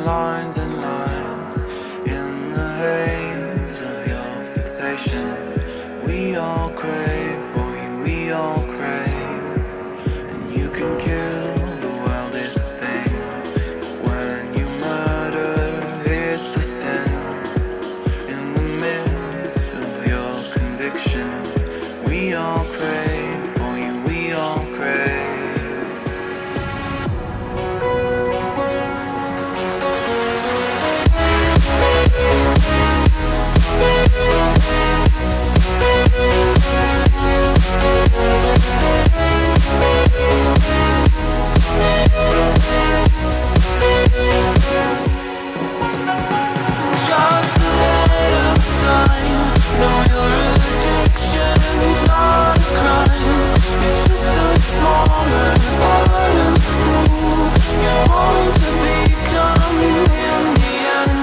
lines and lines in the haze of your fixation. We all crave for you, we all crave, and you can kill the wildest thing. When you murder, it's a sin. In the midst of your conviction, we all crave for you, we all crave. Just a little time. No, your addiction's not a crime. It's just a smaller part of who you want to become in the end.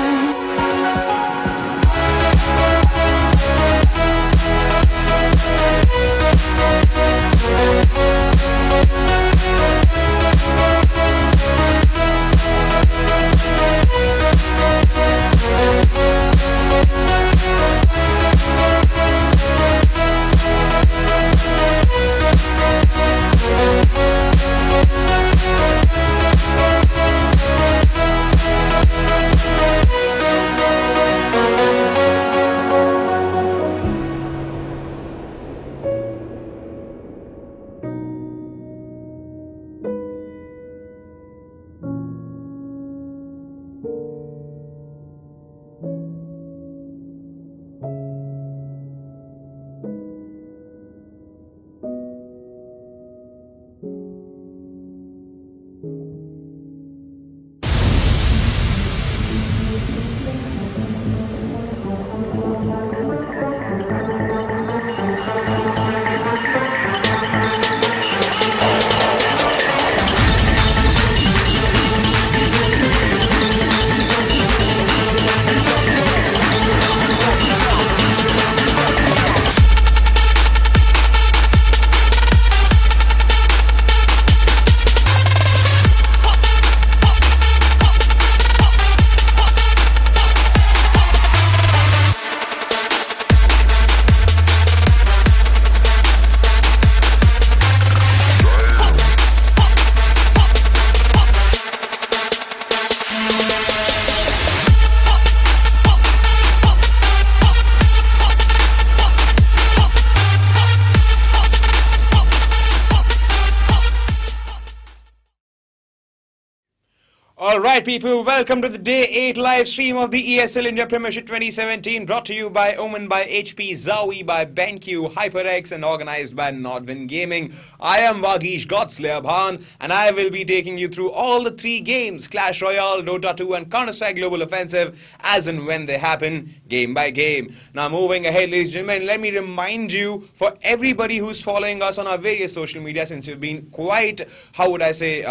Alright people, welcome to the Day 8 live stream of the ESL India Premiership 2017, brought to you by Omen, by HP, Zowie, by BenQ, HyperX and organized by Nodwin Gaming. I am Vagish Godslayer Bhan and I will be taking you through all the 3 games, Clash Royale, Dota 2 and Counter-Strike Global Offensive, as and when they happen, game by game. Now moving ahead, ladies and gentlemen, let me remind you, for everybody who's following us on our various social media, since you've been quite, how would I say,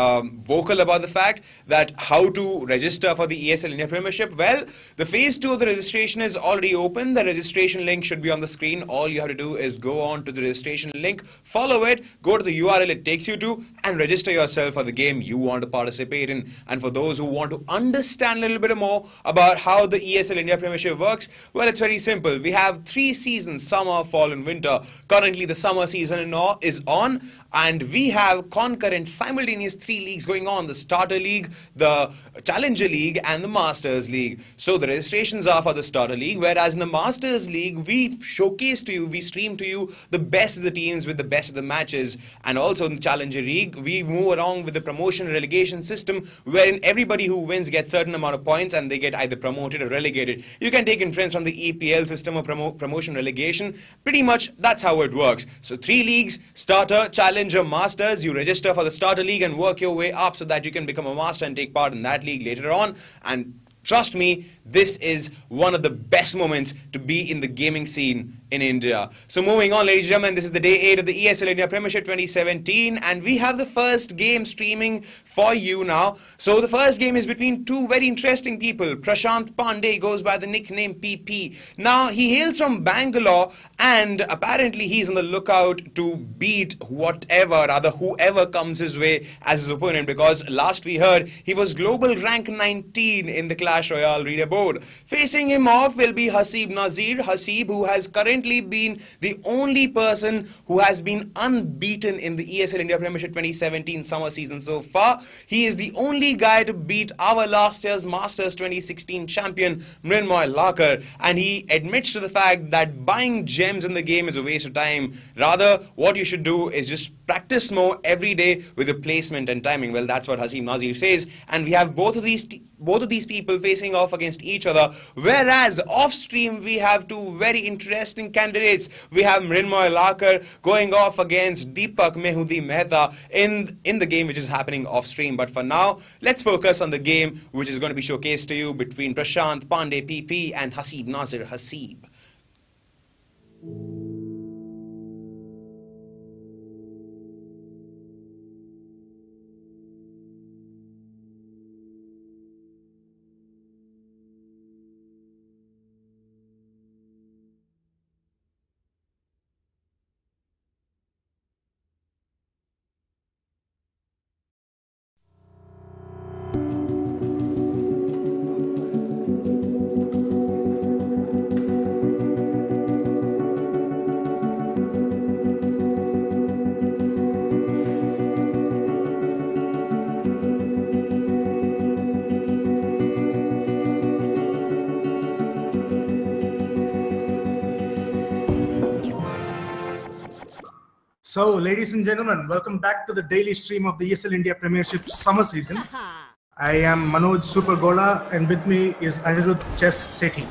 vocal about the fact that how to register for the ESL India Premiership. Well, the phase 2 of the registration is already open. The registration link should be on the screen. All you have to do is go on to the registration link, follow it, go to the URL it takes you to, and register yourself for the game you want to participate in. And for those who want to understand a little bit more about how the ESL India Premiership works, well, it's very simple. We have 3 seasons, summer, fall and winter. Currently the summer season is on, and we have concurrent simultaneous 3 leagues going on: the Starter League, the Challenger League and the Masters League. So the registrations are for the Starter League, whereas in the Masters League we showcase to you, we stream to you the best of the teams with the best of the matches. And also in the Challenger League we move along with the promotion relegation system, wherein everybody who wins gets certain amount of points and they get either promoted or relegated. You can take inference from the EPL system of promotion relegation. Pretty much that's how it works. So 3 leagues: Starter, Challenger, Masters. You register for the Starter League and work your way up so that you can become a master and take part in that league later on. And trust me, this is one of the best moments to be in the gaming scene in India. So moving on, ladies and gentlemen, this is the day 8 of the ESL India Premiership 2017, and we have the first game streaming for you now. So the first game is between two very interesting people. Prashant Pandey goes by the nickname PP. Now, he hails from Bangalore, and apparently he's on the lookout to beat whoever comes his way as his opponent, because last we heard he was global rank 19 in the Clash Royale leaderboard. Facing him off will be Haseeb Nazir. Haseeb, who has currently been the only person who has been unbeaten in the ESL India Premiership 2017 summer season so far. He is the only guy to beat our last year's Masters 2016 champion Mrinmoy Lakar, and he admits to the fact that buying gems in the game is a waste of time. Rather, what you should do is just practice more every day with the placement and timing. Well, that's what Haseeb Nazir says, and we have both of these people facing off against each other. Whereas off stream we have two very interesting candidates. We have Mrinmoy Lakar going off against Deepak Mehudi Mehta in the game which is happening off stream. But for now, let's focus on the game which is going to be showcased to you between Prashant Pandey PP and Haseeb Nazir Haseeb. So, ladies and gentlemen, welcome back to the daily stream of the ESL India Premiership summer season. I am Manoj Supergola, and with me is Anirudh Chess Sethi.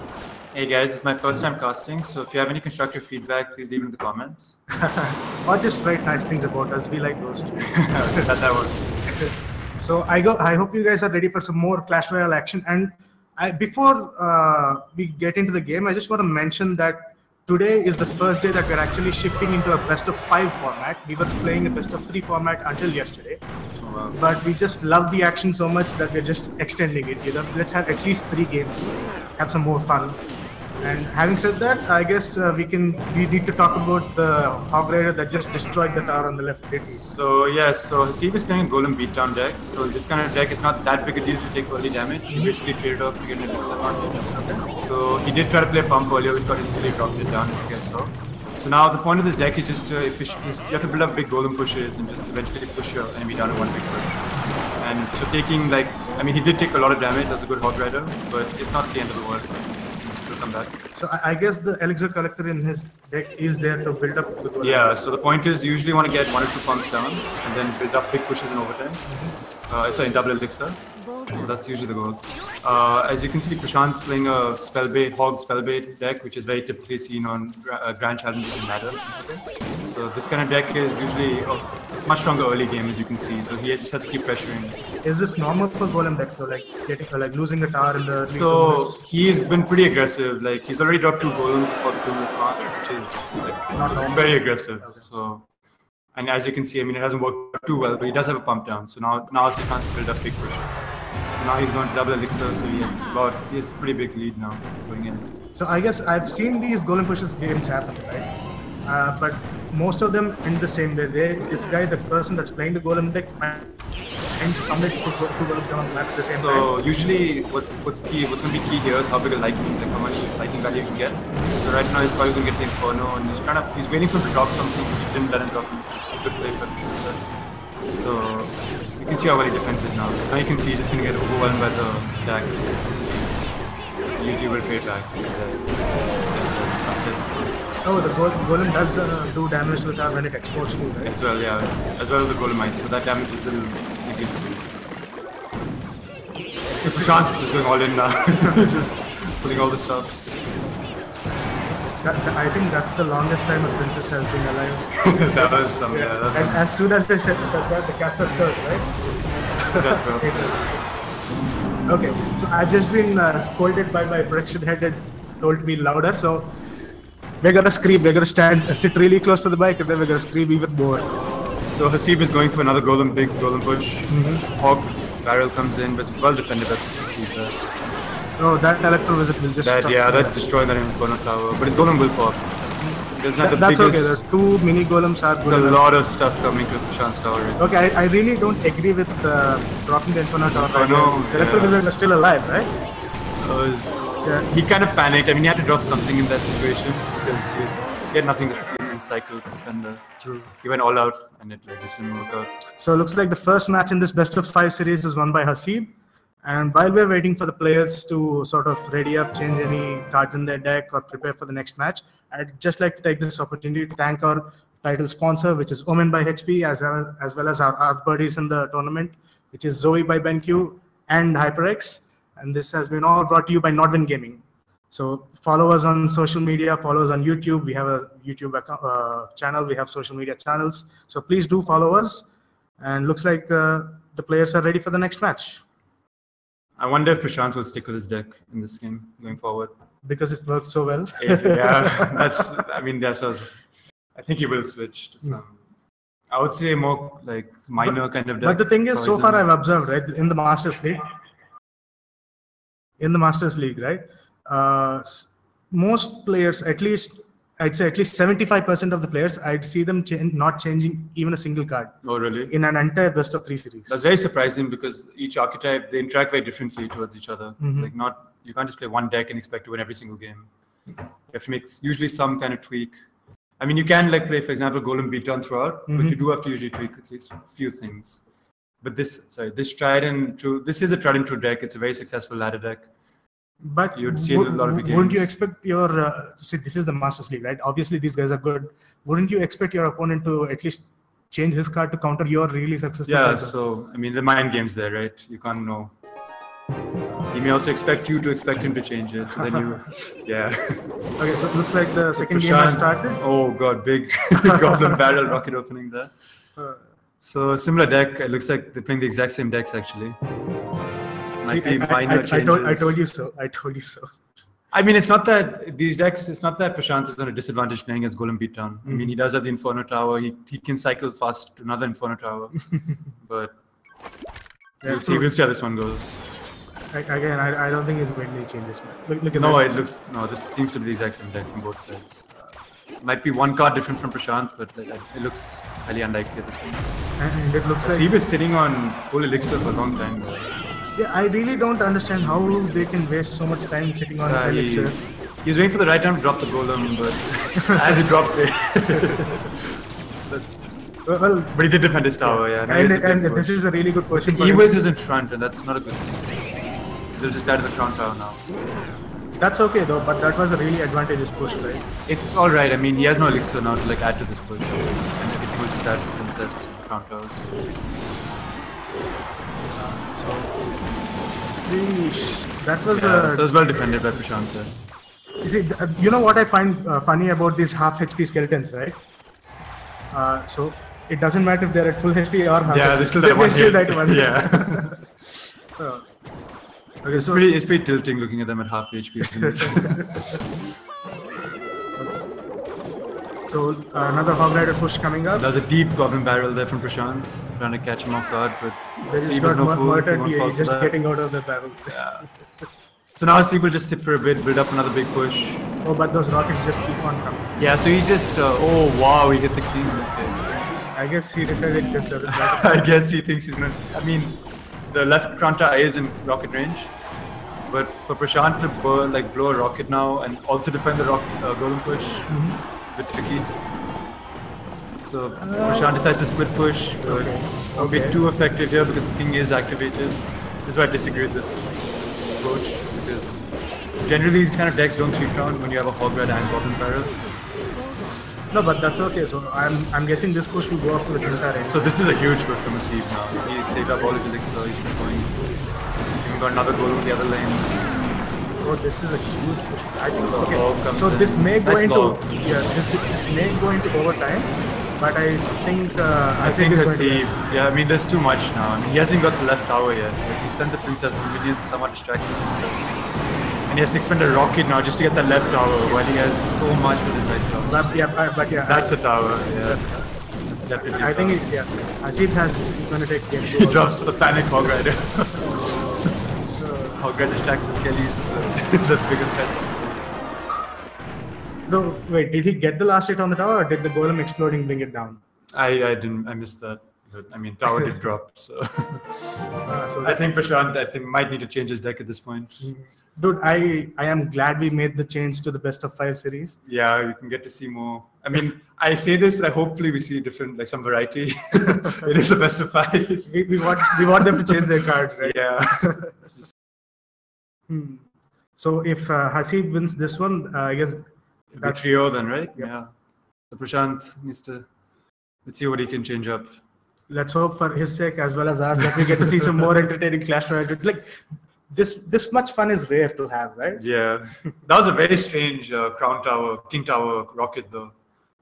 Hey guys, it's my first time casting, so if you have any constructive feedback, please leave it in the comments. Or just write nice things about us. We like those too. that works. So I hope you guys are ready for some more Clash Royale action. And before we get into the game, I just want to mention that today is the first day that we're actually shifting into a best of 5 format. We were playing a best of 3 format until yesterday. Oh, wow. But we just love the action so much that we're just extending it. Let's have at least 3 games, have some more fun. And having said that, I guess we need to talk about the Hog Rider that just destroyed the tower on the left. So Haseeb is playing a Golem beatdown deck. So this kind of deck is not that big a deal to take early damage. You basically trade it off to get an disadvantage. Okay. So he did try to play pump earlier, which got instantly dropped it down, as you guys saw. So now the point of this deck is just you have to build up big Golem pushes and just eventually push your enemy down to one big push. And so he did take a lot of damage as a good Hog Rider, but it's not the end of the world. Come back. So I guess the Elixir Collector in his deck is there to build up the Golem. Yeah, so the point is you usually want to get 1 or 2 pumps down and then build up big pushes in overtime. Sorry, double Elixir. So that's usually the goal. As you can see, Prashant's playing a Hog Spellbait deck, which is very typically seen on Grand Challenges in Ladder. Okay. So this kind of deck is usually it's much stronger early game, as you can see. So he just has to keep pressuring. Is this normal for Golem decks though, like losing a tower in the? So he's been pretty aggressive. Like he's already dropped 2 Golems for the 2-minute mark, which is very aggressive. Okay. So. And as you can see, it hasn't worked too well, but he does have a pump down. So now he can't build up big pushes. So now he's going to double Elixir, so he has a pretty big lead now going in. So I guess I've seen these Golem pushes games happen, right? But most of them end the same way. The person that's playing the Golem deck, finds some way to put 2 Golems down on the map at the same time. So usually what's going to be key here is how big a lightning, like how much lightning value you can get. So right now he's probably going to get the Inferno, and he's waiting for him to drop something. He didn't let him drop anything. Good play, so you can see how well he defends it now. So now you can see he's just going to get overwhelmed by the attack. Usually will trade back. Oh, the Golem does do damage to the tower when it exports too, right? As well, yeah. As well as the Golemites, but that damage is little sneaky. Prashant's just going all in now. Just pulling all the stops. I think that's the longest time a princess has been alive. That was some, yeah. That's and as soon as they said that, the caster curse, right? That's right. Okay, so I've just been scolded by my production head and told to be louder. So We're gonna scream. We're gonna sit really close to the bike, and then we're gonna scream even more. So Haseeb is going for another big golem push. Hog barrel comes in, but it's well defended by Haseeb there. So that electro visit will just that destroying that Inferno Tower, but his golem will pop. That's biggest, okay. The 2 mini golems are good. There's a lot of stuff coming to Prashant's tower. Right? Okay, I really don't agree with dropping the Inferno Tower. Oh no, the electro wizard is still alive, right? He kind of panicked. I mean, he had to drop something in that situation because he had nothing to see in cycle to defend the. True. He went all out and it just didn't work out. So it looks like the first match in this best of 5 series is won by Haseeb. And while we're waiting for the players to sort of ready up, change any cards in their deck or prepare for the next match, I'd just like to take this opportunity to thank our title sponsor, which is Omen by HP, as well as our buddies in the tournament, which is Zoe by BenQ and HyperX. And this has been all brought to you by Nodwin Gaming. So follow us on social media, follow us on YouTube. We have a YouTube channel, we have social media channels. So please do follow us. And looks like the players are ready for the next match. I wonder if Prashant will stick with his deck in this game going forward. Because it works so well. I think he will switch to some, I would say more like minor kind of deck. But the thing is, so far I've observed, right, in the Masters League, right, most players, I'd say at least 75% of the players, I'd see them not changing even a single card. Oh, really? In an entire best of 3 series. That's very surprising because each archetype, they interact very differently towards each other. Like you can't just play one deck and expect to win every single game. You have to make usually some kind of tweak. I mean, you can like play, for example, Golem Beatdown throughout, but you do have to usually tweak at least a few things. But this is a tried and true deck. It's a very successful ladder deck. But you'd see a lot of games. Wouldn't you expect your see, this is the Masters League, right? Obviously, these guys are good. Wouldn't you expect your opponent to at least change his card to counter your really successful? Yeah. So I mean, the mind game's there, right? You can't know. He may also expect you to expect him to change it. So then you, yeah. Okay. So it looks like the second game has started. Oh god, big Goblin Barrel rocket opening there. So similar deck. It looks like they're playing the exact same decks actually. I told you so. I mean, it's not that these decks, it's not that Prashant is on a disadvantage playing against Golem Beatdown. I mean, he does have the Inferno Tower. He can cycle fast to another Inferno Tower. But we'll see how this one goes. Again, I don't think he's going to change this one. Look at that. This seems to be the exact same deck from both sides. Might be one card different from Prashant, but it looks highly unlikely at this point. And it looks like he was sitting on full elixir for a long time. Yeah, I really don't understand how they can waste so much time sitting on elixir. He was waiting for the right time to drop the golem, but as he dropped it, but he did defend his tower, yeah. And this is a really good question. He was in front, and that's not a good thing. He'll just die to the crown tower now. That's okay though, but that was a really advantageous push, right? It's all right. I mean, he has no elixir now to add to this push, and everything will just die to princess and crown towers. That was so it was well defended by Prashant there. You see, you know what I find funny about these half HP skeletons, right? So it doesn't matter if they're at full HP or half HP. Yeah, they still die to one. Yeah. Okay, so it's pretty tilting looking at them at half HP. So another Hog Rider push coming up. There's a deep Goblin Barrel there from Prashant, trying to catch him off guard, but Haseeb was no fool. He's just getting out of the barrel. Yeah. So now Haseeb will just sit for a bit, build up another big push. Oh, but those rockets just keep on coming. Yeah, so he's just, oh wow, he hit the clean. I guess he decided it just doesn't matter. I guess he thinks he's gonna, I mean, the left Kranta is in rocket range. But for Prashant to blow a rocket now and also defend the golem push, it's a bit tricky. So Prashant decides to split push, but won't be too effective here because the king is activated. This is why I disagree with this approach, because generally these kind of decks don't 3-count when you have a Hog Rider and Goblin Barrel. No, but that's okay. So I'm guessing this push will go up to the Delta range. So this is a huge push from Haseeb now. He's saved up all his elixir, he's going. He's even got another goal on the other lane. Oh, this is a huge push. I think okay. So this may go into this may go into overtime, but I think Haseeb. Yeah, I mean there's too much now. I mean he hasn't even got the left tower yet. Like, he sends a princess, but minions somewhat distracted princess. And he has to expend a rocket now just to get the left tower while he has so much to his right tower. But yeah. That's a tower, yeah. That's definitely I think Haseeb is going to take game 2. He drops the panic Hog Rider. Hog Rider stacks the Skellies, the bigger threats. No, wait, did he get the last hit on the tower or did the golem exploding bring it down? I missed that. But, I mean, tower did drop, so... so I think Prashant, might need to change his deck at this point. Dude, I am glad we made the change to the best of 5 series. Yeah, you can get to see more. I mean, I say this, but hopefully we see different, like some variety. It is the best of 5. We want them to change their cards, right? Yeah. So if Haseeb wins this one, I guess that's trio then, right? Yep. Yeah. So Prashant needs to, let's see what he can change up. Let's hope for his sake as well as ours that we get to see some more entertaining Clash Royale. Like this much fun is rare to have, right? Yeah. That was a very strange Crown Tower, King Tower rocket though.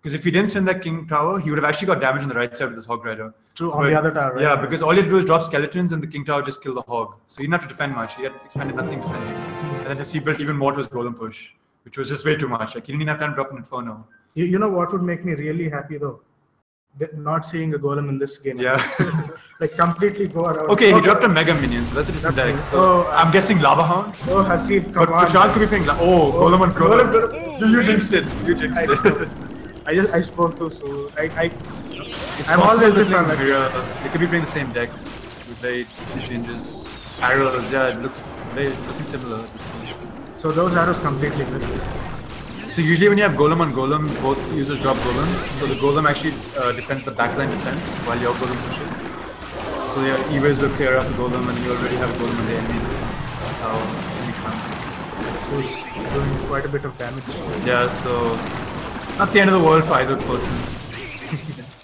Because if he didn't send that King Tower, he would have actually got damage on the right side with this Hog Rider. True, on the other tower, right? Yeah, because all he had to do was drop skeletons and the King Tower just killed the Hog. So he didn't have to defend much. He had expended nothing defending. And then he built even more to his Golem push, which was just way too much. Like he didn't even have time to drop an Inferno. You know what would make me really happy though? Not seeing a golem in this game. Yeah. Like completely go around. Okay, he dropped a Mega Minion, so that's a different deck. So I'm guessing Lava Hound. Oh, Haseeb, come on. Prashant could be playing Golem on Golem. You jinxed it. You jinxed it. I spoke too soon. I'm always this one. They could be playing the same deck with very changes. Arrows, yeah, it looks looking similar. So those arrows completely missed. So usually when you have Golem on Golem, both users drop Golem. So the Golem actually defends the backline defense while your Golem pushes. So your E-Waves will clear up the Golem and you already have a Golem on the enemy. Who's doing quite a bit of damage. Yeah, so not the end of the world for either person.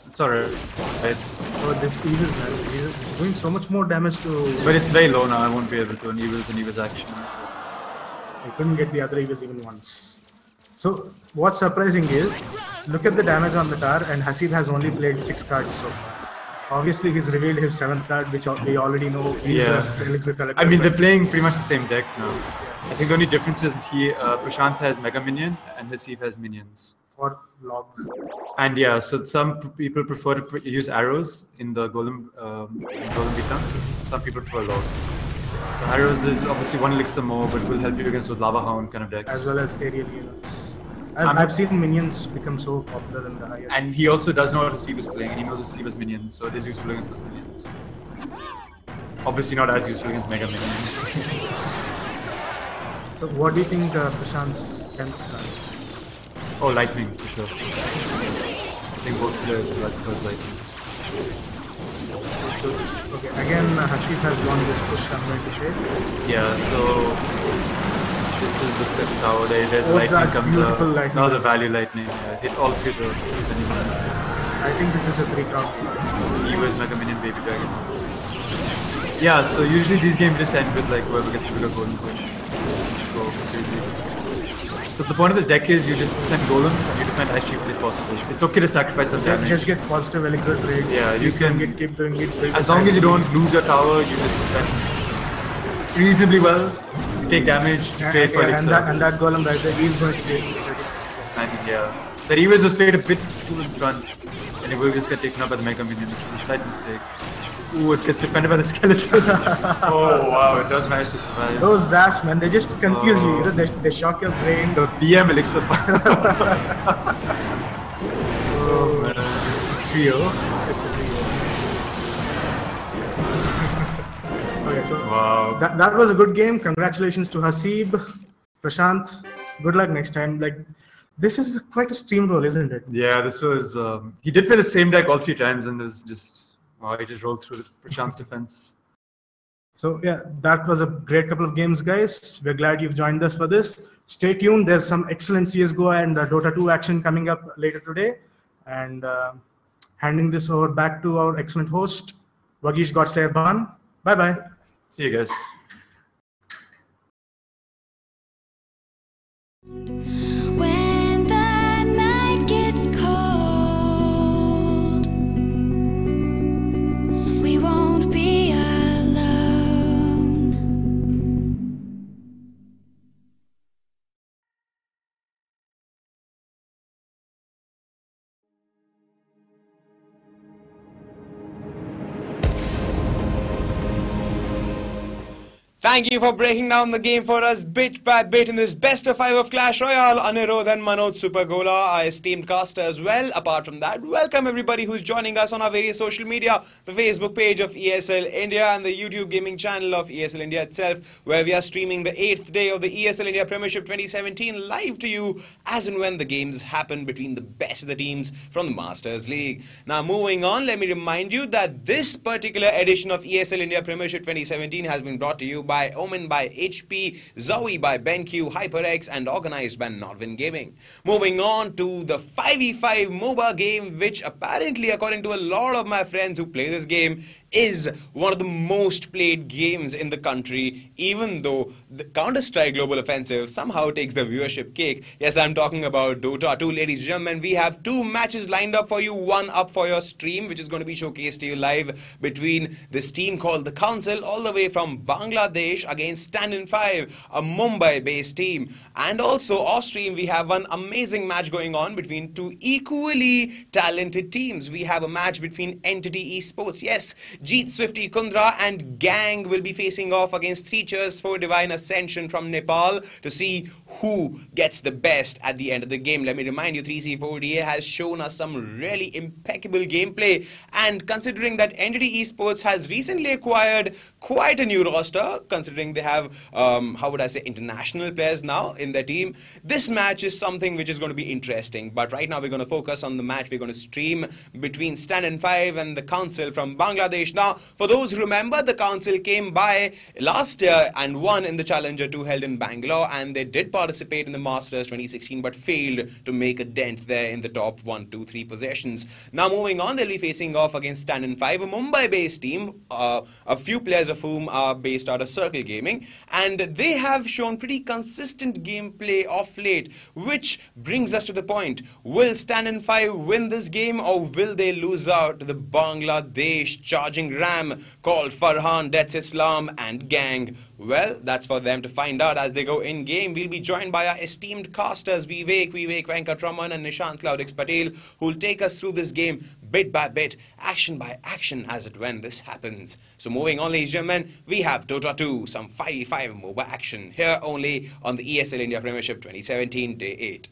It's alright. Right? Oh, this Evil's man, he's doing so much more damage to... But it's very low now, I won't be able to. An Evil's action. I couldn't get the other Evils even once. So, what's surprising is, look at the damage on the tower, and Haseeb has only played 6 cards so far. Obviously, he's revealed his 7th card, which we already know he's the Elixir Collector. I mean, they're playing pretty much the same deck now. I think the only difference is Prashant has Mega Minion, and Haseeb has Minions. Or Log. And yeah, so some people prefer to use arrows in the Golem beatdown. Some people prefer Log. So arrows is obviously 1 elixir more, but will help you against those Lava Hound kind of decks. As well as aerial units. I've seen minions become so popular in the higher. And he also does know what Haseeb is playing, and he knows Haseeb is minions, so it is useful against those minions. Obviously not as useful against Mega Minions. So what do you think Prashant's 10th card is? Oh, Lightning, for sure. I think both players will let's go with Lightning. So, okay, again Haseeb has won this push, I'm going to say. Yeah, so this looks like the tower. There's lightning comes up. Now the value lightning. Yeah, hit all 3 the animals. I think this is a 3 count. E-Waves, Mega Minion, Baby Dragon. Yeah, so usually these games just end with like whoever gets the bigger golden push. Just go crazy. So the point of this deck is you just defend golem and you defend as cheaply as possible. It's okay to sacrifice some damage. Just get positive elixir trades. Yeah, you can keep doing it. As long as you don't lose your tower, you just defend reasonably well. Take damage, trade for elixir. And that golem right there, he's going to get 30 seconds. Yeah. The Reavers was played a bit too in front, and it will just get taken up by the Mega Minion, which is a slight mistake. Ooh, it gets defended by the skeleton. Oh wow, it does manage to survive. Those zaps, man, they just confuse you. You know, they shock your brain. The BM elixir. Oh man, it's a trio. It's a trio. Okay, so wow, that was a good game. Congratulations to Haseeb, Prashant. Good luck next time. Like, this is quite a steamroll, isn't it? Yeah, this was. He did play the same deck all 3 times, and it was just. He just rolled through Prashant's defense. So yeah, that was a great couple of games, guys. We're glad you've joined us for this. Stay tuned. There's some excellent CSGO and Dota 2 action coming up later today. And handing this over back to our excellent host, Vagish Godslayer Ban. Bye-bye. See you guys. When the night gets cold, we won't be alone. Thank you for breaking down the game for us bit by bit in this best of 5 of Clash Royale. Anirudh and Manoj Supergola, our esteemed caster as well. Apart from that, welcome everybody who's joining us on our various social media, the Facebook page of ESL India and the YouTube gaming channel of ESL India itself, where we are streaming the 8th day of the ESL India Premiership 2017 live to you as and when the games happen between the best of the teams from the Masters League. Now moving on, let me remind you that this particular edition of ESL India Premiership 2017 has been brought to you by Omen by HP, Zowie by BenQ, HyperX and organized by Nodwin Gaming. Moving on to the 5v5 MOBA game, which apparently, according to a lot of my friends who play this game, is one of the most played games in the country, even though the Counter-Strike Global Offensive somehow takes the viewership cake. Yes, I'm talking about Dota 2, ladies and gentlemen. We have 2 matches lined up for you, one up for your stream, which is going to be showcased to you live between this team called the Council, all the way from Bangladesh against Standin 5, a Mumbai-based team. And also off-stream, we have one amazing match going on between 2 equally talented teams. We have a match between Entity Esports, yes, Jeet Swifty Kundra and Gang will be facing off against 3 Cheers for Divine Ascension from Nepal to see who gets the best at the end of the game. Let me remind you, 3C4DA has shown us some really impeccable gameplay, and considering that Entity Esports has recently acquired quite a new roster, considering they have, how would I say, international players now in their team, this match is something which is going to be interesting. But right now we're going to focus on the match we're going to stream between Standin 5 and the Council from Bangladesh. Now, for those who remember, the Council came by last year and won in the Challenger 2 held in Bangalore, and they did participate in the Masters 2016 but failed to make a dent there in the top 1, 2, 3 positions. Now moving on, they'll be facing off against Standin 5, a Mumbai-based team, a few players of whom are based out of Circle Gaming, and they have shown pretty consistent gameplay of late, which brings us to the point: will Standin 5 win this game, or will they lose out to the Bangladesh charging ram called Farhan, Death's Islam and Gang? Well, that's for them to find out as they go in-game. We'll be joined by our esteemed casters Vivek Venkatraman and Nishant Cloudix Patel, who'll take us through this game bit by bit, action by action as it when this happens. So moving on, ladies and gentlemen, we have Dota 2, some 5v5 MOBA action, here only on the ESL India Premiership 2017 Day 8.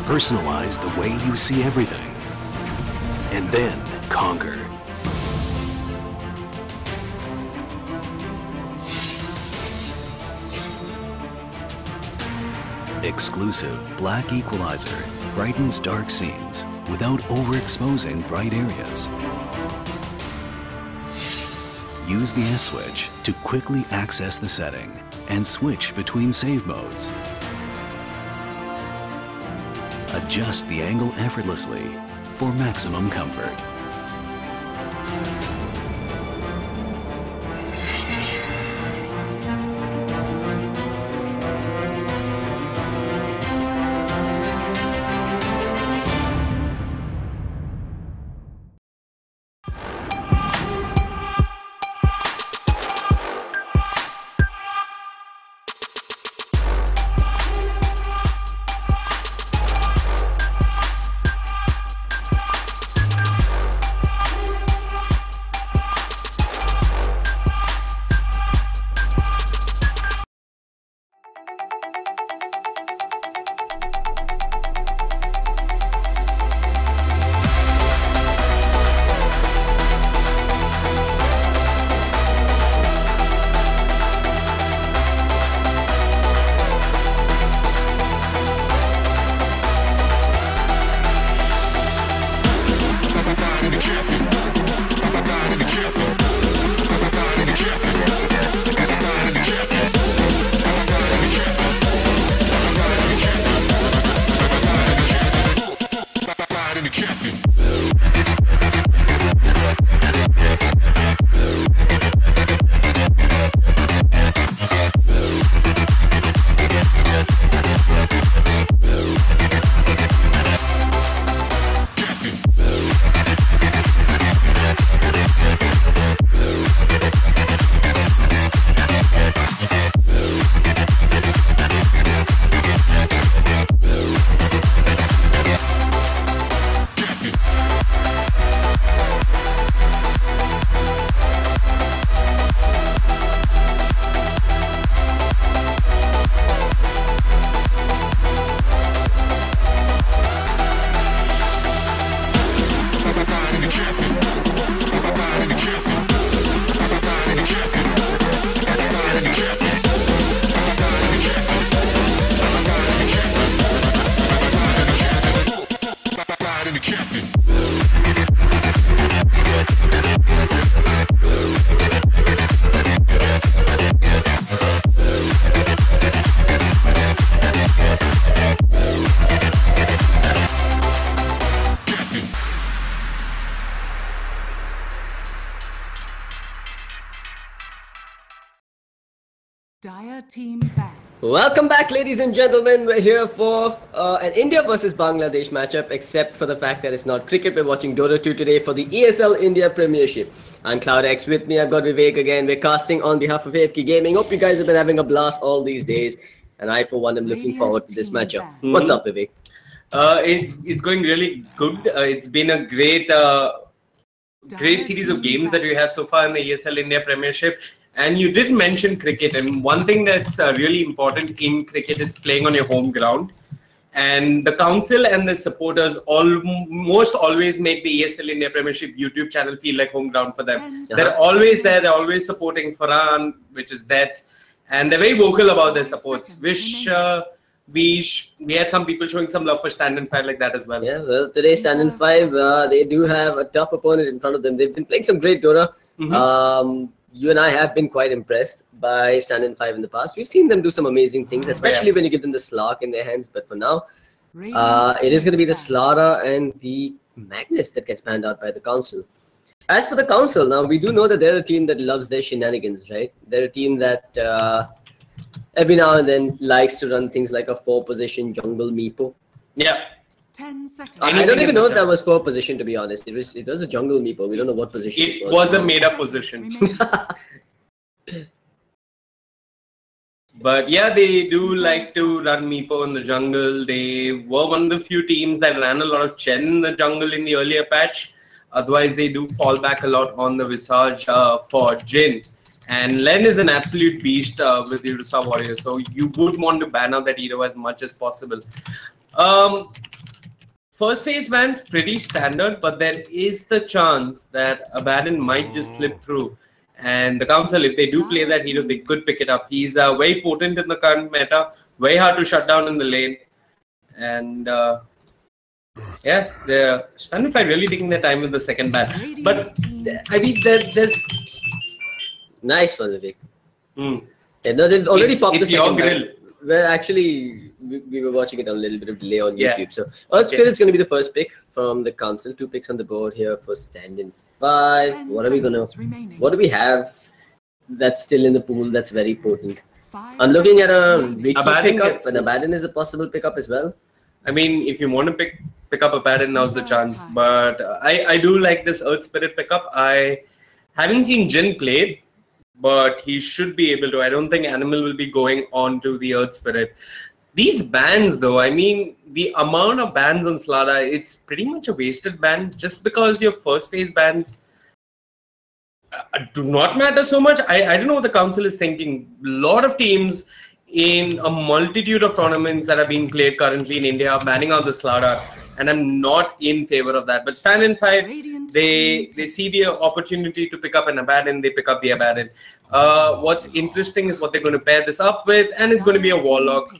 Personalize the way you see everything. And then conquer. Exclusive Black Equalizer brightens dark scenes without overexposing bright areas. Use the S-switch to quickly access the setting and switch between save modes. Adjust the angle effortlessly for maximum comfort. Dire team back. Welcome back, ladies and gentlemen. We're here for an India versus Bangladesh matchup, except for the fact that it's not cricket. We're watching Dota 2 today for the ESL India Premiership. I'm CloudX. With me, I've got Vivek again. We're casting on behalf of AFK Gaming. Hope you guys have been having a blast all these days. And I, for one, am looking forward to this matchup. What's up, Vivek? It's going really good. It's been a great series of games that we had so far in the ESL India Premiership. And you did mention cricket, and one thing that's really important in cricket is playing on your home ground. And the council and the supporters almost always make the ESL India Premiership YouTube channel feel like home ground for them. They're always there. They're always supporting Farhan, which is Bets, and they're very vocal about their supports. We had some people showing some love for Standin 5 like that as well. Yeah, well, today Standin 5, they do have a tough opponent in front of them. They've been playing some great Dota. You and I have been quite impressed by Standin 5 in the past. We've seen them do some amazing things, especially when you give them the Slark in their hands. But for now, it is going to be the Slara and the Magnus that gets banned out by the council. As for the council, now we do know that they're a team that loves their shenanigans, right? They're a team that every now and then likes to run things like a 4-position jungle meepo. Yeah. 10 seconds. I don't even know if that was 4 position, to be honest. It was a jungle meepo. We don't know what position it was. A made-up position. But yeah, they do like to run meepo in the jungle. They were one of the few teams that ran a lot of Chen in the jungle in the earlier patch. Otherwise, they do fall back a lot on the Visage for Jin. And Len is an absolute beast with the Ursa Warrior. So you would want to ban out that hero as much as possible. First phase ban's pretty standard, but there is the chance that Abaddon might just slip through. And the council, if they do play that hero, they could pick it up. He's very potent in the current meta, very hard to shut down in the lane. And yeah, the Standin really taking their time with the second ban. But I mean, there's nice one, Vivek. Yeah, no, they've already popped the second ban. Well, actually, we were watching it on a little bit of delay on YouTube. So Earth Spirit's going to be the first pick from the council. 2 picks on the board here for Standin 5. What do we have that's still in the pool that's very potent? I'm looking at a Vicky pickup, and Abaddon is a possible pickup as well. I mean, if you want to pick up Abaddon, now's the chance. But I do like this Earth Spirit pickup. I haven't seen Jin played, but he should be able to. I don't think Animal will be going on to the Earth Spirit. These bans, though, I mean, the amount of bans on Slada, it's pretty much a wasted ban just because your first phase bans do not matter so much. I don't know what the council is thinking. A lot of teams in a multitude of tournaments that are being played currently in India are banning out the Slada, and I'm not in favor of that. But Standin 5, they see the opportunity to pick up an Abaddon, they pick up the Abaddon. What's interesting is what they're going to pair this up with, and it's going to be a Warlock.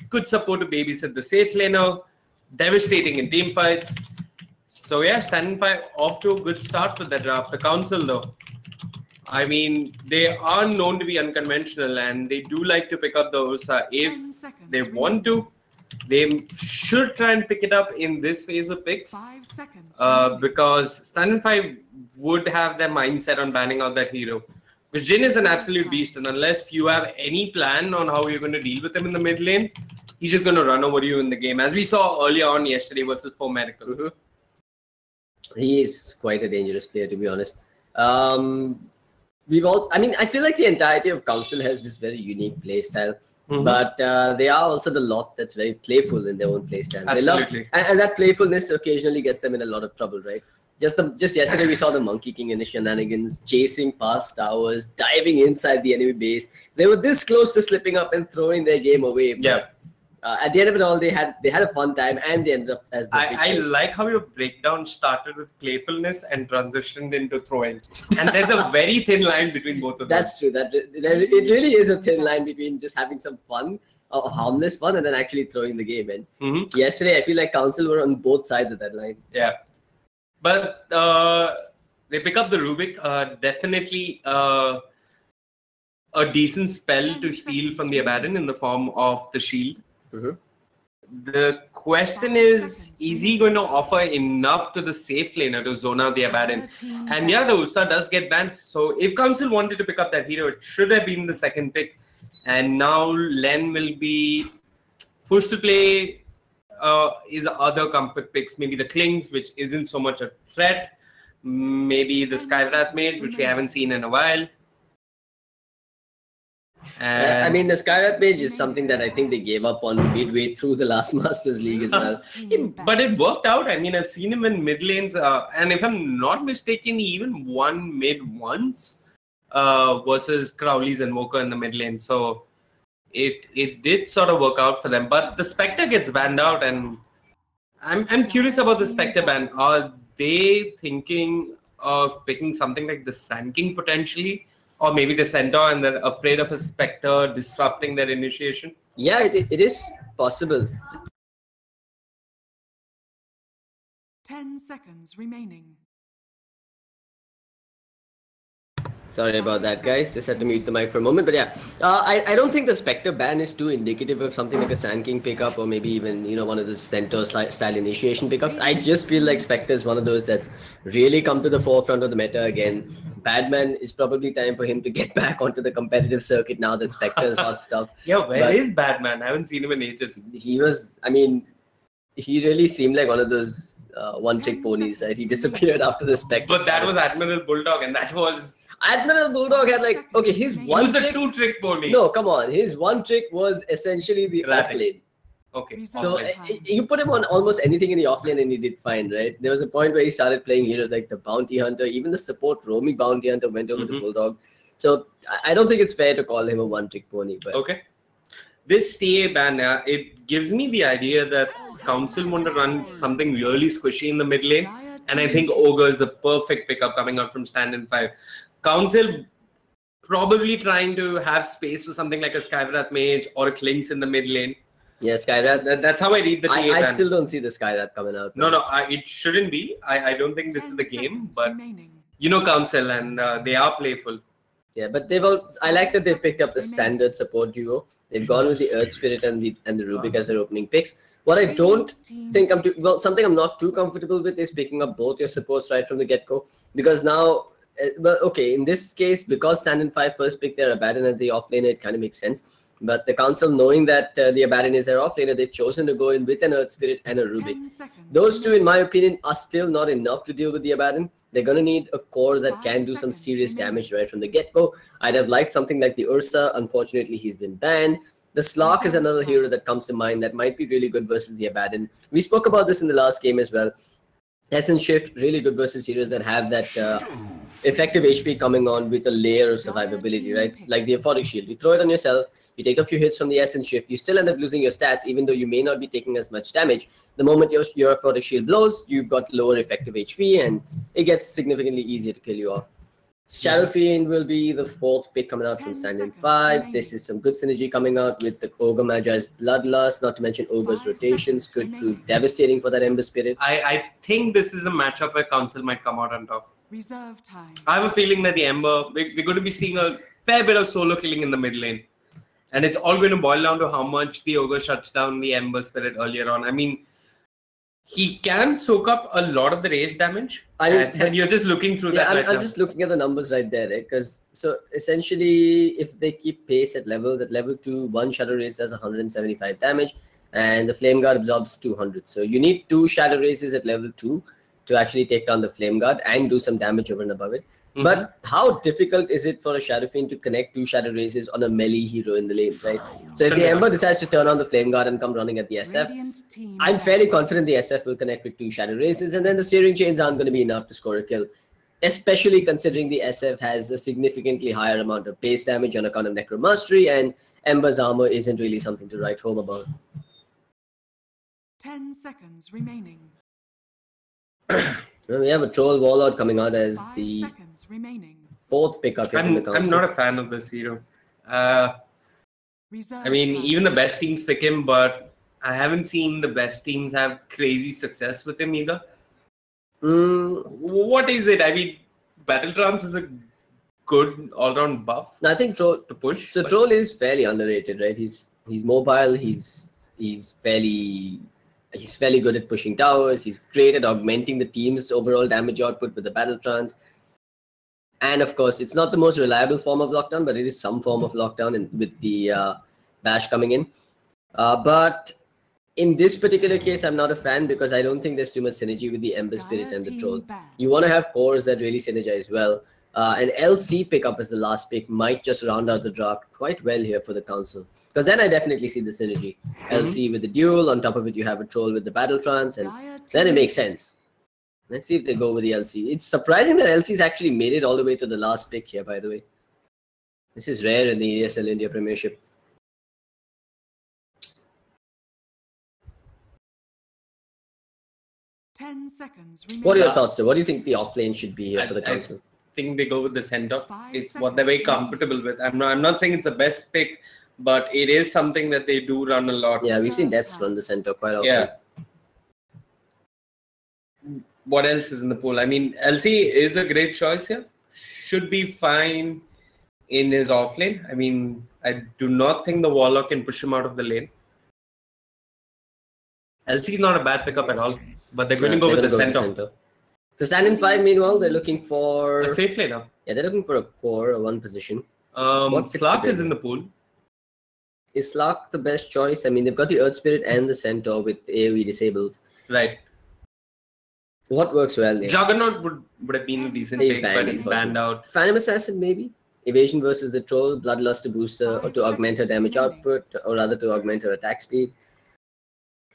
Good support to babysit the safe laner, devastating in team fights. So yeah, Standin 5 off to a good start with that draft. The council, though, I mean, they are known to be unconventional, and they do like to pick up the Ursa. If they want to, they should try and pick it up in this phase of picks, because Standin 5 would have their mindset on banning out that hero. Because Jin is an absolute beast, and unless you have any plan on how you're going to deal with him in the mid lane, he's just going to run over you in the game, as we saw earlier on yesterday versus 4 Medical. He is quite a dangerous player, to be honest. I mean, I feel like the entirety of Council has this very unique play style. But they are also the lot that's very playful in their own play style. Absolutely. And that playfulness occasionally gets them in a lot of trouble, right? Just yesterday, we saw the Monkey King in the shenanigans, chasing past towers, diving inside the enemy base. They were this close to slipping up and throwing their game away. Yeah. At the end of it all, they had a fun time, and they ended up as the I like how your breakdown started with playfulness and transitioned into throwing. And there's a very thin line between both of them. That's true. It really is a thin line between just having some fun, harmless fun, and then actually throwing the game in. Yesterday, I feel like Council were on both sides of that line. Yeah. But they pick up the Rubik. Definitely a decent spell to steal from the Abaddon in the form of the shield. The question is he going to offer enough to the safe laner to zone out the Abaddon? And yeah, the Ursa does get banned. So if Council wanted to pick up that hero, it should have been the second pick. And now Len will be forced to play his other comfort picks. Maybe the Klings, which isn't so much a threat. Maybe the Skywrath Mage, which we haven't seen in a while. I mean, the Skywrath Mage is something that I think they gave up on midway through the last Masters League as well. But it worked out. I mean, I've seen him in mid lanes, and if I'm not mistaken, he even won mid once versus Crowley's Invoker in the mid lane. So it did sort of work out for them. But the Spectre gets banned out, and I'm curious about the Spectre ban. Are they thinking of picking something like the Sand King potentially? Or maybe the Centaur, and they're afraid of a Spectre disrupting their initiation? Yeah, it is possible. 10 seconds remaining. Sorry about that, guys. Just had to mute the mic for a moment. But yeah, I don't think the Spectre ban is too indicative of something like a Sand King pickup, or maybe even, you know, one of those Centaur style initiation pickups. I just feel like Spectre is one of those that's really come to the forefront of the meta again. Badman, is probably time for him to get back onto the competitive circuit now that Spectre's hot stuff. Yeah, where is Badman? I haven't seen him in ages. He really seemed like one of those one-trick ponies, right? He disappeared after the Spectre. But that was Admiral Bulldog, and that was... Admiral Bulldog had his one trick... He was a two-trick pony. No, come on. His one trick was essentially the off-lane. Okay. So you put him on almost anything in the offlane and he did fine, right? There was a point where he started playing heroes like the Bounty Hunter, even the support roaming Bounty Hunter went over to Bulldog. So I don't think it's fair to call him a one-trick pony. But okay. this TA ban, it gives me the idea that Council want to run something really squishy in the mid lane, and I think Ogre is the perfect pickup coming out from Standin 5. Council probably trying to have space for something like a Skywrath Mage or a Klinks in the mid lane. Yeah, Skywrath. That's how I read the TA ban. I still don't see the Skywrath coming out. No, it shouldn't be. I don't think this is the game, but you know Council, and they are playful. Yeah, but I like that they've picked up the standard support duo. They've gone with the Earth Spirit and the Rubik as their opening picks. What I don't think something I'm not too comfortable with is picking up both your supports right from the get-go. Because now, in this case, because Standin 5 first picked their Abaddon as the offlaner, it kind of makes sense. But the Council, knowing that the Abaddon is their offlaner, they've chosen to go in with an Earth Spirit and a Rubik. Those two, in my opinion, are still not enough to deal with the Abaddon. They're going to need a core that can do some serious damage right from the get-go. I'd have liked something like the Ursa. Unfortunately, he's been banned. The Slark is another hero that comes to mind that might be really good versus the Abaddon. We spoke about this in the last game as well. Essence Shift, really good versus heroes that have that effective HP coming on with a layer of survivability, right? Like the Euphoric Shield. You throw it on yourself, you take a few hits from the Essence Shift, you still end up losing your stats, even though you may not be taking as much damage. The moment your Euphoric Shield blows, you've got lower effective HP, and it gets significantly easier to kill you off. Shadow Fiend will be the fourth pick coming out from Standin 5. This is some good synergy coming out with the Ogre Magi's Bloodlust, not to mention Ogre's rotations could prove devastating for that Ember Spirit. I think this is a matchup where Council might come out on top. Reserve time. I have a feeling that the Ember, we're going to be seeing a fair bit of solo killing in the mid lane. And it's all going to boil down to how much the Ogre shuts down the Ember Spirit earlier on. I mean, he can soak up a lot of the rage damage, and you're just looking through that. I'm just looking at the numbers right there, right? Because so essentially, if they keep pace at level 2, one Shadow Race does 175 damage, and the Flame Guard absorbs 200. So you need 2 Shadow Races at level 2 to actually take down the Flame Guard and do some damage over and above it. But how difficult is it for a Shadow Fiend to connect 2 Shadow Races on a melee hero in the lane, right? So if the Ember decides to turn on the Flame Guard and come running at the SF, I'm fairly confident the SF will connect with 2 Shadow Races, and then the Searing Chains aren't going to be enough to score a kill, especially considering the SF has a significantly higher amount of base damage on account of Necromastery, and Ember's armor isn't really something to write home about. 10 seconds remaining. We have a Troll Warlord coming out as the fourth pickup. I'm not a fan of this hero. I mean, even the best teams pick him, but I haven't seen the best teams have crazy success with him either. What is it? I mean, Battle Trance is a good all-round buff. I think Troll to push. So Troll is fairly underrated, right? He's mobile. He's fairly good at pushing towers. He's great at augmenting the team's overall damage output with the Battle Trance. And of course, it's not the most reliable form of lockdown, but it is some form of lockdown with the bash coming in. But in this particular case, I'm not a fan because I don't think there's too much synergy with the Ember Spirit and the Troll. You want to have cores that really synergize well. An LC pickup as the last pick might just round out the draft quite well here for the Council. Because then I definitely see the synergy. LC with the duel, on top of it you have a Troll with the Battle Trance, and then it makes sense. Let's see if they go with the LC. It's surprising that LC's actually made it all the way to the last pick here, by the way. This is rare in the ESL India Premiership. What are your thoughts, though? What do you think the offlane should be here for the Council? I think they go with the center. It's what they're very comfortable with. I'm not saying it's the best pick, but it is something that they do run a lot. Yeah, we've seen Deaths run the center quite often. Yeah. What else is in the pool? I mean, LC is a great choice here. Should be fine in his offlane. I mean, I do not think the Warlock can push him out of the lane. LC is not a bad pickup at all, but they're going to go with the center. So Standin 5, meanwhile, they're looking for a safe laner. Yeah, they're looking for a core, one position. Slark is in the pool. Is Slark the best choice? I mean, they've got the Earth Spirit and the Centaur with AoE disables. Right. What works well there? Juggernaut would have been a decent pick, but he's banned out. Phantom Assassin, maybe? Evasion versus the Troll, Bloodlust to boost her, or to augment her damage output, or rather to augment her attack speed.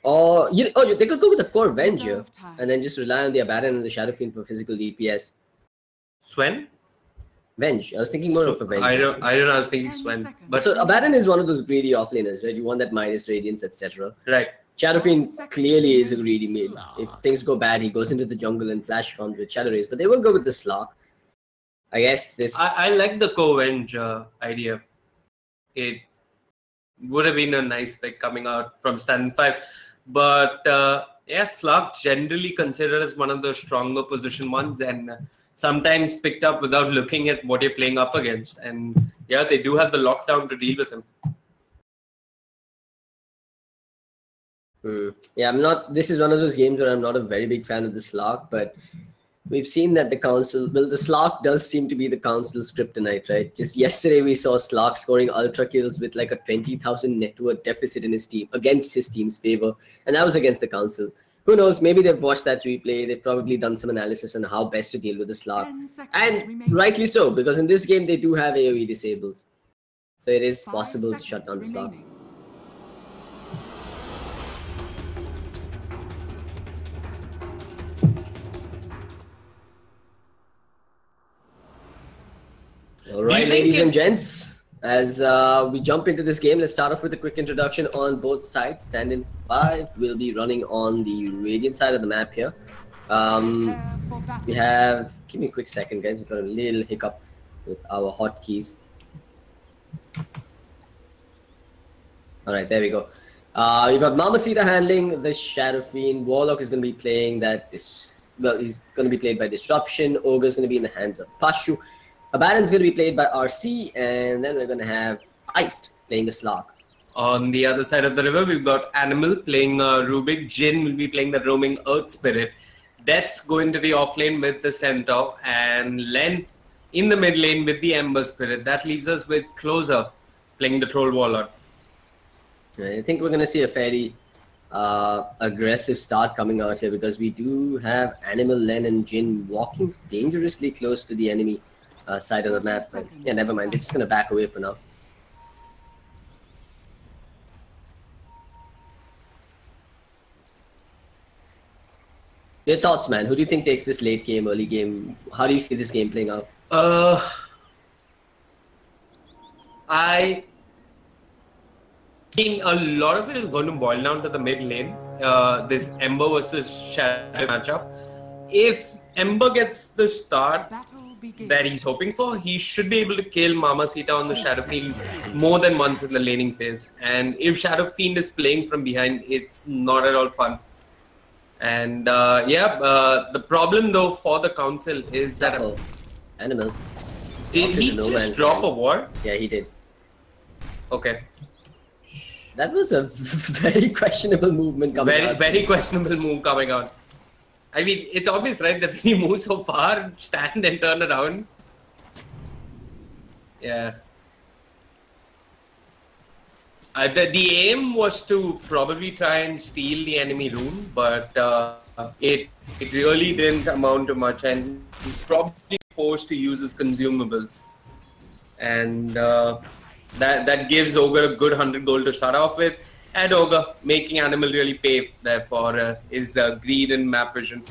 Or they could go with a core Venger and then just rely on the Abaddon and the Shadow Fiend for physical DPS. Sven? Venge. I was thinking more of a Venge. I don't know. I was thinking Sven. But So Abaddon is one of those greedy offlaners, right? You want that minus radiance, etc. right. Shadowfiend clearly is a greedy mid. If things go bad, he goes into the jungle and flash farms with Shadow Rays. But they will go with the Slark. I guess this... I like the co-venge idea. It would have been a nice pick coming out from Standin 5. But yeah, Slark generally considered as one of the stronger position ones and sometimes picked up without looking at what you're playing up against. And yeah, they do have the lockdown to deal with him. Yeah, this is one of those games where I'm not a very big fan of the Slark, but we've seen that the Council, well, the Slark does seem to be the Council's kryptonite, right? Just yesterday we saw Slark scoring ultra kills with like a 20,000 net worth deficit in his team, against his team's favor, and that was against the Council. Who knows, maybe they've watched that replay, they've probably done some analysis on how best to deal with the Slark. And rightly so, because in this game they do have AoE disables. So it is possible to shut down the Slark. All right, ladies and gents, as we jump into this game, let's start off with a quick introduction on both sides. Standin 5 will be running on the Radiant side of the map here. We have, give me a quick second, guys. We've got a little hiccup with our hotkeys. All right, there we go. You've got Mamacita handling the Shadow Fiend. Warlock is going to be playing that. Well, he's going to be played by Disruption. Ogre is going to be in the hands of Pashu. Abaddon's going to be played by RC, and then we're going to have Iced playing the Slark. On the other side of the river, we've got Animal playing Rubik. Jin will be playing the roaming Earth Spirit. Death's going to the off lane with the Centaur, and Len in the mid lane with the Ember Spirit. That leaves us with Closer playing the Troll Warlord. I think we're going to see a fairly aggressive start coming out here because we do have Animal, Len, and Jin walking dangerously close to the enemy side of the map. But yeah, never mind. They're just going to back away for now. Your thoughts, man? Who do you think takes this late game, early game? How do you see this game playing out? I think a lot of it is going to boil down to the mid lane. This Ember versus Shadow matchup. If Ember gets the start that he's hoping for, he should be able to kill Mamacita on the Shadow Fiend more than once in the laning phase. And if Shadow Fiend is playing from behind, it's not at all fun. And the problem though for the Council is that Animal. Did he just drop a ward? Yeah, he did. Okay. That was a very questionable movement coming out. Very questionable move coming out. I mean, it's obvious, right? That when he moves so far, stand and turn around. Yeah. The aim was to probably try and steal the enemy rune, but it really didn't amount to much, and he's probably forced to use his consumables. And that gives Ogre a good 100 gold to start off with. And Ogre making Animal really pay there for his greed and map vision.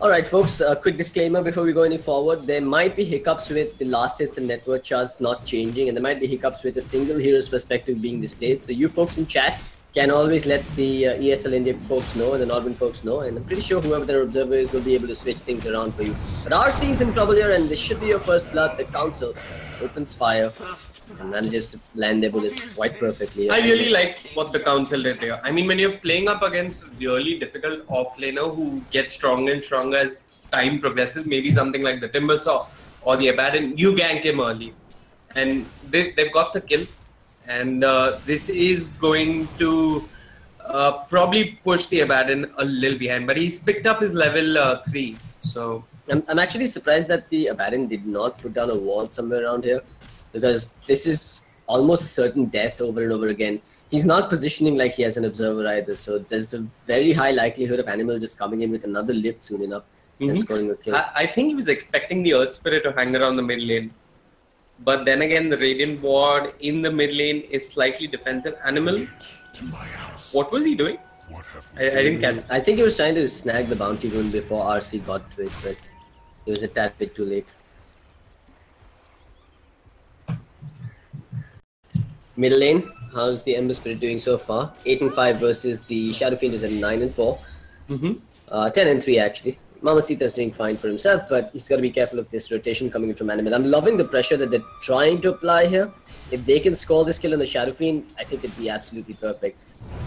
Alright folks, a quick disclaimer before we go any forward. There might be hiccups with the last hits and network charts not changing, and there might be hiccups with a single hero's perspective being displayed. So you folks in chat can always let the ESL India folks know and the Nordwind folks know, and I'm pretty sure whoever their observer is will be able to switch things around for you. But RC is in trouble here, and this should be your first blood. The Council opens fire and manages to land their bullets quite perfectly. I really like what the Council did here. I mean, when you're playing up against a really difficult offlaner who gets stronger and stronger as time progresses, maybe something like the Timbersaw or the Abaddon, you gank him early. And they've got the kill. And this is going to probably push the Abaddon a little behind. But he's picked up his level 3. So I'm actually surprised that the Abaddon did not put down a wall somewhere around here, because this is almost certain death over and over again. He's not positioning like he has an observer either, so there's a very high likelihood of Animal just coming in with another lift soon enough and scoring a kill. I think he was expecting the Earth Spirit to hang around the mid lane. But then again, the Radiant Ward in the mid lane is slightly defensive. Animal, what was he doing? I didn't catch. I think he was trying to snag the bounty rune before RC got to it, but He was a tad bit too late. Middle lane, how's the Ember Spirit doing so far? 8-5 versus the Shadow Fiend is at 9-4. 10-3 actually. Mamacita's doing fine for himself, but he's got to be careful of this rotation coming in from Animal. I'm loving the pressure that they're trying to apply here. If they can score this kill on the Shadow Fiend, I think it'd be absolutely perfect.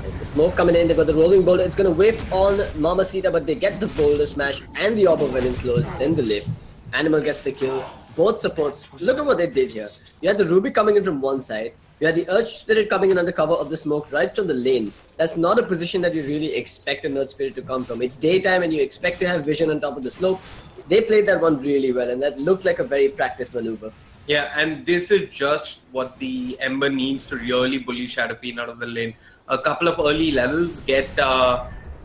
There's the smoke coming in, they've got the rolling boulder. It's going to whiff on Mamacita, but they get the boulder smash and the Orb of Venom slows, then the lift. Animal gets the kill. Both supports, look at what they did here. You had the Ruby coming in from one side. You had the Earth Spirit coming in under cover of the smoke right from the lane. That's not a position that you really expect an Earth Spirit to come from. It's daytime and you expect to have vision on top of the slope. They played that one really well and that looked like a very practiced maneuver. Yeah, and this is just what the Ember needs to really bully Shadow Fiend out of the lane. A couple of early levels, get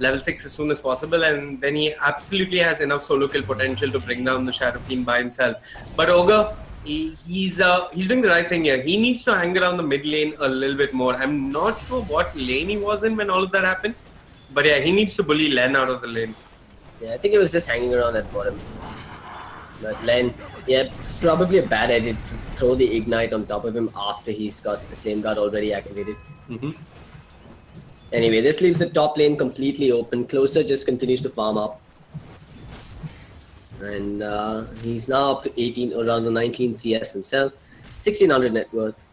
level 6 as soon as possible, and then he absolutely has enough solo kill potential to bring down the Shadow Fiend by himself. But Ogre, he's doing the right thing here. He needs to hang around the mid lane a little bit more. I'm not sure what lane he was in when all of that happened, but yeah, he needs to bully Len out of the lane. Yeah, I think it was just hanging around at bottom. But Len, yeah, probably a bad idea to throw the Ignite on top of him after he's got the Flame Guard already activated. Anyway, this leaves the top lane completely open. Closer just continues to farm up. And he's now up to 18 or around the 19 CS himself. 1600 net worth.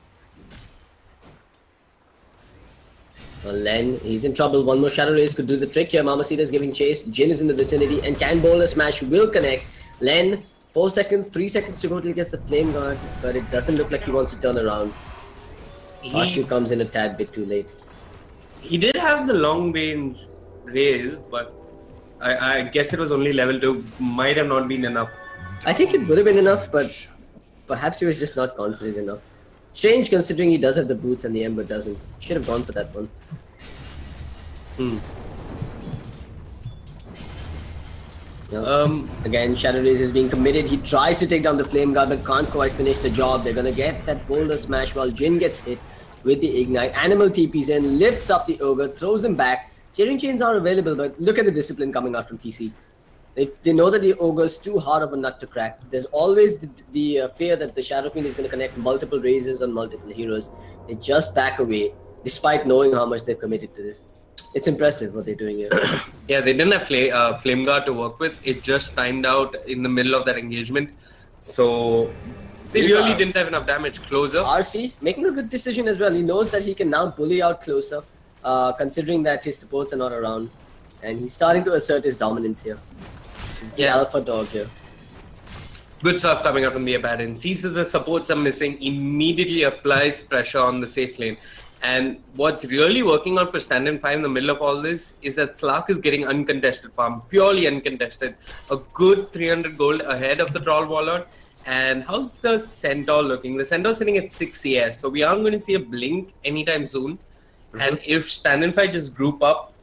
Len, he's in trouble. One more Shadow Rays could do the trick here. Mamacita's giving chase. Jin is in the vicinity and can bowl a smash. Will connect. Len, 4 seconds, 3 seconds to go till he gets the Flame Guard. But it doesn't look like he wants to turn around. Ashu comes in a tad bit too late. He did have the long range raise, but I guess it was only level 2. Might have not been enough. I think it would have been enough, but perhaps he was just not confident enough. Strange considering he does have the boots and the Ember doesn't. Should have gone for that one. Again, Shadow Raze is being committed. He tries to take down the Flame Guard but can't quite finish the job. They're gonna get that boulder smash while Jin gets hit with the Ignite. Animal TPs in, lifts up the Ogre, throws him back. Steering chains are available, but look at the discipline coming out from TC. They know that the Ogre's too hard of a nut to crack. There's always the fear that the Shadow Fiend is going to connect multiple raises on multiple heroes. They just back away, despite knowing how much they've committed to this. It's impressive what they're doing here. Yeah, they didn't have Flame Guard to work with. It just timed out in the middle of that engagement. So they really didn't have enough damage. Closer. RC making a good decision as well. He knows that he can now bully out Closer, considering that his supports are not around. And he's starting to assert his dominance here. He's the alpha dog here. Good stuff coming up from the Abaddon. Sees that the supports are missing, immediately applies pressure on the safe lane. And what's really working out for Standin 5 in the middle of all this is that Slark is getting uncontested farm, purely uncontested. A good 300 gold ahead of the Troll Warlord. And how's the Centaur looking? The Centaur sitting at 6 CS, so we aren't going to see a blink anytime soon. And if Standin 5 just group up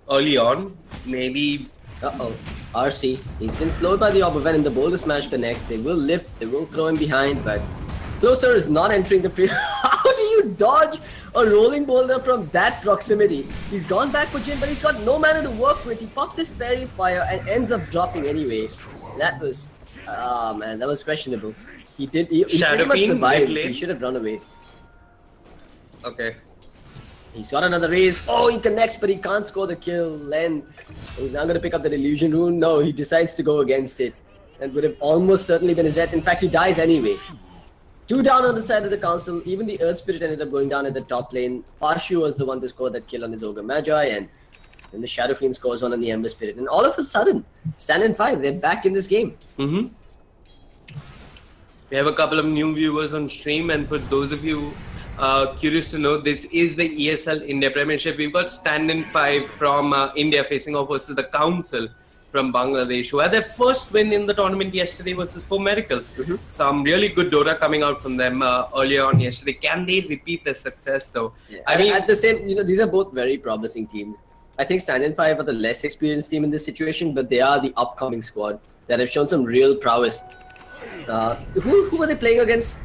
early on, maybe... RC, he's been slowed by the Orb of Venom. The boulder smash connects. They will lift, they will throw him behind, but Closer is not entering the field. How do you dodge a rolling boulder from that proximity? He's gone back for Jin, but he's got no mana to work with. He pops his Fairy Fire and ends up dropping anyway. That was... man, that was questionable. He pretty much survived. He should have run away. Okay. He's got another raise. Oh, he connects, but he can't score the kill. Len, he's now going to pick up that illusion rune. No, he decides to go against it. That would have almost certainly been his death. In fact, he dies anyway. 2 down on the side of the council. Even the Earth Spirit ended up going down at the top lane. Pashu was the one to score that kill on his Ogre Magi, and then the Shadow Fiend scores one on the Ember Spirit. And all of a sudden, Standin 5, they're back in this game. We have a couple of new viewers on stream, and for those of you curious to know, this is the ESL India Premiership. We've got Standin 5 from India facing off versus the Council from Bangladesh, who had their first win in the tournament yesterday versus 4 Miracle. Some really good Dota coming out from them earlier on yesterday. Can they repeat their success though? Yeah. I mean, at the same, these are both very promising teams. I think Standin 5 are the less experienced team in this situation, but they are the upcoming squad that have shown some real prowess. Who were they playing against?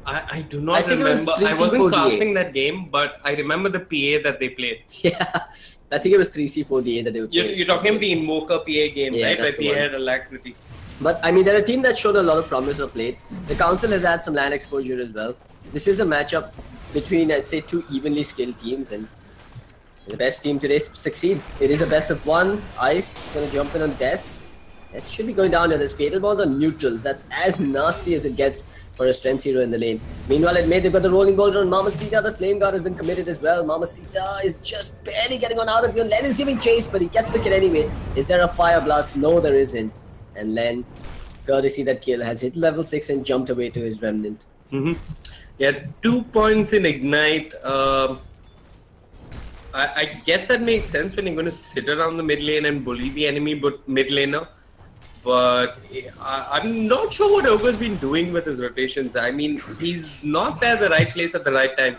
I do not remember. I wasn't casting that game, but I remember the PA that they played. Yeah, I think it was 3C4DA that they were playing. You're talking about the Invoker PA game, right? Where PA had alacrity. But I mean, they're a team that showed a lot of promise of late. The Council has had some land exposure as well. This is the matchup between, I'd say, two evenly skilled teams, and the best team today succeed. It is a best of one. Ice is going to jump in on deaths. It should be going down here. There's fatal balls on neutrals. That's as nasty as it gets for a strength hero in the lane. Meanwhile, at mid, they've got the rolling boulder on Mamacita. The flame guard has been committed as well. Mamacita is just barely getting on out of here. Len is giving chase, but he gets the kill anyway. Is there a fire blast? No, there isn't. And Len, courtesy that kill, has hit level 6 and jumped away to his remnant. Yeah, 2 points in Ignite. I guess that makes sense when you're going to sit around the mid lane and bully the enemy mid laner. But I'm not sure what Ogre's been doing with his rotations. I mean, he's not there at the right place at the right time.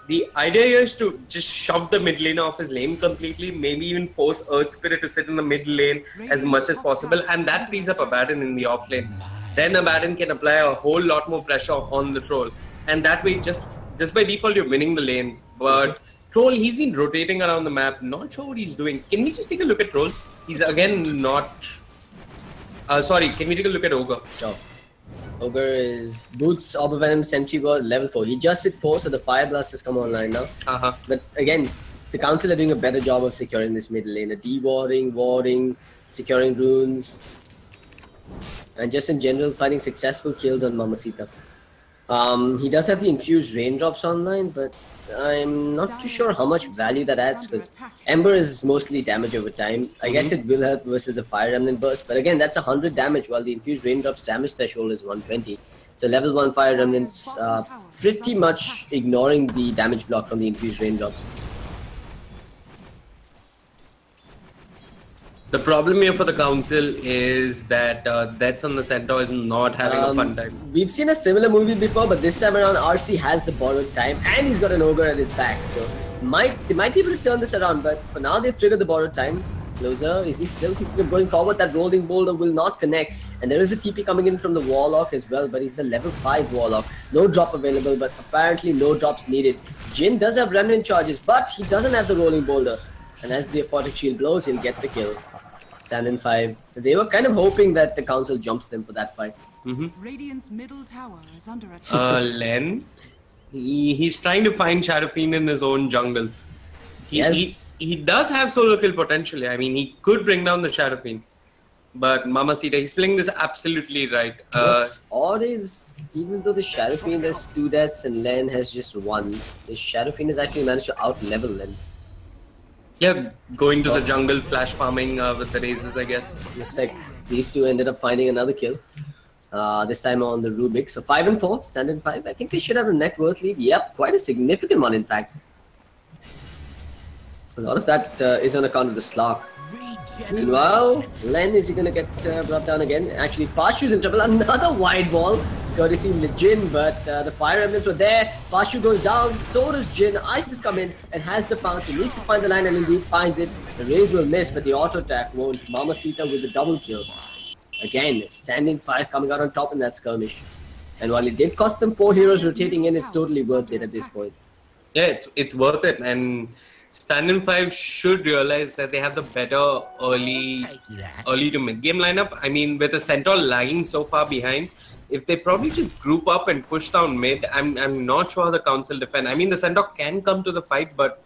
The idea here is to just shove the mid laner off his lane completely, maybe even force Earth Spirit to sit in the mid lane as much as possible, and that frees up Abaddon in the off lane. Then Abaddon can apply a whole lot more pressure on the Troll, and that way just by default you're winning the lanes. But Troll, he's been rotating around the map, not sure what he's doing. Can we just take a look at Troll? He's again not... sorry, can we take a look at Ogre? Sure. Ogre is Boots, Orb of Venom, Sentry Ward, level 4. He just hit 4, so the Fire Blast has come online now. But again, the Council are doing a better job of securing this middle lane. De-warding, warding, securing runes, and just in general finding successful kills on Mamacita. He does have the infused raindrops online, but I'm not too sure how much value that adds, because Ember is mostly damage over time. I guess it will help versus the Fire Remnant Burst, but again, that's 100 damage, while the infused raindrops damage threshold is 120. So level 1 Fire Remnants pretty much ignoring the damage block from the infused raindrops. The problem here for the Council is that Deaths on the Centaur is not having a fun time. We've seen a similar movie before, but this time around RC has the borrowed time, and he's got an Ogre at his back, so they might be able to turn this around, but for now they've triggered the borrowed time. Closer, is he still thinking of going forward? That rolling boulder will not connect, and there is a TP coming in from the Warlock as well, but he's a level 5 Warlock. No drop available, but apparently no drops needed. Jhin does have Remnant charges, but he doesn't have the rolling boulder, and as the Aphotic Shield blows, he'll get the kill. Standin 5. They were kind of hoping that the Council jumps them for that fight. Radiant's middle tower is under attack. Len, he's trying to find Shadow Fiend in his own jungle. He does have solo kill potentially. I mean, he could bring down the Shadow Fiend. But Mamacita, he's playing this absolutely right. What's odd is, even though the Shadow Fiend has 2 deaths and Len has just 1, the Shadow Fiend has actually managed to out-level Len. Yeah, going to the jungle, flash farming with the razors, I guess. Looks like these two ended up finding another kill. This time on the Rubik. So 5 and 4, Standin 5. I think they should have a net worth lead. Yep, quite a significant one, in fact. A lot of that is on account of the Slark. Meanwhile, Len, is he going to get brought down again? Actually, Pashu's in trouble. Another wide ball, courtesy Jhin, but the Fire Remnants were there. Pashu goes down, so does Jhin. Ice has come in and has the pounce. He needs to find the line, and indeed finds it. The Raze will miss, but the auto attack won't. Mamacita with the double kill. Again, Standin 5 coming out on top in that skirmish. And while it did cost them 4 heroes rotating in, it's totally worth it at this point. Yeah, it's worth it. And Standin 5 should realize that they have the better early to mid-game lineup. I mean, with the Centaur lagging so far behind, if they probably just group up and push down mid, I'm not sure how the Council defend. I mean, the Centaur can come to the fight, but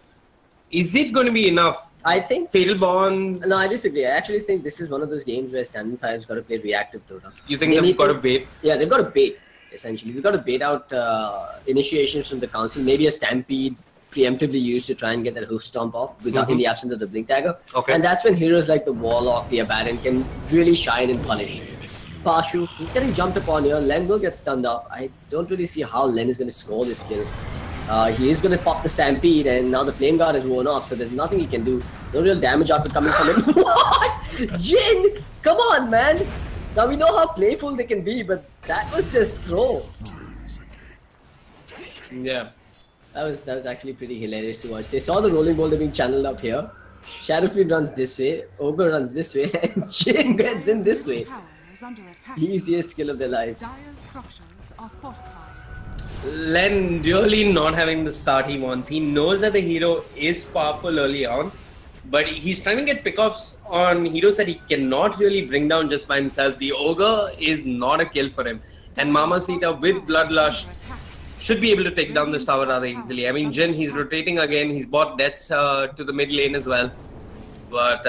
is it going to be enough? I think... Fatal Bonds... No, I disagree. I actually think this is one of those games where Standin 5's got to play reactive Dota. You think they've got to bait? Yeah, they've got to bait, essentially. They've got to bait out initiations from the Council, maybe a Stampede preemptively used to try and get that hoof stomp off without in the absence of the blink dagger. Okay. And that's when heroes like the Warlock, the Abaddon can really shine and punish. Pashu, he's getting jumped upon here. Len will get stunned up. I don't really see how Len is going to score this kill. He is going to pop the Stampede, and now the Flame Guard is worn off, so there's nothing he can do. No real damage output coming from him. What? Jhin! Come on, man! Now we know how playful they can be, but that was just throw. Yeah. That was actually pretty hilarious to watch. They saw the rolling boulder being channeled up here. Shadowfield runs this way, Ogre runs this way, and Jhin gets in this way. Easiest kill of their lives. Len really not having the start he wants. He knows that the hero is powerful early on, but he's trying to get pickoffs on heroes that he cannot really bring down just by himself. The Ogre is not a kill for him. And Mamacita with Bloodlust should be able to take down this tower rather easily. I mean, Jin, he's rotating again. He's bought deaths to the mid lane as well. But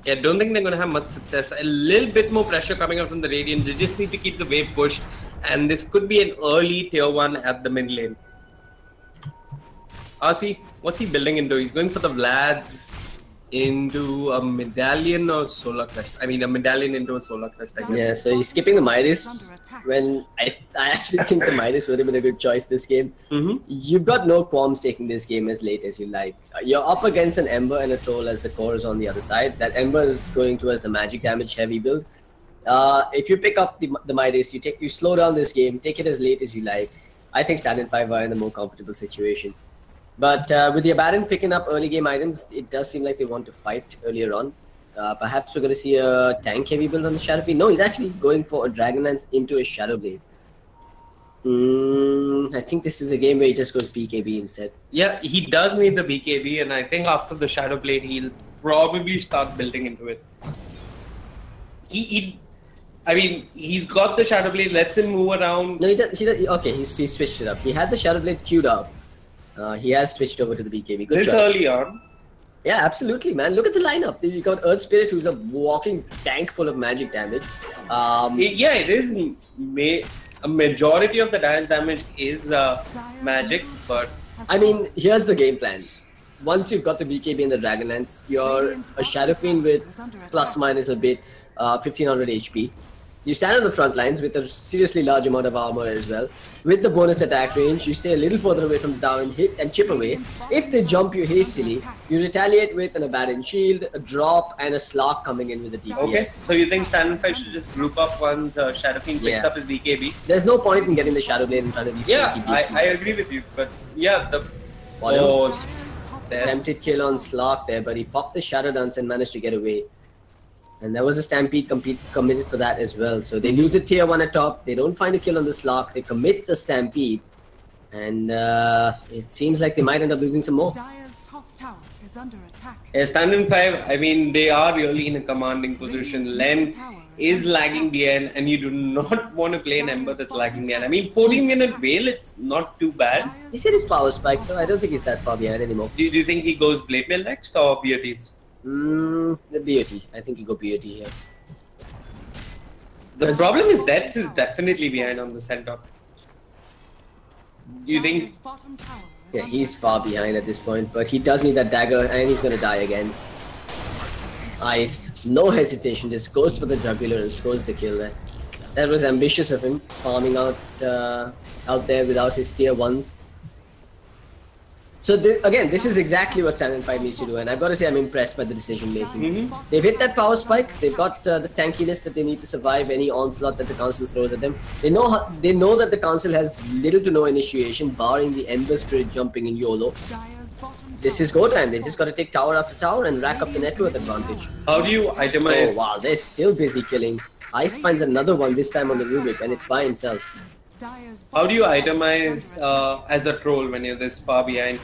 yeah, don't think they're going to have much success. A little bit more pressure coming out from the Radiant. They just need to keep the wave pushed. And this could be an early tier 1 at the mid lane. RC, what's he building into? He's going for the Vlads into a medallion or solar crest. I mean, a medallion into a solar crest, I guess. Yeah, so he's skipping the Midas when I actually think the Midas would have been a good choice this game. You've got no qualms taking this game as late as you like. You're up against an Ember and a Troll as the cores on the other side. That Ember is going towards the magic damage heavy build. If you pick up the Midas, you slow down this game, take it as late as you like. I think Standin 5 are in a more comfortable situation. But with the Abaddon picking up early game items, it does seem like they want to fight earlier on. Perhaps we're going to see a tank heavy build on the Shadow Fiend. No, he's actually going for a Dragonlance into a Shadow Blade. I think this is a game where he just goes BKB instead. Yeah, he does need the BKB, and I think after the Shadow Blade, he'll probably start building into it. I mean, he's got the Shadow Blade, lets him move around. No, he does, okay, he switched it up. He had the Shadow Blade queued up. He has switched over to the BKB. Good this choice. Early on. Yeah, absolutely, man. Look at the lineup. You got Earth Spirit, who's a walking tank full of magic damage. Yeah, it is. A majority of the damage is magic, but I mean, here's the game plan. Once you've got the BKB and the Dragonlance, you're a Shadow Fiend with plus minus a bit, 1500 HP. You stand on the front lines with a seriously large amount of armor as well. With the bonus attack range, you stay a little further away from the tower and hit and chip away. If they jump you hastily, you retaliate with an Abaddon Shield, a drop, and a Slark coming in with a DPS. Okay, so you think Standin 5 should just group up once Shadow Fiend picks up his BKB? There's no point in getting the Shadow Blade in front of these. Yeah, I agree with you, but yeah, attempted kill on Slark there, but he popped the Shadow Dance and managed to get away. And there was a Stampede committed for that as well. So they lose a tier 1 at top. They don't find a kill on the Slark. They commit the Stampede. And it seems like they might end up losing some more. Dire's top tower is under attack. Yeah, Standin 5, I mean, they are really in a commanding position. Length is lagging behind, and you do not want to play an Ember that's lagging behind. I mean, 14-minute Veil, it's not too bad. He said his power spike, though. I don't think he's that far behind anymore. Do you think he goes Blade Mail next or BOTs? The BOT. I think you go BOT here. The problem is Deaths is definitely behind on the center. You think? Yeah, he's far behind at this point, but he does need that dagger and he's gonna die again. Ice, no hesitation, just goes for the jugular and scores the kill there. That was ambitious of him, farming out there without his tier 1s. So again, this is exactly what Standin 5 needs to do, and I've got to say I'm impressed by the decision making. They've hit that power spike. They've got the tankiness that they need to survive any onslaught that the council throws at them. They know that the council has little to no initiation, barring the Ember Spirit jumping in YOLO. This is go time. They just got to take tower after tower and rack up the net worth advantage. How do you itemize? Oh wow, they're still busy killing. Ice finds another one, this time on the Rubik, and it's by himself. How do you itemize as a troll when you're this far behind?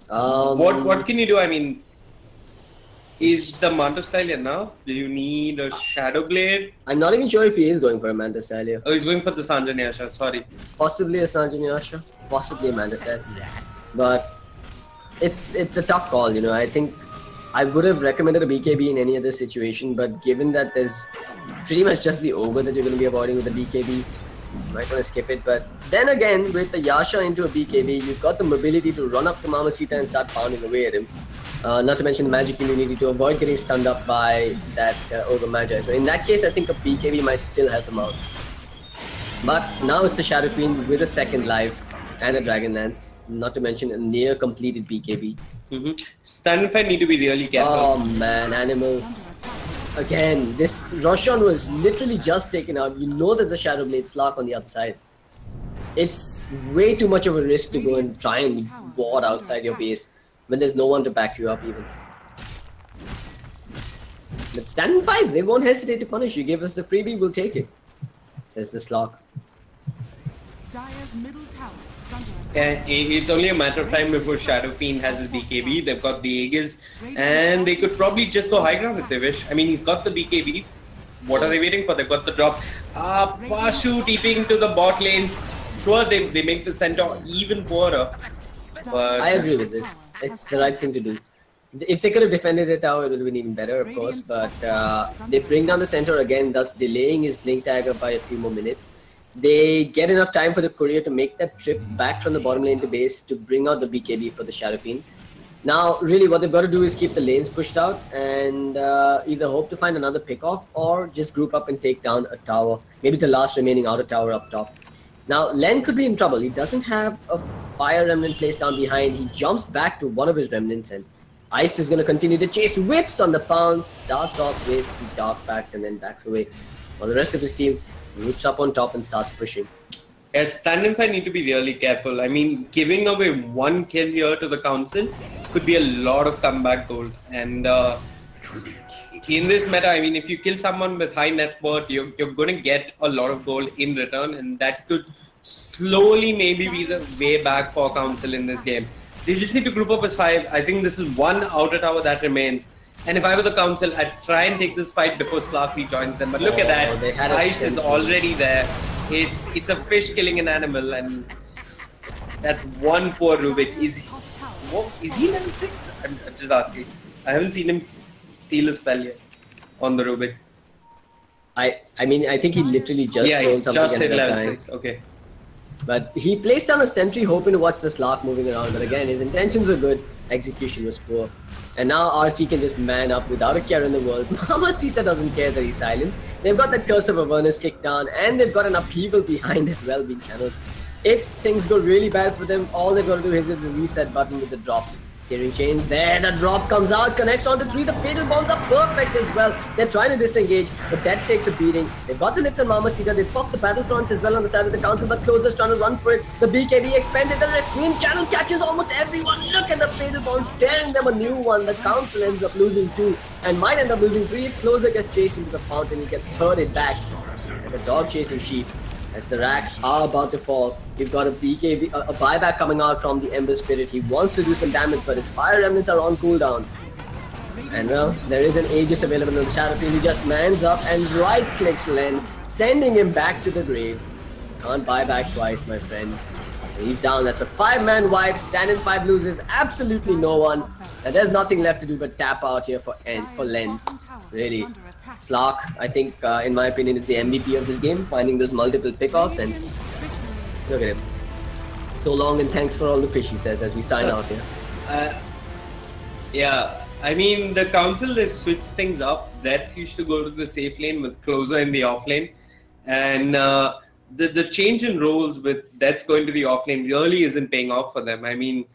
What can you do? I mean, is the Manta style enough? Do you need a Shadow Blade? I'm not even sure if he is going for a Manta style here. Oh, he's going for the Sanjanyasha, sorry. Possibly a Sanjanyasha, possibly a Manta style. But it's a tough call, you know. I think I would have recommended a BKB in any other situation, but given that there's pretty much just the Ogre that you're going to be avoiding with the BKB, you might want to skip it. But then again, with the Yasha into a BKB, you've got the mobility to run up to Mamacita and start pounding away at him. Not to mention the magic immunity to avoid getting stunned up by that Ogre Magi. So in that case, I think a BKB might still help him out. But now it's a Shadow Fiend with a second life and a Dragonlance, not to mention a near completed BKB. Standin 5 need to be really careful. Oh man, Animal. Again, this Roshan was literally just taken out. You know there's a Shadow Blade Slark on the other side. It's way too much of a risk to go and try and ward outside your base when there's no one to back you up even. But Standin 5, they won't hesitate to punish you. Give us the freebie, we'll take it, says the Slark. Dire's middle tower is under attack. It's only a matter of time before Shadow Fiend has his BKB. They've got the Aegis, and they could probably just go high ground if they wish. I mean, he's got the BKB. What are they waiting for? They've got the drop. Pashu TPing to the bot lane. Sure, they make the center even poorer. But I agree with this. It's the right thing to do. If they could have defended the tower, it would have been even better, of course. But they bring down the center again, thus delaying his blink dagger by a few more minutes. They get enough time for the courier to make that trip back from the bottom lane to base to bring out the BKB for the Shadow Fiend. Now, really, what they've got to do is keep the lanes pushed out and either hope to find another pick-off or just group up and take down a tower. Maybe the last remaining outer tower up top. Now, Len could be in trouble. He doesn't have a fire remnant placed down behind. He jumps back to one of his remnants, and Ice is going to continue the chase. Whips on the pounce. Starts off with the Dark Pact and then backs away. While the rest of his team whips up on top and starts pushing. Yes, Standin need to be really careful. I mean, giving away one kill here to the council could be a lot of comeback gold. And in this meta, I mean, if you kill someone with high net worth, you're going to get a lot of gold in return, and that could slowly maybe be the way back for council in this game. They just need to group up as 5. I think this is one outer tower that remains. And if I were the council, I'd try and take this fight before Slark rejoins them. But look at that, Ice is already there. It's a fish killing an animal, and that's one poor Rubik. Is he level 6? I'm just asking. I haven't seen him steal a spell yet on the Rubik. I mean, I think he literally just rolled something. Just hit level 6, okay. But he placed down a sentry hoping to watch the Slark moving around. But again, his intentions were good, execution was poor. And now RC can just man up without a care in the world. Mamacita doesn't care that he's silenced. They've got the Curse of Avernus kicked down, and they've got an upheaval behind as well being channeled. If things go really bad for them, all they've got to do is hit the reset button with the drop. Searing Chains there, the drop comes out, connects on the 3, the Fatal Bombs are perfect as well. They're trying to disengage, but that takes a beating. They've got the lift on Mamacita, they've popped the Battletrons as well on the side of the council, but Closer's trying to run for it. The BKB expanded, the Requiem channel catches almost everyone. Look at the Fatal Bombs, tearing them a new one. The council ends up losing 2 and might end up losing 3 if Closer gets chased into the fountain. He gets herded back like a dog chasing sheep. As the racks are about to fall, we've got a BKB, a buyback coming out from the Ember Spirit. He wants to do some damage, but his fire remnants are on cooldown. And well, there is an Aegis available on the Shadow Field. He just mans up and right-clicks Len, sending him back to the grave. Can't buy back twice, my friend. He's down. That's a 5-man wipe. Standin 5 loses absolutely no one. And there's nothing left to do but tap out here for Len. Really. Slark, I think, in my opinion, is the MVP of this game, finding those multiple pickoffs, and look at him. So long and thanks for all the fish, he says, as we sign out here. Yeah, I mean, the council, they switched things up. Death used to go to the safe lane with Closer in the off lane, and the change in roles with Death going to the off lane really isn't paying off for them. I mean,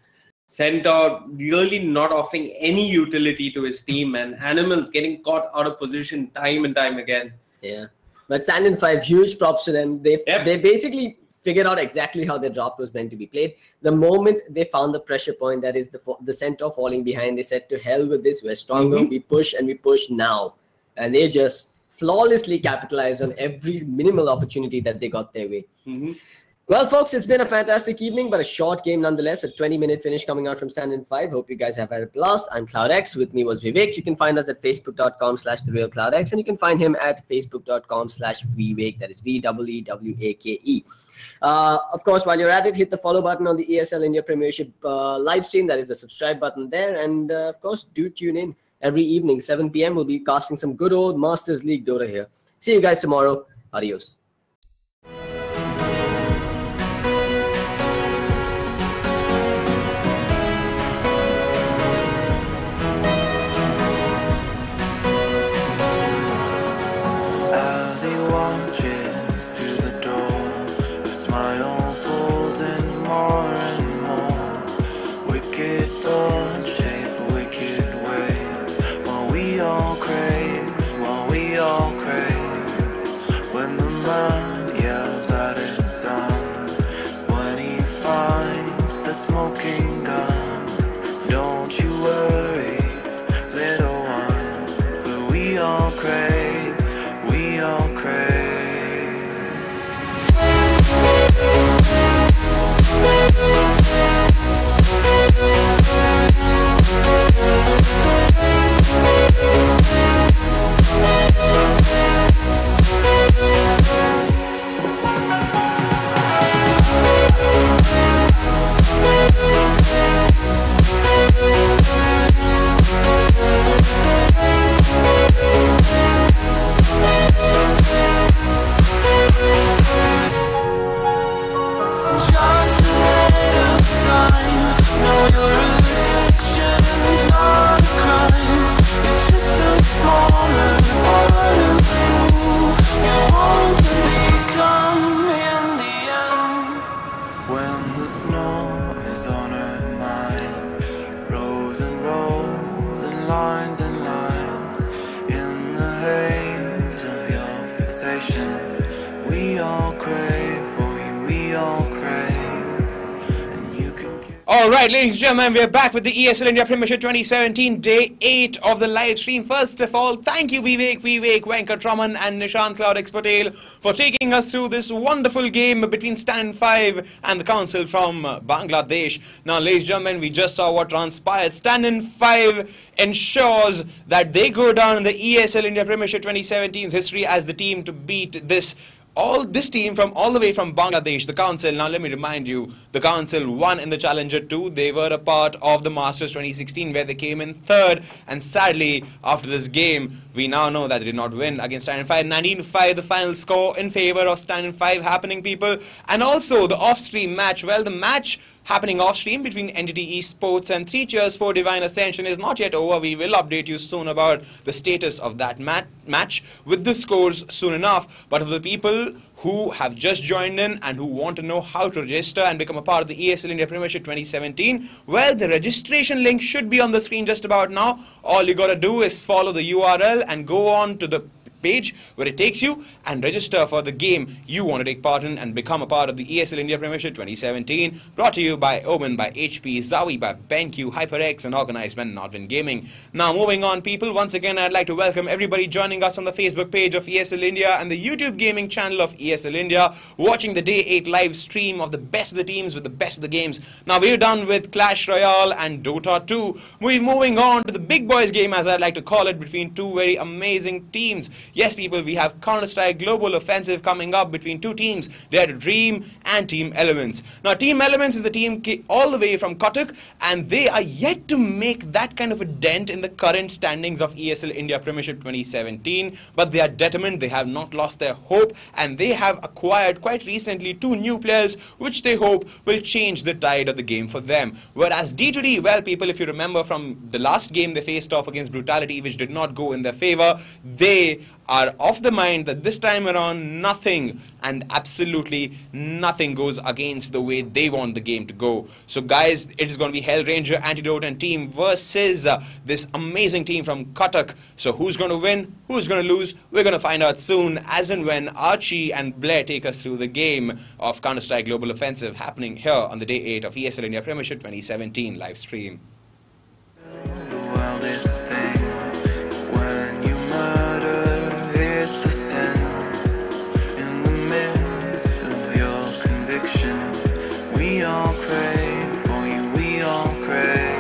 Centaur really not offering any utility to his team, and Animals getting caught out of position time and time again. Yeah, but Standin 5, huge props to them. They basically figured out exactly how their draft was meant to be played. The moment they found the pressure point, that is the Centaur falling behind, they said, to hell with this, we're stronger, we push and we push now. And they just flawlessly capitalized on every minimal opportunity that they got their way. Well, folks, it's been a fantastic evening, but a short game nonetheless. A 20-minute finish coming out from Standin 5. Hope you guys have had a blast. I'm CloudX. With me was Vivek. You can find us at facebook.com/TheRealCloudX, and you can find him at facebook.com/Vivek. That is VEEWAKE. Of course, while you're at it, hit the follow button on the ESL India Premiership live stream. That is the subscribe button there. And, of course, do tune in every evening, 7 p.m. We'll be casting some good old Masters League Dota here. See you guys tomorrow. Adios. We all crave. all crave. And you can get Alright, ladies and gentlemen, we are back with the ESL India Premiership 2017, Day 8 of the live stream. First of all, thank you Vivek, Venkatraman and Nishant Cloudix Patel for taking us through this wonderful game between Standin 5 and the Council from Bangladesh. Now, ladies and gentlemen, we just saw what transpired. Standin 5 ensures that they go down in the ESL India Premiership 2017's history as the team to beat this team from all the way from Bangladesh, the Council. Now let me remind you, the Council won in the Challenger 2. They were a part of the Masters 2016 where they came in third, and sadly after this game we now know that they did not win against Standin 5. 19-5 the final score in favor of Standin 5 happening, people. And also the off-stream match, well, the match happening off-stream between Entity Esports and 3 Cheers for Divine Ascension is not yet over. We will update you soon about the status of that match with the scores soon enough. But for the people who have just joined in and who want to know how to register and become a part of the ESL India Premiership 2017, well, the registration link should be on the screen just about now. All you gotta do is follow the URL and go on to the page where it takes you and register for the game you want to take part in and become a part of the ESL India Premiership 2017, brought to you by Omen, by HP, Zawi, by BenQ, HyperX, and organized by Nodwin Gaming. Now moving on, people, once again I'd like to welcome everybody joining us on the Facebook page of ESL India and the YouTube gaming channel of ESL India, watching the Day 8 live stream of the best of the teams with the best of the games. Now we're done with Clash Royale and Dota 2. We're moving on to the big boys game, as I like to call it, between two very amazing teams. Yes, people, we have Counter-Strike Global Offensive coming up between two teams. They are Dream and Team Elements. Now, Team Elements is a team all the way from Cuttack, and they are yet to make that kind of a dent in the current standings of ESL India Premiership 2017. But they are determined, they have not lost their hope, and they have acquired quite recently 2 new players, which they hope will change the tide of the game for them. Whereas D2D, well, people, if you remember from the last game they faced off against Brutality, which did not go in their favor, they are of the mind that this time around nothing and absolutely nothing goes against the way they want the game to go. So guys, it is going to be Hellranger, Antidote and team versus this amazing team from Cuttack. So who's going to win? Who's going to lose? We're going to find out soon, as and when Archie and Blair take us through the game of Counter-Strike Global Offensive happening here on the Day 8 of ESL India Premiership 2017 live stream. the wildest thing. When you murder, it's a sin. In the midst of your conviction, we all crave for you, we all crave.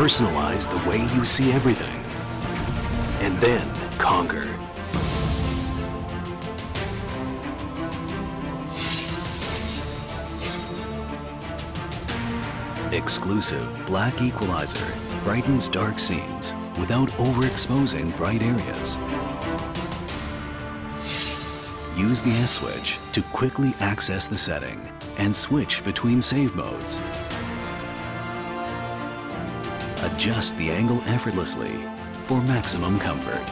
Personalize the way you see everything. And then conquer. Exclusive Black Equalizer brightens dark scenes without overexposing bright areas. Use the S switch to quickly access the setting and switch between save modes. Adjust the angle effortlessly for maximum comfort.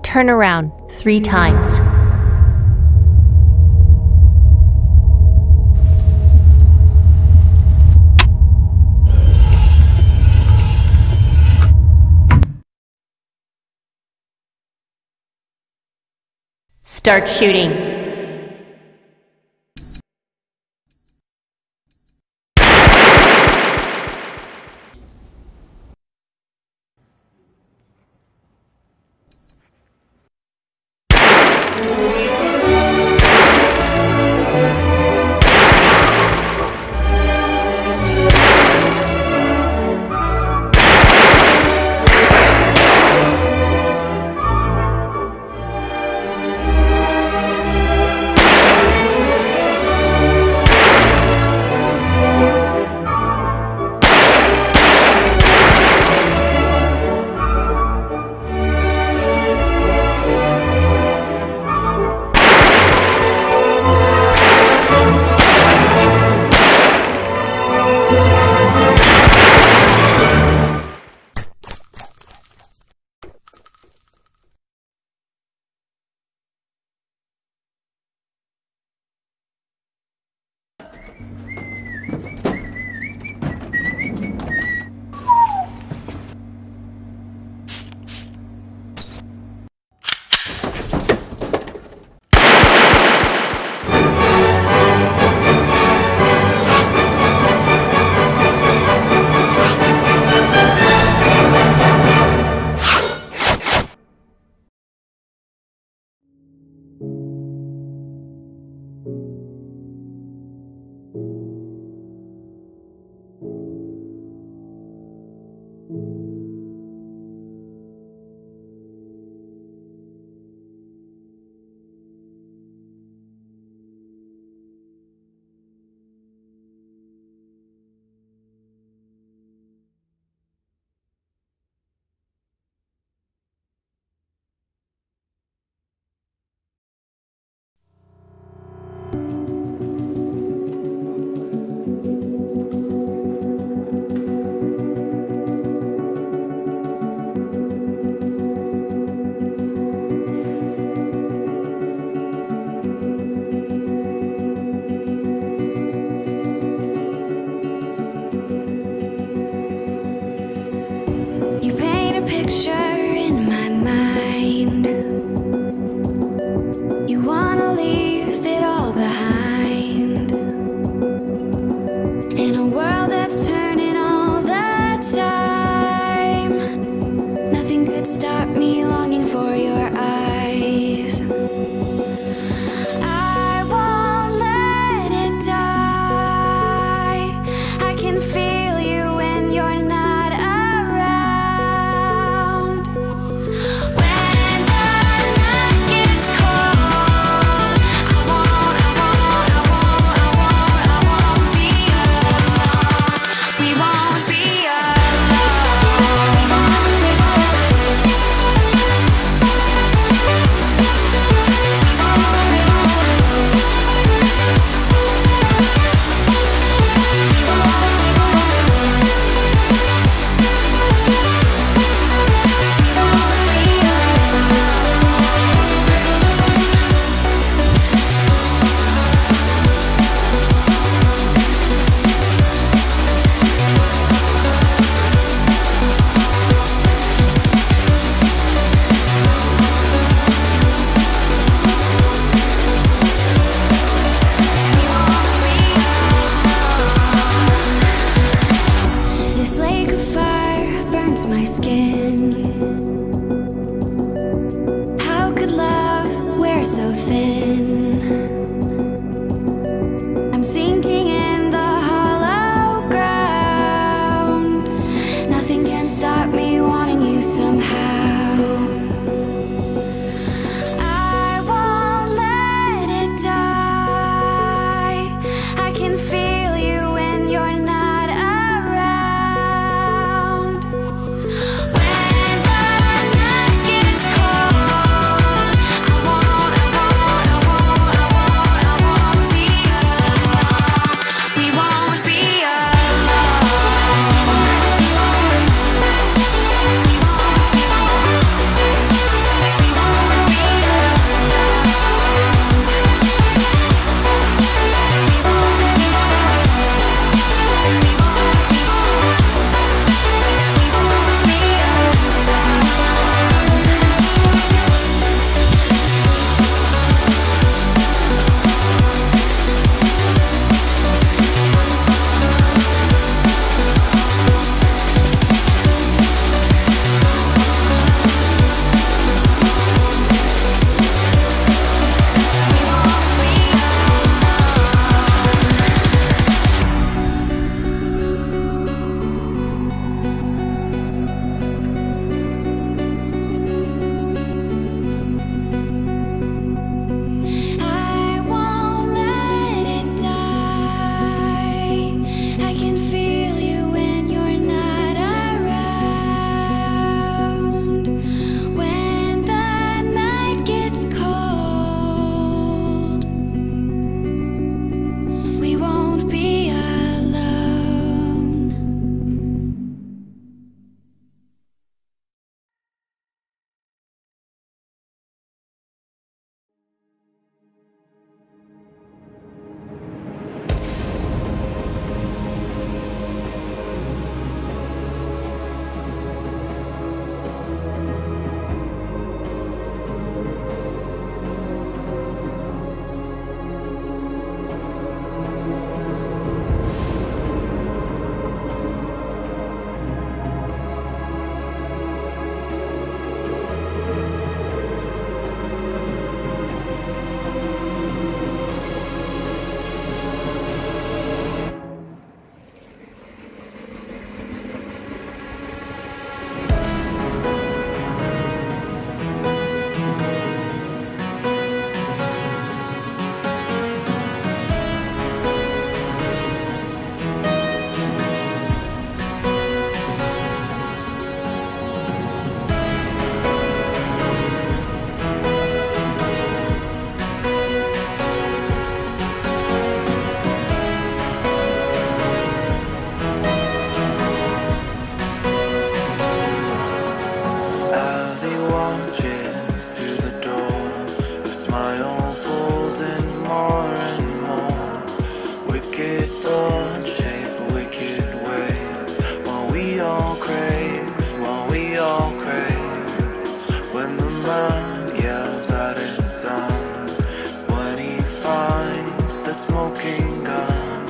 Turn around 3 times. Start shooting. You wanna leave it all behind. a smoking gun.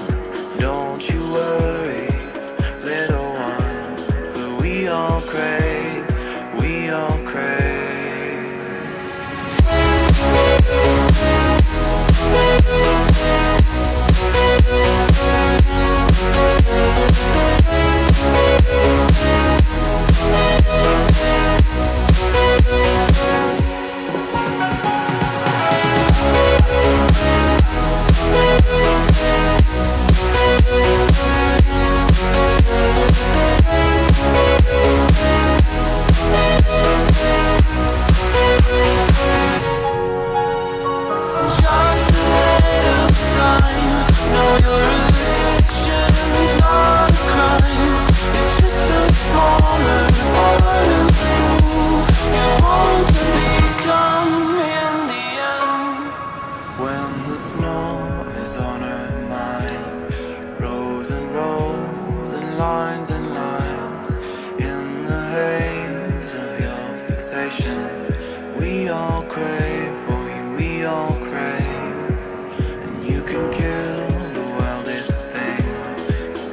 Don't you worry, little one, for we all crave, we all crave. We all crave for you, we all crave. And you can kill the wildest thing.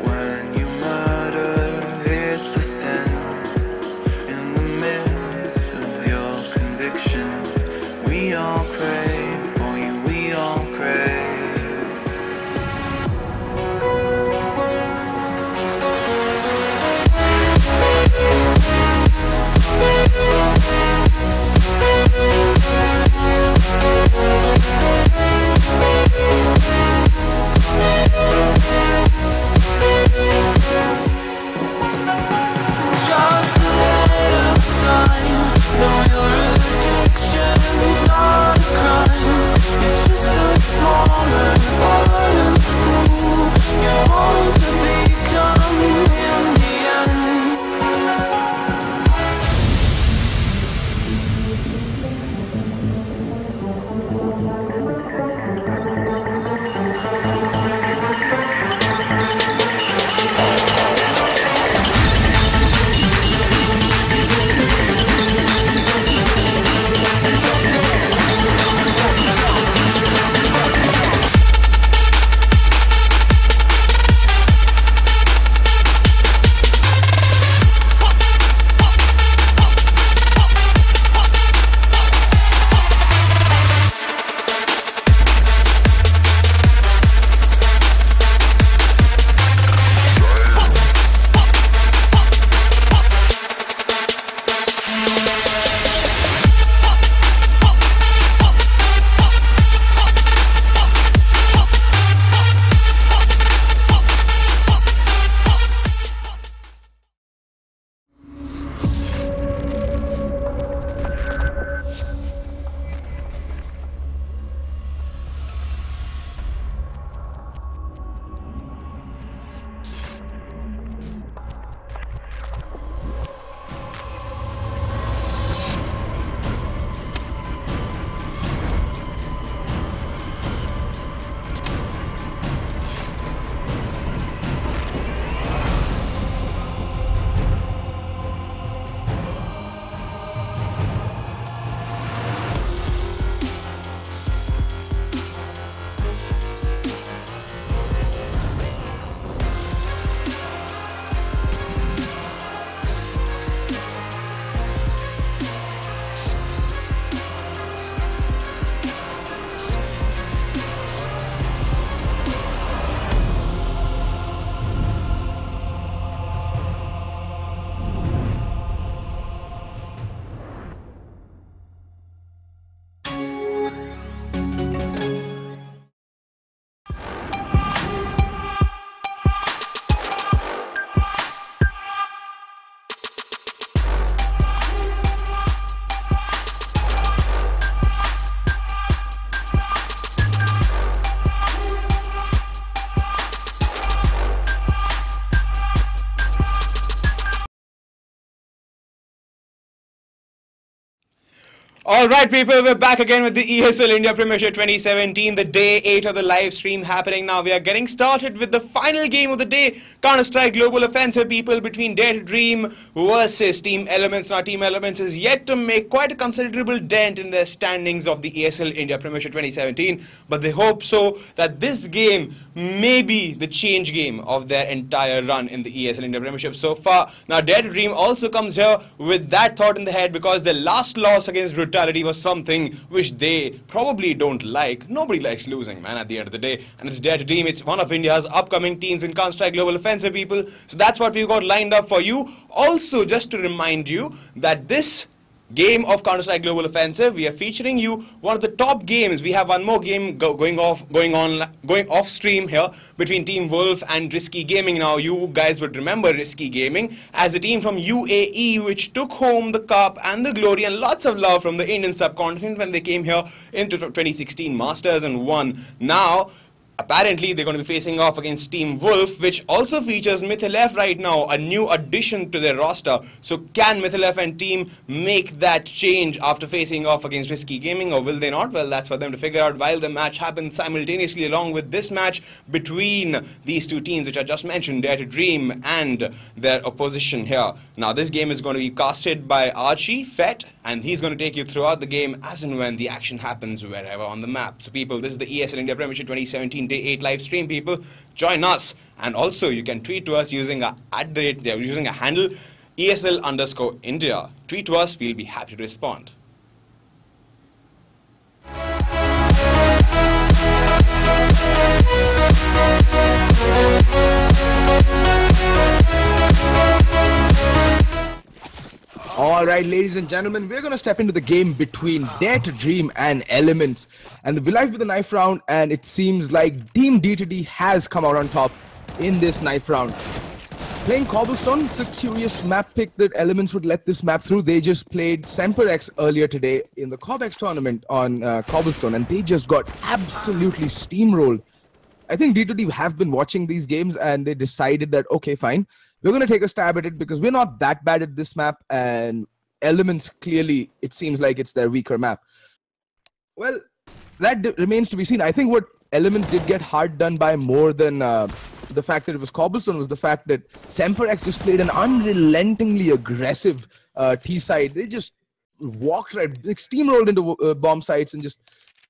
When you murder, it's a sin. In the midst of your conviction, we all crave for you, we all crave. Alright people, we're back again with the ESL India Premiership 2017, the day 8 of the live stream happening now. We are getting started with the final game of the day, Counter-Strike Global Offensive people between Dare to Dream versus Team Elements. Now Team Elements is yet to make quite a considerable dent in their standings of the ESL India Premiership 2017, but they hope so that this game may be the change game of their entire run in the ESL India Premiership so far. Now Dare to Dream also comes here with that thought in the head because their last loss against Brutality was something which they probably don't like. Nobody likes losing, man, at the end of the day. And it's Dare to Dream. It's one of India's upcoming teams in Counter-Strike Global Offensive, people. So that's what we've got lined up for you. Also, just to remind you that this game of Counter-Strike Global Offensive, we are featuring you one of the top games. We have one more game going off stream here between Team Wolf and Risky Gaming. Now you guys would remember Risky Gaming as a team from UAE which took home the cup and the glory and lots of love from the Indian subcontinent when they came here into 2016 Masters and won. Now apparently, they're going to be facing off against Team Wolf, which also features Mythilef right now, a new addition to their roster. So can Mythilef and team make that change after facing off against Risky Gaming, or will they not? Well, that's for them to figure out while the match happens simultaneously along with this match between these two teams, which I just mentioned, Dare to Dream and their opposition here. Now, this game is going to be casted by Archie Fett, and he's going to take you throughout the game as and when the action happens wherever on the map. So people, this is the ESL India Premiership 2017 Day 8 live stream, people. Join us, and also you can tweet to us using a handle ESL_India. Tweet to us, we'll be happy to respond. Alright, ladies and gentlemen, we're going to step into the game between Dare to Dream and Elements. And we're live with the knife round, and it seems like Team D2D has come out on top in this knife round. Playing Cobblestone, it's a curious map pick that Elements would let this map through. They just played Semperex earlier today in the CobX tournament on Cobblestone, and they just got absolutely steamrolled. I think D2D have been watching these games, and they decided that, okay, fine, we're going to take a stab at it because we're not that bad at this map, and Elements, clearly, it seems like it's their weaker map. Well, that remains to be seen. I think what Elements did get hard done by more than the fact that it was Cobblestone was the fact that Semperex just played an unrelentingly aggressive T-side. They just walked right, steamrolled into bomb sites and just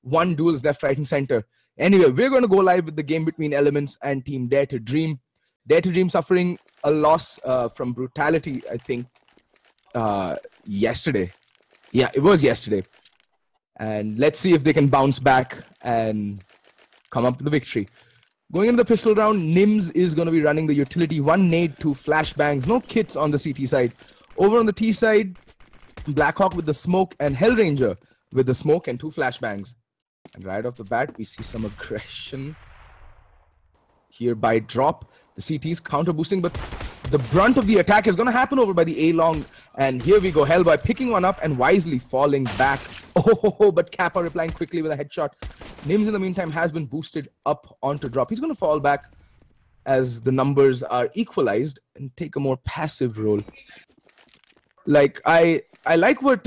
won duels left, right, and center. Anyway, we're going to go live with the game between Elements and Team Dare to Dream. Dare to Dream suffering a loss from Brutality, I think, yesterday. Yeah, it was yesterday. And let's see if they can bounce back and come up with the victory. Going into the pistol round, Nims is going to be running the utility. 1 nade, 2 flashbangs. No kits on the CT side. Over on the T side, Blackhawk with the smoke and Hellranger with the smoke and 2 flashbangs. And right off the bat, we see some aggression here by Drop. The CT is counter boosting, but the brunt of the attack is going to happen over by the A-Long. And here we go, Hellboy picking one up and wisely falling back. Oh, but Kappa replying quickly with a headshot. Nims in the meantime has been boosted up onto Drop. He's going to fall back as the numbers are equalized and take a more passive role. Like, I like what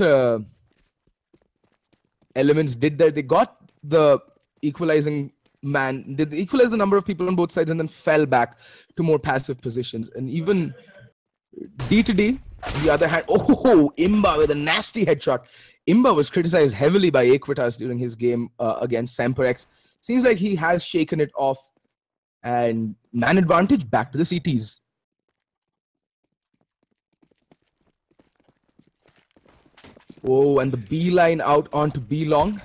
Elements did there. They got the equalizing man, they equalized the number of people on both sides and then fell back to more passive positions. And even D2D, on the other hand, oh, Imba with a nasty headshot. Imba was criticized heavily by Equitas during his game against Semperex. Seems like he has shaken it off, and man advantage back to the CTs. Oh, and the B line out onto B long.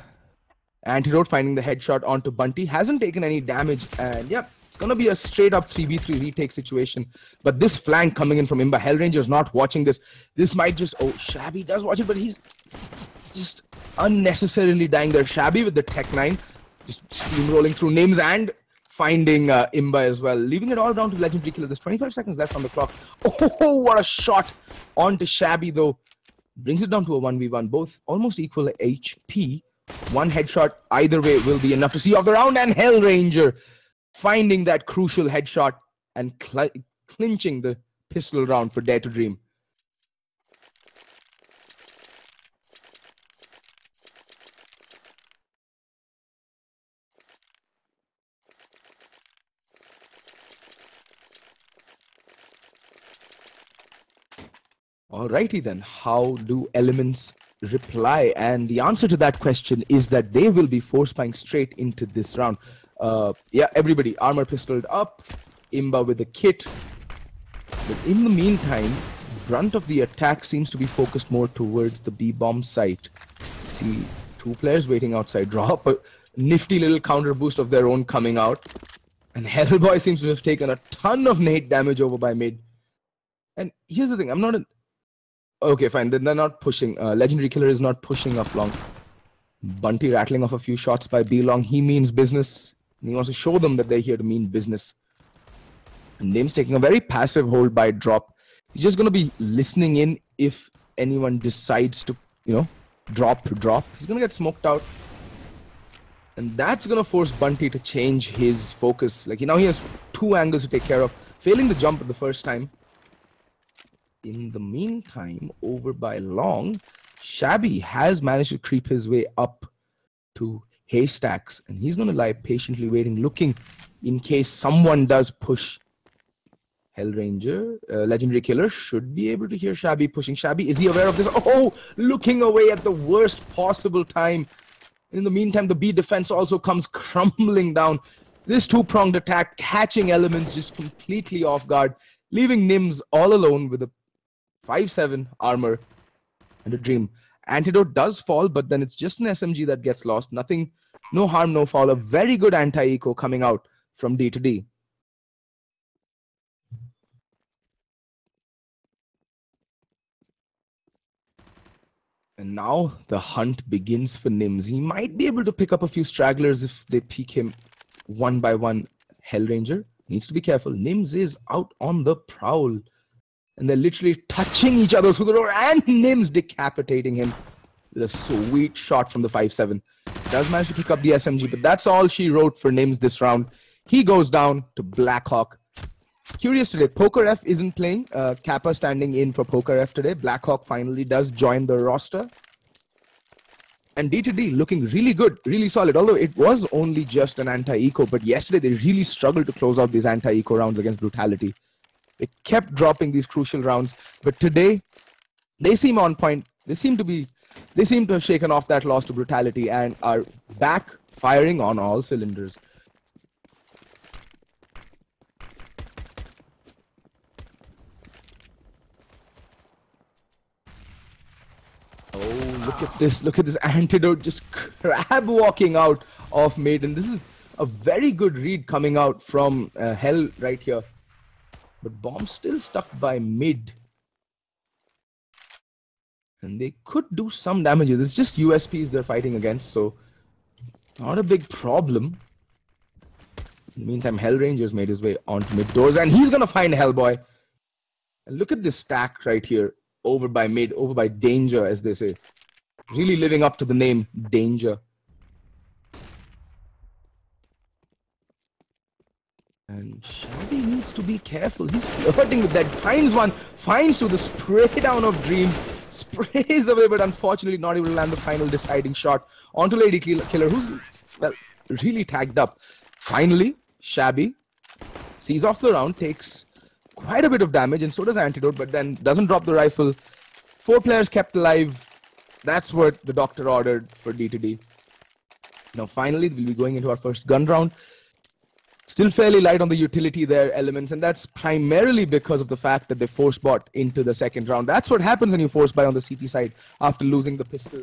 Antidote finding the headshot onto Bunty. Hasn't taken any damage, and yep, it's going to be a straight up 3v3 retake situation. But this flank coming in from Imba, Hellranger's not watching this. This might just, oh, Shabby does watch it, but he's just unnecessarily dying there. Shabby with the Tech 9, just steamrolling through names and finding Imba as well. Leaving it all down to Legendary Killer. There's 25 seconds left on the clock. Oh, what a shot onto Shabby though. Brings it down to a 1v1. Both almost equal HP. 1 headshot either way will be enough to see off the round, and Hellranger finding that crucial headshot and clinching the pistol round for Dare to Dream. Alrighty then, how do Elements reply? And the answer to that question is that they will be force buying straight into this round. Yeah, everybody armor pistoled up, Imba with the kit. But in the meantime, brunt of the attack seems to be focused more towards the B-bomb site. See, two players waiting outside. Drop a nifty little counter boost of their own coming out. And Hellboy seems to have taken a ton of nade damage over by mid. And here's the thing, I'm not an... Okay, fine, they're not pushing. Legendary Killer is not pushing up long. Bunty rattling off a few shots by B long. He means business. And he wants to show them that they're here to mean business. And Name's taking a very passive hold by drop. He's just going to be listening in if anyone decides to, you know, drop. He's going to get smoked out. And that's going to force Bunty to change his focus. Like, now he has two angles to take care of. Failing the jump the first time. In the meantime, over by long, Shabby has managed to creep his way up to Haystacks. And he's going to lie patiently waiting, looking in case someone does push. Hellranger, Legendary Killer should be able to hear Shabby pushing. Shabby, is he aware of this? Oh, looking away at the worst possible time. In the meantime, the B defense also comes crumbling down. This two-pronged attack catching Elements just completely off guard, leaving Nims all alone with a 5-7 armor and a dream. Antidote does fall, but then it's just an SMG that gets lost. Nothing, no harm, no foul. A very good anti-eco coming out from D to D. And now the hunt begins for Nims. He might be able to pick up a few stragglers if they peek him one by one. Hellranger needs to be careful. Nims is out on the prowl. And they're literally touching each other through the door. And Nims decapitating him with a sweet shot from the 5-7. Does manage to pick up the SMG, but that's all she wrote for Nims this round. He goes down to Blackhawk. Curious today, Poker F isn't playing. Kappa standing in for Poker F today. Blackhawk finally does join the roster. And D2D looking really good, really solid. Although it was only just an anti-eco, but yesterday they really struggled to close out these anti-eco rounds against Brutality. They kept dropping these crucial rounds, but today they seem on point. They seem to have shaken off that loss to Brutality and are back firing on all cylinders. Oh, look at this. Look at this Antidote just crab walking out of Maiden. This is a very good read coming out from Hell right here. But Bomb still stuck by mid. And they could do some damages. It's just USPs they're fighting against, so not a big problem. In the meantime, Hellranger's made his way onto mid doors, and he's going to find Hellboy. And look at this stack right here. Over by mid, over by Danger, as they say. Really living up to the name, Danger. And Shabby needs to be careful. He's flirting with that. Finds one. Finds to the spray down of Dreams. Sprays away, but unfortunately not able to land the final deciding shot onto Lady Killer, who's, well, really tagged up. Finally, Shabby sees off the round, takes quite a bit of damage, and so does Antidote, but then doesn't drop the rifle. 4 players kept alive. That's what the doctor ordered for D2D. Now finally, we'll be going into our first gun round. Still fairly light on the utility there, Elements, and that's primarily because of the fact that they force bought into the second round. That's what happens when you force buy on the CT side after losing the pistol.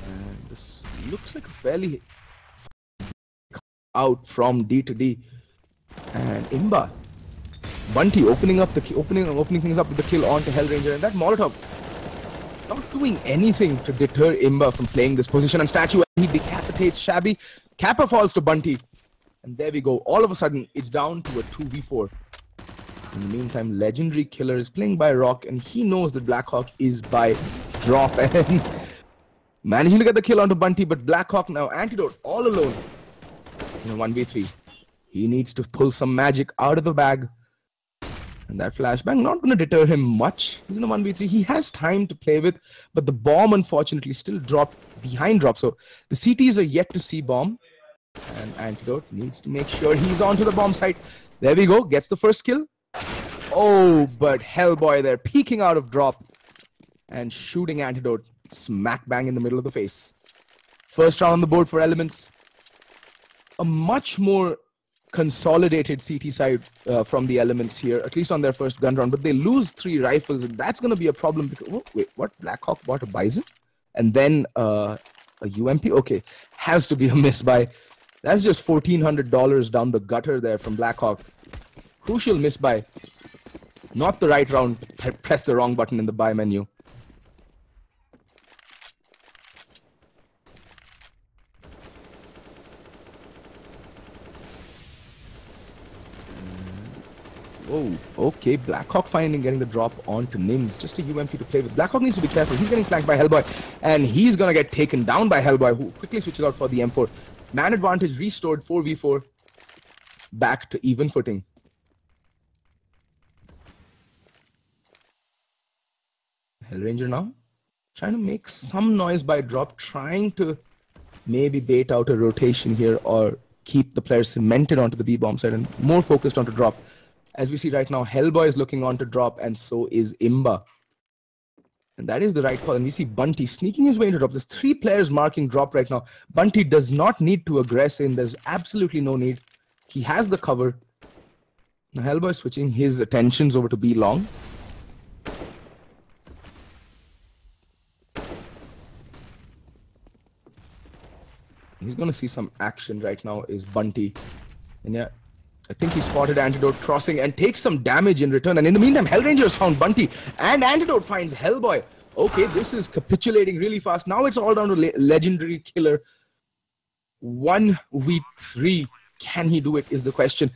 And this looks like a fairly out from D to D. And Imba, Bunty opening things up with the kill onto Hellranger, and that Molotov not doing anything to deter Imba from playing this position. And Statue, he decapitates Shabby. Kappa falls to Bunty, and there we go. All of a sudden, it's down to a 2v4. In the meantime, Legendary Killer is playing by Rock, and he knows that Blackhawk is by Drop, and managing to get the kill onto Bunty, but Blackhawk now Antidote all alone in a 1v3. He needs to pull some magic out of the bag. And that flashbang not going to deter him much. He's in a 1v3. He has time to play with, but the bomb unfortunately still dropped behind drop. So the CTs are yet to see bomb. And Antidote needs to make sure he's onto the bomb site. There we go. Gets the first kill. Oh, but Hellboy there peeking out of drop and shooting Antidote smack bang in the middle of the face. First round on the board for Elements. A much more consolidated CT side from the Elements here, at least on their first gun round, but they lose 3 rifles, and that's going to be a problem because, oh, wait, what? Blackhawk bought a Bison? And then a UMP? Okay, has to be a miss buy. That's just $1,400 down the gutter there from Blackhawk. Crucial miss buy. Not the right round, press the wrong button in the buy menu. Oh, okay. Blackhawk finally getting the drop onto Nims. Just a UMP to play with. Blackhawk needs to be careful. He's getting flanked by Hellboy. And he's going to get taken down by Hellboy, who quickly switches out for the M4. Man advantage restored, 4v4. Back to even footing. Hellranger now. Trying to make some noise by drop. Trying to maybe bait out a rotation here or keep the players cemented onto the B-bomb side and more focused onto drop. As we see right now, Hellboy is looking on to drop, and so is Imba. And that is the right call. And we see Bunty sneaking his way into drop. There's 3 players marking drop right now. Bunty does not need to aggress in. There's absolutely no need. He has the cover. Now Hellboy switching his attentions over to B long. He's going to see some action right now is Bunty. And yeah, I think he spotted Antidote crossing and takes some damage in return. And in the meantime, Hellranger has found Bunty and Antidote finds Hellboy. Okay, this is capitulating really fast. Now it's all down to Legendary Killer. 1v3. Can he do it is the question.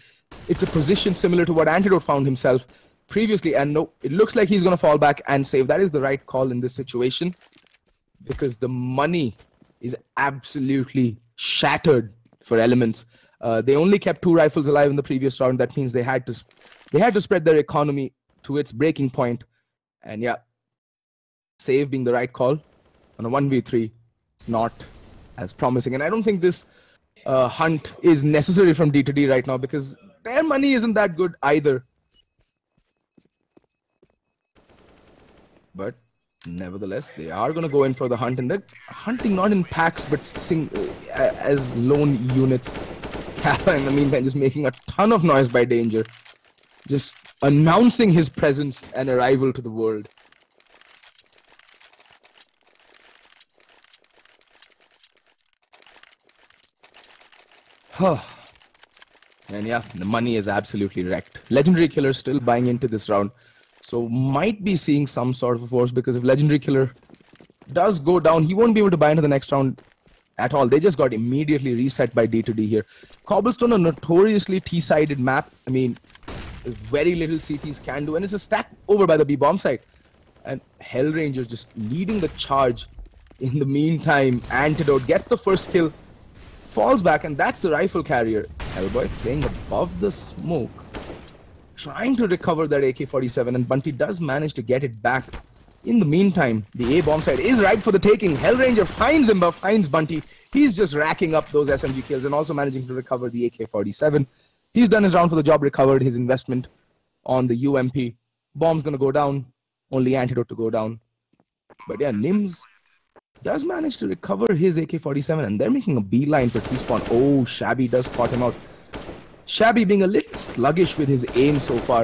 It's a position similar to what Antidote found himself previously. And no, it looks like he's going to fall back and save. That is the right call in this situation. Because the money is absolutely shattered for Elements. They only kept 2 rifles alive in the previous round. That means they had to spread their economy to its breaking point. And yeah, save being the right call on a 1v3. It's not as promising. And I don't think this hunt is necessary from D2D right now because their money isn't that good either. But nevertheless, they are going to go in for the hunt. And they're hunting not in packs but as lone units. Kappa in the meantime just making a ton of noise by Danger. Just announcing his presence and arrival to the world. And yeah, the money is absolutely wrecked. Legendary Killer still buying into this round. So might be seeing some sort of a force because if Legendary Killer does go down, he won't be able to buy into the next round at all. They just got immediately reset by D2D here. Cobblestone, a notoriously T-sided map. I mean, very little CTs can do. And it's a stack over by the B-bomb site. And Hellranger just leading the charge. In the meantime, Antidote gets the first kill. Falls back, and that's the rifle carrier. Hellboy playing above the smoke. Trying to recover that AK-47, and Bunty does manage to get it back. In the meantime, the A-bomb side is right for the taking. Hellranger finds Imba, finds Bunty. He's just racking up those SMG kills and also managing to recover the AK-47. He's done his round for the job, recovered his investment on the UMP. Bomb's gonna go down. Only Antidote to go down. But yeah, Nims does manage to recover his AK-47 and they're making a beeline for T-spawn. Oh, Shabby does spot him out. Shabby being a little sluggish with his aim so far.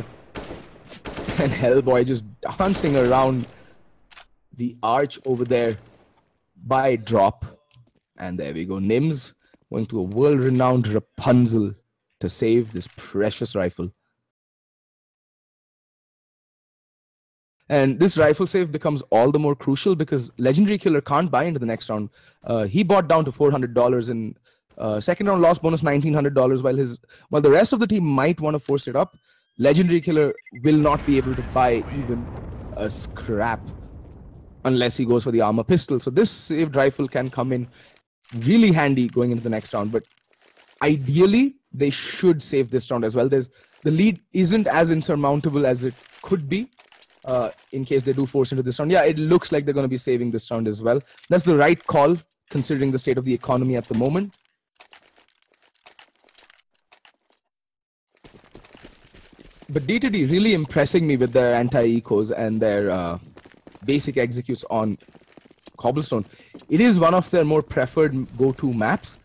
And Hellboy just dancing around the arch over there by drop. And there we go. Nims going to a world-renowned Rapunzel to save this precious rifle. And this rifle save becomes all the more crucial because Legendary Killer can't buy into the next round. He bought down to $400 in second round loss bonus $1,900 while the rest of the team might want to force it up. Legendary Killer will not be able to buy even a scrap unless he goes for the armor pistol. So this saved rifle can come in really handy going into the next round. But ideally, they should save this round as well. There's the lead isn't as insurmountable as it could be in case they do force into this round. Yeah, it looks like they're going to be saving this round as well. That's the right call, considering the state of the economy at the moment. But D2D really impressing me with their anti-ecos and their basic executes on Cobblestone. It is one of their more preferred go-to maps.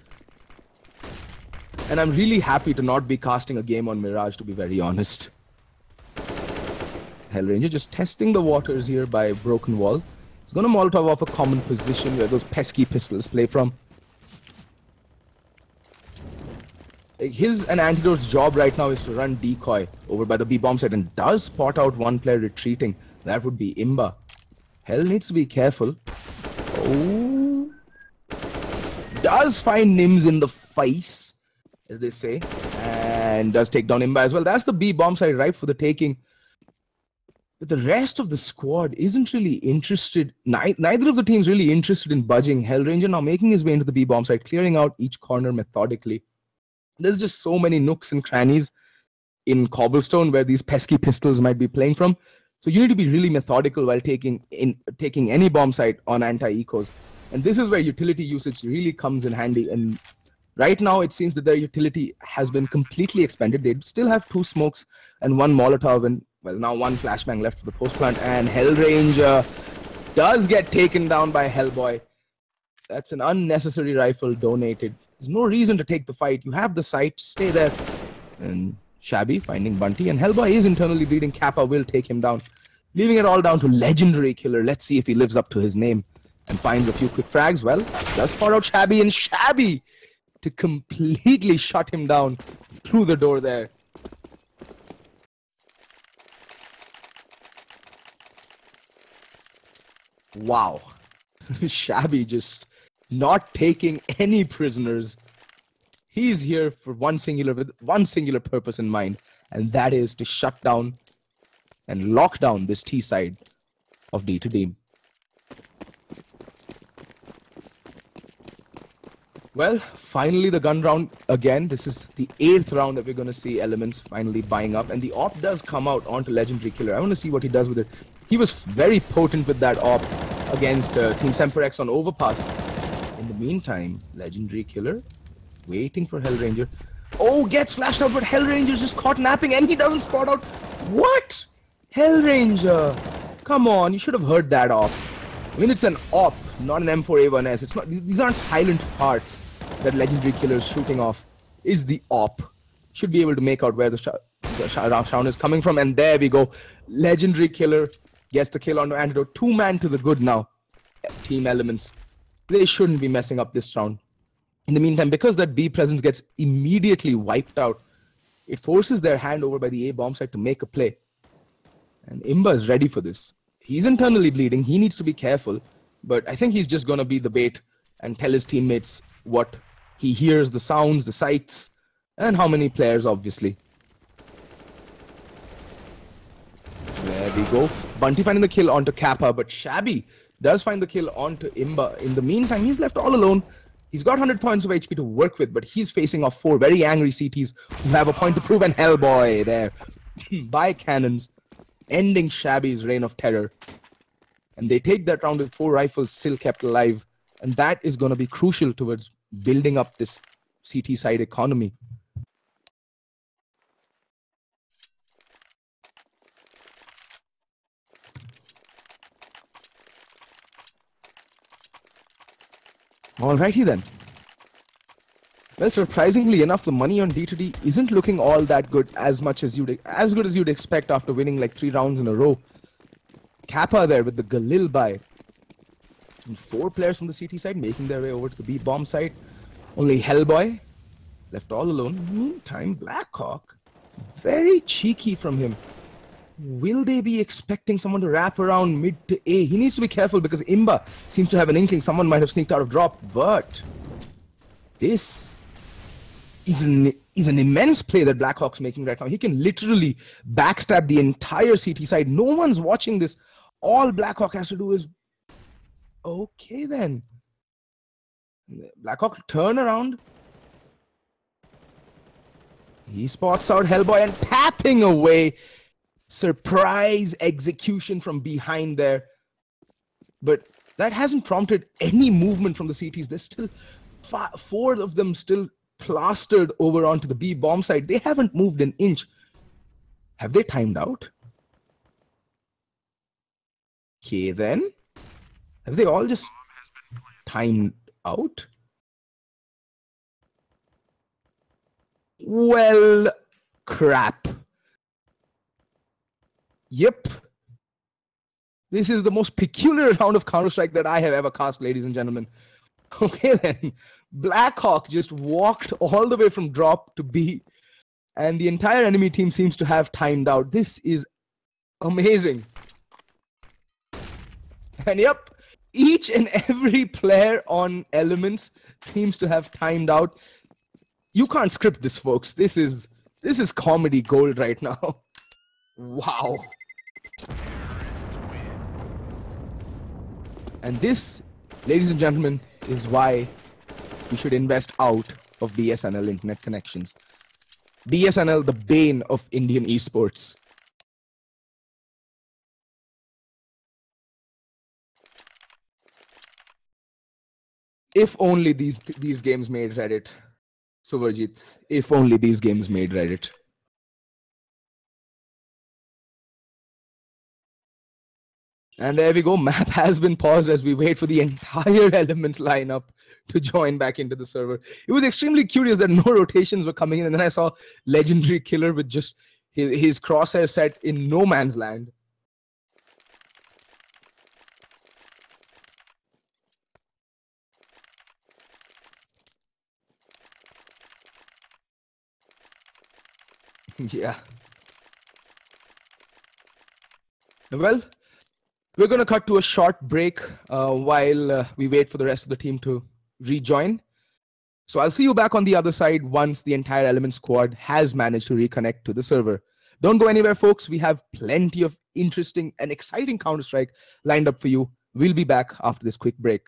And I'm really happy to not be casting a game on Mirage, to be very honest. Hellranger just testing the waters here by Broken Wall. He's going to Molotov off a common position where those pesky pistols play from. His and Antidote's job right now is to run decoy over by the B-bomb side and does spot out one player retreating. That would be Imba. Hell needs to be careful. Oh. Does find Nims in the face, as they say, and does take down Imba as well. That's the B-bomb side ripe for the taking. But the rest of the squad isn't really interested. Neither of the teams really interested in budging. Hellranger now making his way into the B-bomb side, clearing out each corner methodically. There's just so many nooks and crannies in Cobblestone where these pesky pistols might be playing from. So you need to be really methodical while taking any bomb site on anti-ecos. And this is where utility usage really comes in handy. And right now it seems that their utility has been completely expended. They still have 2 smokes and 1 Molotov and, well, now 1 flashbang left for the post plant. And Hellranger does get taken down by Hellboy. That's an unnecessary rifle donated. There's no reason to take the fight. You have the sight, stay there. And Shabby finding Bunty, and Hellboy is internally bleeding. Kappa will take him down, leaving it all down to Legendary Killer. Let's see if he lives up to his name and finds a few quick frags. Well, does spot out Shabby, and Shabby to completely shut him down through the door there. Wow. Shabby just not taking any prisoners. He's here for with one singular purpose in mind, and that is to shut down and lock down this T side of D2D. Well, finally the gun round again. This is the 8th round that we're going to see Elements finally buying up, and the AWP does come out onto Legendary Killer. I want to see what he does with it. He was very potent with that AWP against Team Semperex on Overpass. In the meantime, Legendary Killer waiting for Hellranger. Oh, gets flashed out, but Hellranger's just caught napping and he doesn't spot out. What? Hellranger! Come on, you should have heard that off. I mean, it's an AWP, not an M4A1S. It's not. These aren't silent farts that Legendary Killer is shooting off. Is the AWP. Should be able to make out where the sound is coming from, and there we go. Legendary Killer gets the kill onto Antidote. 2-man to the good now. Team Elements. They shouldn't be messing up this round. In the meantime, because that B presence gets immediately wiped out, it forces their hand over by the A bomb site to make a play. And Imba is ready for this. He's internally bleeding. He needs to be careful. But I think he's just going to be the bait and tell his teammates what he hears, the sounds, the sights, and how many players, obviously. There we go. Bunty finding the kill onto Kappa, but Shabby does find the kill onto Imba. In the meantime, he's left all alone. He's got 100 points of HP to work with, but he's facing off 4 very angry CTs who have a point to prove, and Hellboy there by cannons, ending Shabby's reign of terror. And they take that round with 4 rifles still kept alive, and that is going to be crucial towards building up this CT side economy. Alrighty then. Well, surprisingly enough, the money on D2D isn't looking all that good, as good as you'd expect after winning like 3 rounds in a row. Kappa there with the Galil buy. And 4 players from the CT side making their way over to the B bomb side. Only Hellboy left all alone. In the meantime, Blackhawk, very cheeky from him. Will they be expecting someone to wrap around mid to A? He needs to be careful because Imba seems to have an inkling someone might have sneaked out of drop. But this is an immense play that Blackhawk's making right now. He can literally backstab the entire CT side. No one's watching this. All Blackhawk has to do is... Okay then. Blackhawk turn around. He spots out Hellboy and tapping away. Surprise execution from behind there. But that hasn't prompted any movement from the CTs. There's still 4 of them still plastered over onto the B bomb side. They haven't moved an inch. Have they timed out? Okay then. Have they all just timed out? Well, crap. Yep. This is the most peculiar round of Counter-Strike that I have ever cast, ladies and gentlemen. Okay then. Blackhawk just walked all the way from drop to B, and the entire enemy team seems to have timed out. This is amazing. And yep, each and every player on Elements seems to have timed out. You can't script this, folks. This is comedy gold right now. Wow. And this, ladies and gentlemen, is why we should invest out of BSNL internet connections. BSNL, the bane of Indian esports. If only these games made Reddit. Suvarjit, if only these games made Reddit. And there we go. Map has been paused as we wait for the entire Elements lineup to join back into the server. It was extremely curious that no rotations were coming in, and then I saw Legendary Killer with just his crosshair set in no man's land. Yeah. Well, we're going to cut to a short break while we wait for the rest of the team to rejoin. So I'll see you back on the other side once the entire Element squad has managed to reconnect to the server. Don't go anywhere, folks. We have plenty of interesting and exciting Counter-Strike lined up for you. We'll be back after this quick break.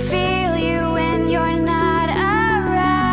Feel you when you're not around.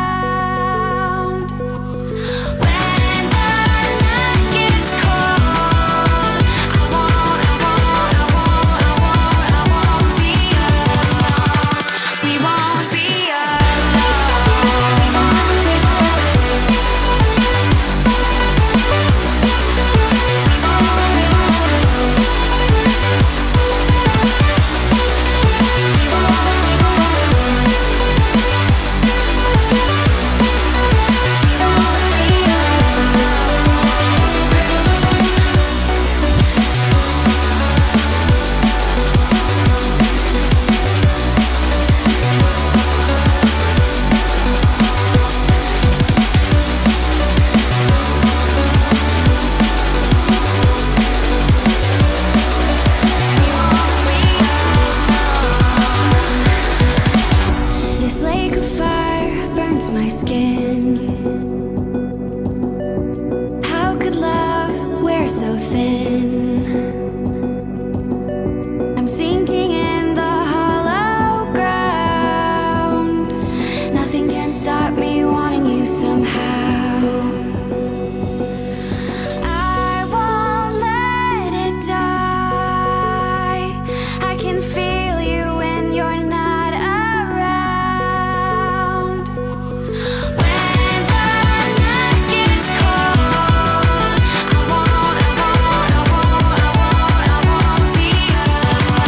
burns my skin. How could love wear so thin? I'm sinking in the hollow ground. Nothing can stop me wanting you somehow. I won't let it die. I can feel you when you're not around. When the night gets cold, I won't be alone.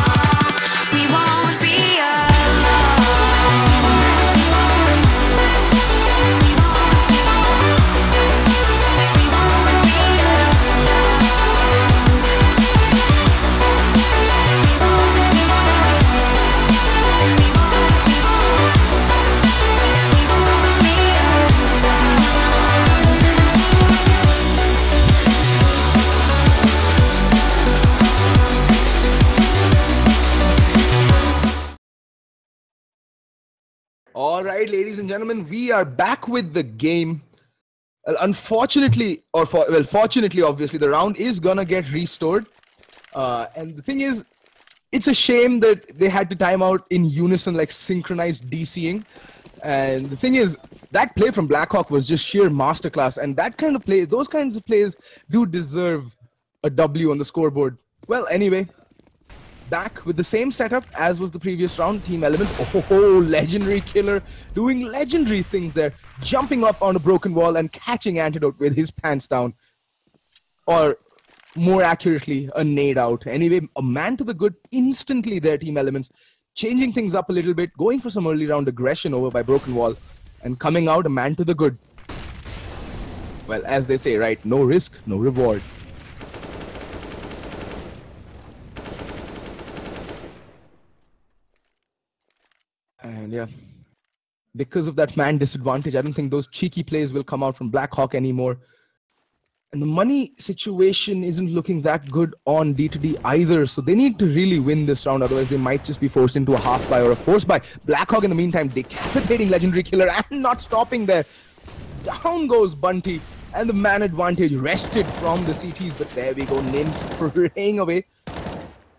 We won't be All right, ladies and gentlemen, we are back with the game. Well, unfortunately, fortunately, obviously, the round is gonna get restored. And the thing is, it's a shame that they had to time out in unison, like synchronized DCing. And the thing is, that play from Blackhawk was just sheer masterclass. And that kind of play, those kinds of plays do deserve a W on the scoreboard. Well, anyway, back with the same setup as was the previous round. Team Element, oh, legendary killer, doing legendary things there, jumping up on a broken wall and catching Antidote with his pants down, or more accurately, a nade out. Anyway, a man to the good instantly there, Team Elements, changing things up a little bit, going for some early round aggression over by broken wall, and coming out a man to the good. Well, as they say, right, no risk, no reward. And yeah, because of that man disadvantage, I don't think those cheeky plays will come out from Blackhawk anymore. And the money situation isn't looking that good on D2D either, so they need to really win this round, otherwise they might just be forced into a half buy or a force buy. Blackhawk in the meantime decapitating legendary killer and not stopping there. Down goes Bunty, and the man advantage wrested from the CTs, but there we go, Nims spraying away.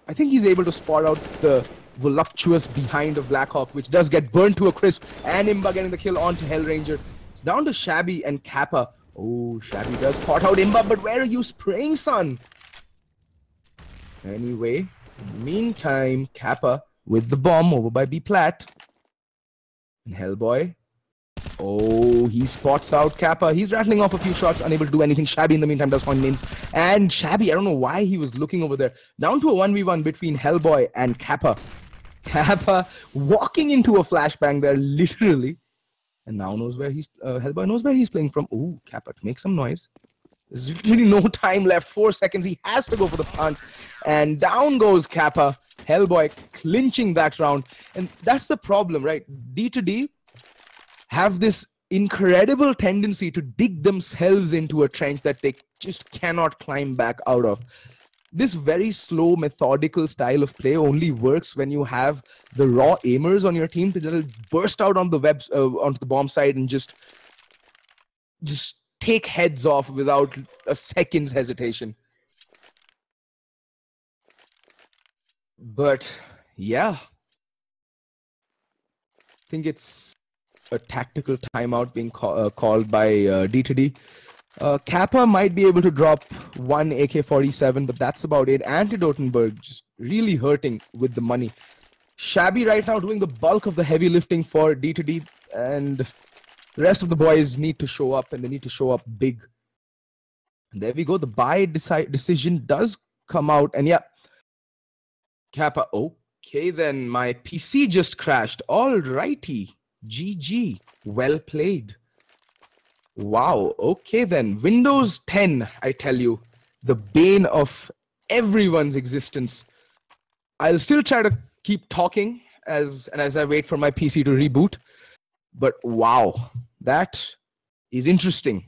I think he's able to spot out the voluptuous behind of Blackhawk, which does get burnt to a crisp, and Imba getting the kill onto Hellranger. It's down to Shabby and Kappa. Oh, Shabby does spot out Imba, but where are you spraying, son? Anyway, in the meantime, Kappa with the bomb over by B-Plat. And Hellboy. Oh, he spots out Kappa. He's rattling off a few shots, unable to do anything. Shabby in the meantime does find Nins. And Shabby, I don't know why he was looking over there. Down to a 1v1 between Hellboy and Kappa. Kappa walking into a flashbang there, literally. And now knows where he's, Hellboy knows where he's playing from. Ooh, Kappa to make some noise. There's literally no time left, 4 seconds. He has to go for the punt. And down goes Kappa. Hellboy clinching that round. And that's the problem, right? D2D have this incredible tendency to dig themselves into a trench that they just cannot climb back out of. This very slow, methodical style of play only works when you have the raw aimers on your team to just burst out on the onto the bomb side and just take heads off without a second's hesitation. But yeah, I think it's a tactical timeout being called by D2D. Kappa might be able to drop one AK-47, but that's about it. Antidotenberg just really hurting with the money. Shabby right now doing the bulk of the heavy lifting for D2D, and the rest of the boys need to show up, and they need to show up big. And there we go. The buy decision does come out, and yeah, Kappa. Okay, then my PC just crashed. All righty. GG. Well played. Wow. Okay then. Windows 10, I tell you. The bane of everyone's existence. I'll still try to keep talking as I wait for my PC to reboot. But wow. That is interesting.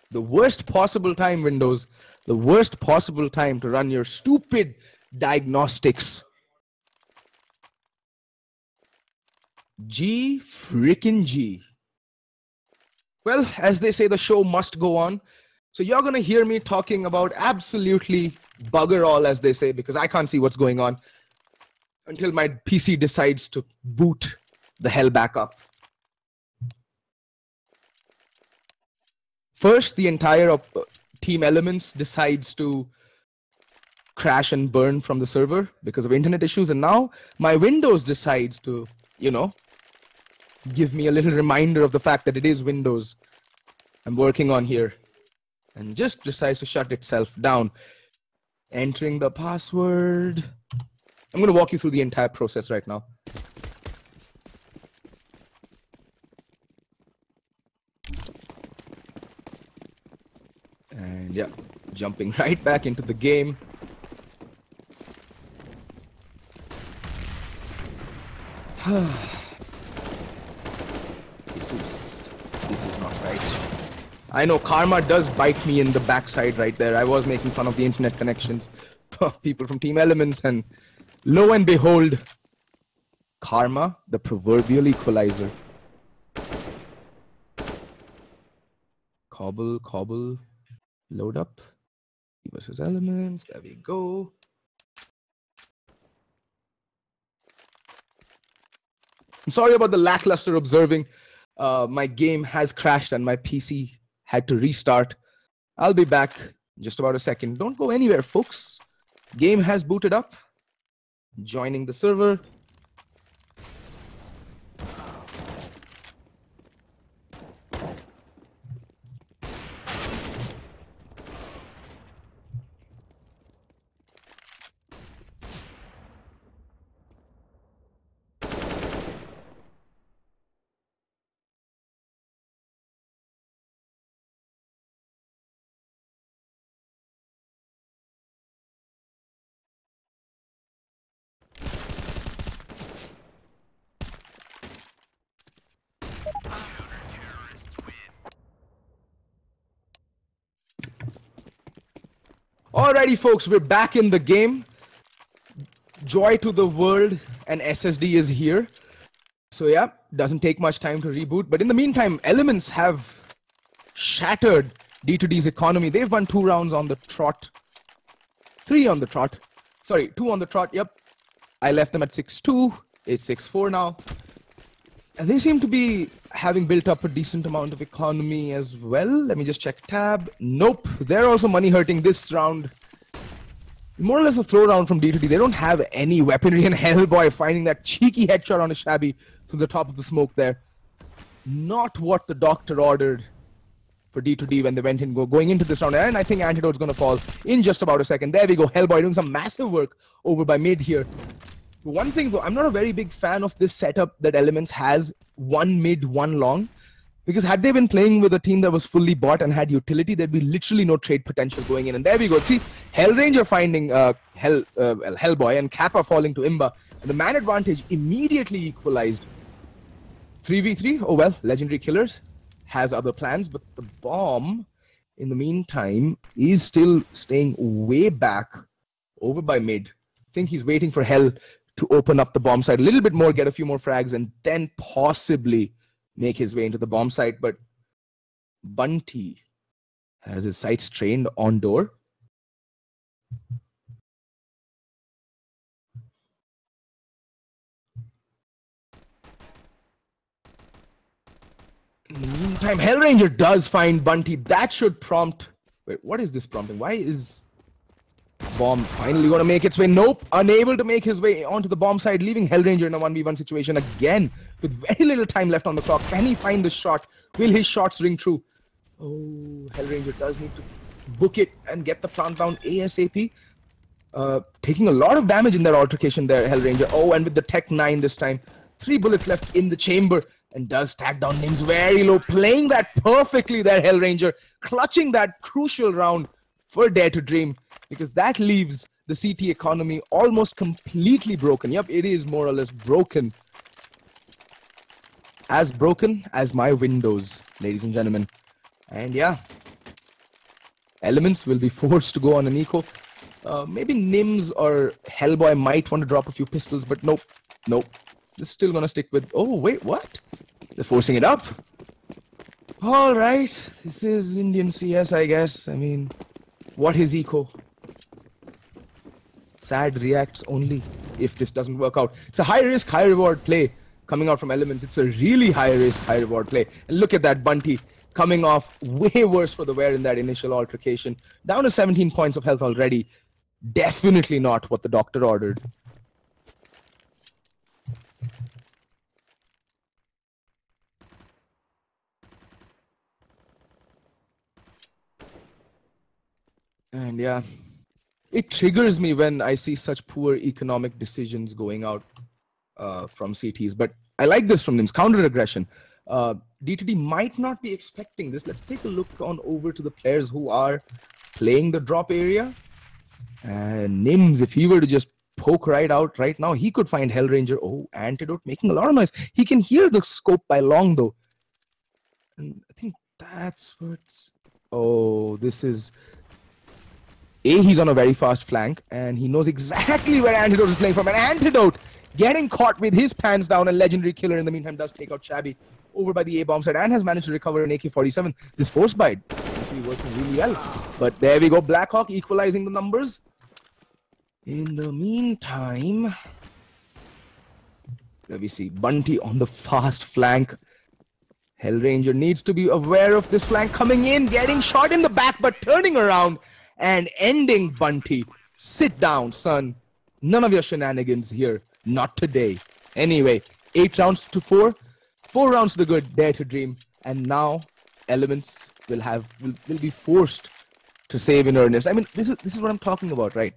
The worst possible time, Windows. The worst possible time to run your stupid diagnostics. G freaking G. Well, as they say, the show must go on. So you're going to hear me talking about absolutely bugger all, as they say, because I can't see what's going on until my PC decides to boot the hell back up. First, the entire Team Elements decides to crash and burn from the server because of internet issues. And now my Windows decides to, you know, give me a little reminder of the fact that it is Windows I'm working on here. And just decides to shut itself down. Entering the password. I'm going to walk you through the entire process right now. And yeah, jumping right back into the game. This is not right. I know karma does bite me in the backside right there. I was making fun of the internet connections of people from Team Elements, and lo and behold, karma, the proverbial equalizer. Cobble, load up. Versus Elements, there we go. I'm sorry about the lackluster observing. My game has crashed and my PC had to restart. I'll be back in just about a second. Don't go anywhere, folks. Game has booted up. Joining the server. Alrighty, folks, we're back in the game. Joy to the world, and SSD is here. So yeah, doesn't take much time to reboot. But in the meantime, Elements have shattered D2D's economy. They've won 2 rounds on the trot. 3 on the trot. Sorry, 2 on the trot, yep. I left them at 6-2. It's 6-4 now. And they seem to be having built up a decent amount of economy as well. Let me just check tab. Nope. They're also money hurting this round. More or less a throw round from D2D. They don't have any weaponry, and Hellboy finding that cheeky headshot on a Shabby to the top of the smoke there. Not what the doctor ordered for D2D when they went in going into this round. And I think Antidote's going to fall in just about a second. There we go. Hellboy doing some massive work over by mid here. One thing though, I'm not a very big fan of this setup that Elements has, 1 mid, 1 long. Because had they been playing with a team that was fully bought and had utility, there'd be literally no trade potential going in. And there we go. See, Hellranger finding Hellboy and Kappa falling to Imba. And the man advantage immediately equalized. 3v3, oh well, Legendary Killers has other plans, but the bomb, in the meantime, is still staying way back over by mid. I think he's waiting for Hell to open up the bomb site a little bit more, get a few more frags, and then possibly make his way into the bomb site. But Bunty has his sights trained on door. In the meantime, Hellranger does find Bunty. That should prompt... Wait, what is this prompting? Why is... Bomb finally going to make its way? Nope. Unable to make his way onto the bomb side, leaving Hellranger in a 1v1 situation again with very little time left on the clock. Can he find the shot? Will his shots ring true? Oh, Hellranger does need to book it and get the plant down ASAP. Taking a lot of damage in that altercation there, Hellranger. Oh, and with the Tech 9 this time. 3 bullets left in the chamber and does tag down Nims very low. Playing that perfectly there, Hellranger. Clutching that crucial round for Dare to Dream, because that leaves the CT economy almost completely broken. Yep, it is more or less broken. As broken as my Windows, ladies and gentlemen. And yeah, Elements will be forced to go on an eco. Maybe Nims or Hellboy might want to drop a few pistols, but nope. Nope. This is still gonna stick with. Oh wait, what? They're forcing it up. All right, this is Indian CS, I guess. I mean, what is eco? Sad reacts only if this doesn't work out. It's a high risk, high reward play coming out from Elements. It's a really high risk, high reward play. And look at that Bunty coming off way worse for the wear in that initial altercation. Down to 17 points of health already. Definitely not what the doctor ordered. And yeah, it triggers me when I see such poor economic decisions going out from CTs. But I like this from Nims. Counter aggression. DTD might not be expecting this. Let's take a look on over to the players who are playing the drop area. And Nims, if he were to just poke right out right now, he could find Hellranger. Oh, Antidote making a lot of noise. He can hear the scope by long though. And I think that's what's... Oh, this is... He's on a very fast flank, and he knows exactly where Antidote is playing from. And Antidote getting caught with his pants down, and Legendary Killer in the meantime does take out Shabby over by the A-bomb side and has managed to recover an AK-47. This force bite actually working really well. But there we go, Blackhawk equalizing the numbers. In the meantime, let me see, Bunty on the fast flank. Hellranger needs to be aware of this flank coming in, getting shot in the back, but turning around and ending Bunty. Sit down, son. None of your shenanigans here. Not today. Anyway, 8 rounds to 4. 4 rounds to the good. Dare to dream. And now Elements will be forced to save in earnest. I mean, this is what I'm talking about, right?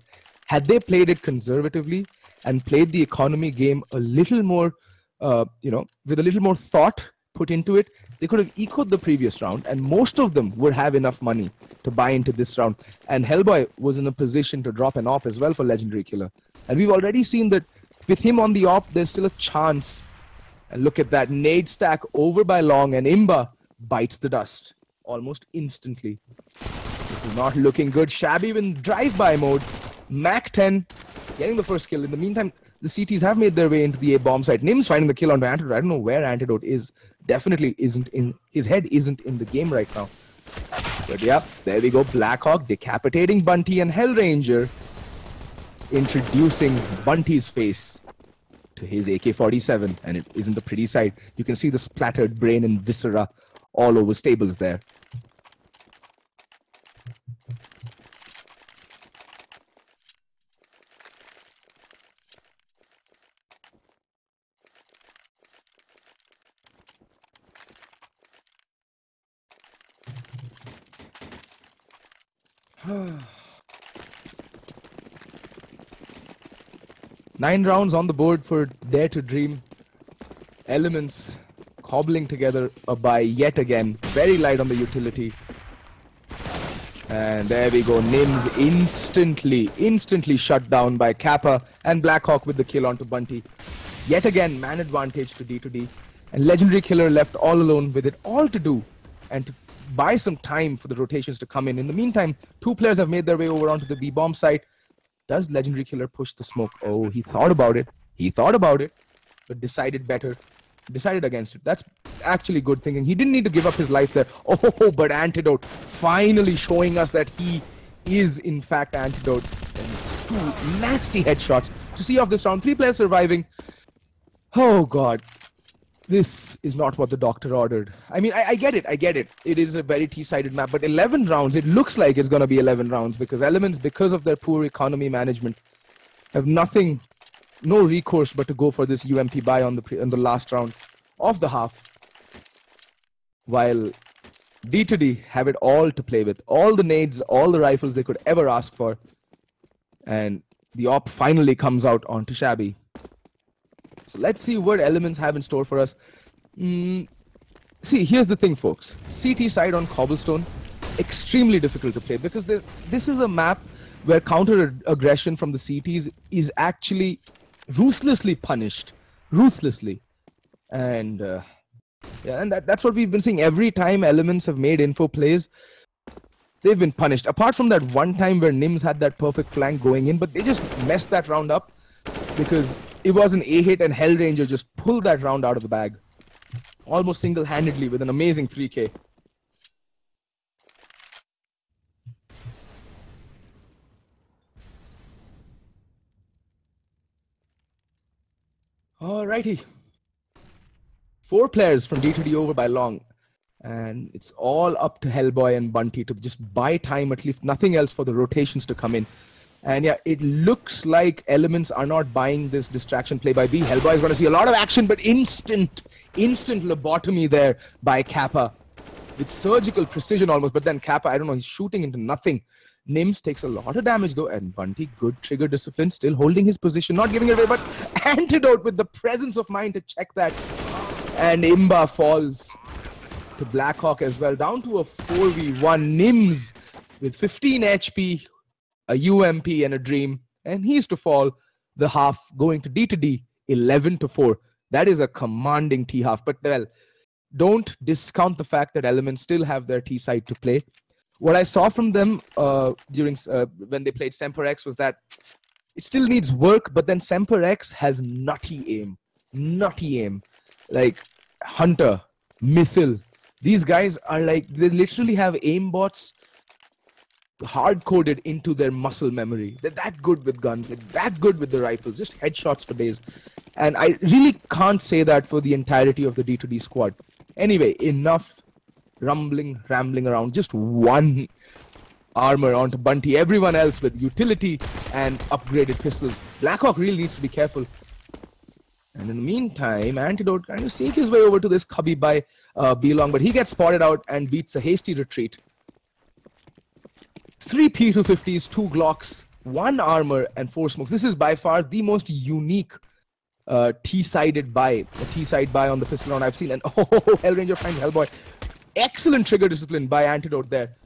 Had they played it conservatively and played the economy game a little more, with a little more thought put into it, they could have echoed the previous round, and most of them would have enough money to buy into this round. And Hellboy was in a position to drop an op as well for Legendary Killer. And we've already seen that with him on the op, there's still a chance. And look at that nade stack over by Long, and Imba bites the dust almost instantly. This is not looking good. Shabby in drive-by mode. Mac 10 getting the first kill. In the meantime, the CTs have made their way into the A-bomb site. Nims finding the kill onto Antidote. I don't know where Antidote is. Definitely isn't in... His head isn't in the game right now. But yeah, there we go. Blackhawk decapitating Bunty, and Hellranger introducing Bunty's face to his AK-47. And it isn't a pretty sight. You can see the splattered brain and viscera all over stables there. Nine rounds on the board for Dare to Dream. Elements cobbling together a buy yet again. Very light on the utility. And there we go. Nims instantly shut down by Kappa, and Blackhawk with the kill onto Bunty. Yet again, man advantage to D2D. And Legendary Killer left all alone with it all to do and to buy some time for the rotations to come in. In the meantime, 2 players have made their way over onto the B-bomb site. Does Legendary Killer push the smoke? Oh, he thought about it. But decided better. Decided against it. That's actually good thinking. He didn't need to give up his life there. Oh, but Antidote finally showing us that he is in fact Antidote. And 2 nasty headshots to see off this round. 3 players surviving. Oh god. This is not what the doctor ordered. I mean, I get it. It is a very T-sided map, but 11 rounds, it looks like it's going to be 11 rounds because Elements, because of their poor economy management, have no recourse but to go for this UMP buy on the last round of the half. While D2D have it all to play with. All the nades, all the rifles they could ever ask for. And the op finally comes out onto Shabby. So let's see what Elements have in store for us. See, here's the thing, folks. CT side on Cobblestone, extremely difficult to play because this is a map where counter-aggression from the CTs is actually ruthlessly punished. Ruthlessly. And yeah, and that's what we've been seeing. Every time Elements have made info plays, they've been punished. Apart from that one time where Nims had that perfect flank going in, but they just messed that round up because It was an A hit and Hellranger just pulled that round out of the bag. Almost single-handedly with an amazing 3K. Alrighty. 4 players from D2D over by long. And it's all up to Hellboy and Bunty to just buy time, at least nothing else, for the rotations to come in. And yeah, it looks like Elements are not buying this distraction play by B. Hellboy is going to see a lot of action, but instant lobotomy there by Kappa. With surgical precision almost, but then Kappa, I don't know, he's shooting into nothing. Nims takes a lot of damage though, and Bunty, good trigger discipline, still holding his position, not giving it away, but Antidote with the presence of mind to check that. And Imba falls to Blackhawk as well, down to a 4v1. Nims with 15 HP, a UMP and a Dream, and he's to fall the half, going to D2D 11-4. That is a commanding T half, but well, don't discount the fact that Elements still have their T side to play. What I saw from them during when they played Semper X was that it still needs work, but then Semper X has nutty aim. Like Hunter, Mythil, these guys are like, they literally have aimbots hard-coded into their muscle memory. They're that good with guns, like that good with the rifles, just headshots for days. And I really can't say that for the entirety of the D2D squad. Anyway, enough rambling around. Just one armor onto Bunty. Everyone else with utility and upgraded pistols. Blackhawk really needs to be careful. And in the meantime, Antidote kind of sneak his way over to this cubby by B-Long, but he gets spotted out and beats a hasty retreat. 3 P250s, 2 Glocks, 1 armor, and 4 smokes. This is by far the most unique T-sided buy, a T-side buy on the pistol round I've seen. And oh, Hellranger finds Hellboy. Excellent trigger discipline by Antidote there.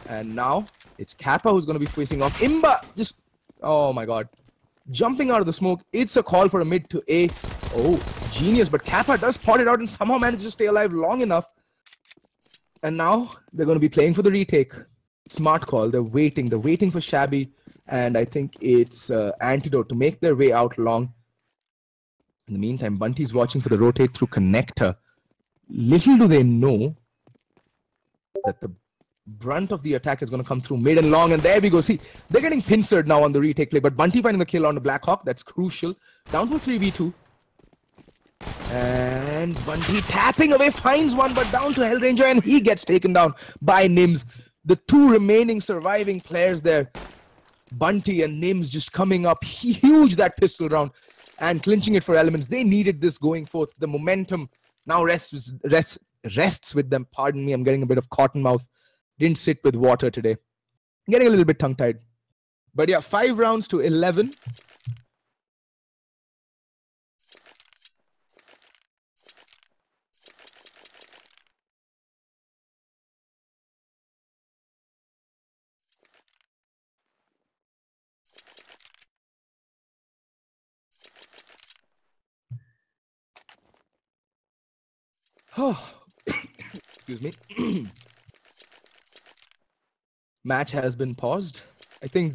And now it's Kappa who's going to be facing off. Imba just, oh my god, jumping out of the smoke. It's a call for a mid to A. Oh, genius, but Kappa does pot it out and somehow manages to stay alive long enough. And now they're going to be playing for the retake. Smart call. They're waiting for Shabby, and I think it's Antidote to make their way out long. In the meantime, Bunty's watching for the rotate through connector. Little do they know that the brunt of the attack is going to come through mid and long, and there we go. See, they're getting pincered now on the retake play, but Bunty finding the kill on the Blackhawk. That's crucial. Down to 3v2. And Bunty tapping away, finds one, but down to Hellranger, and he gets taken down by Nims. The 2 remaining surviving players there, Bunty and Nims, just coming up huge that pistol round and clinching it for Elements. They needed this going forth. The momentum now rests with them. Pardon me, I'm getting a bit of cotton mouth. Didn't sit with water today. Getting a little bit tongue-tied. But yeah, 5 rounds to 11. Oh, excuse me. Match has been paused. I think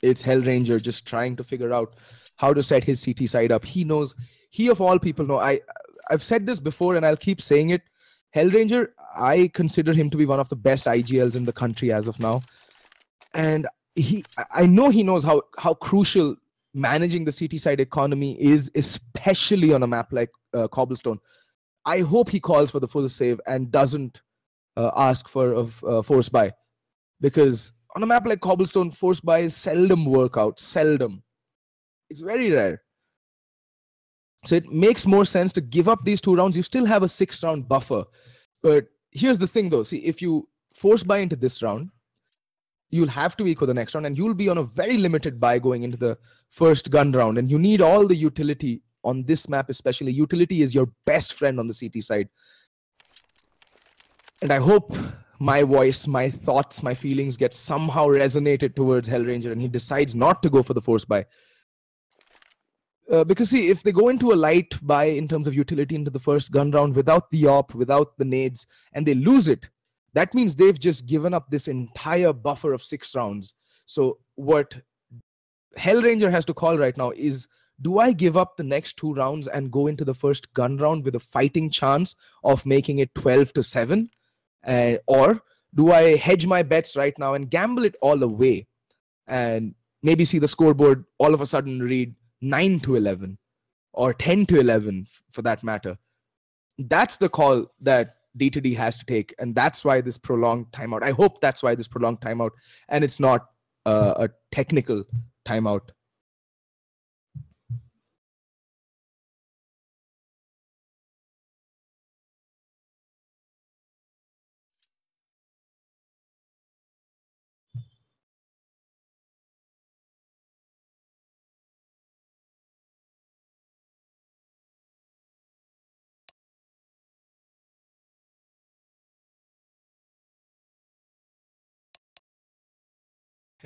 it's Hellranger just trying to figure out how to set his CT side up. He knows, he of all people know. I've said this before and I'll keep saying it. Hellranger, I consider him to be one of the best IGLs in the country as of now. And I know he knows how crucial managing the CT side economy is, especially on a map like Cobblestone. I hope he calls for the full save and doesn't ask for a force buy. Because on a map like Cobblestone, force buys seldom work out. Seldom. It's very rare. So it makes more sense to give up these 2 rounds. You still have a 6-round buffer. But here's the thing though. See, if you force buy into this round, you'll have to eco the next round and you'll be on a very limited buy going into the first gun round. And you need all the utility on this map especially. Utility is your best friend on the CT side. And I hope my voice, my thoughts, my feelings get somehow resonated towards Hellranger and he decides not to go for the force buy. Because see, if they go into a light buy in terms of utility into the first gun round without the op, without the nades, and they lose it, that means they've just given up this entire buffer of 6 rounds. So what Hellranger has to call right now is do I give up the next 2 rounds and go into the first gun round with a fighting chance of making it 12-7? Or do I hedge my bets right now and gamble it all away and maybe see the scoreboard all of a sudden read 9-11 or 10-11 for that matter? That's the call that D2D has to take, and that's why this prolonged timeout. I hope that's why this prolonged timeout, and it's not a technical timeout.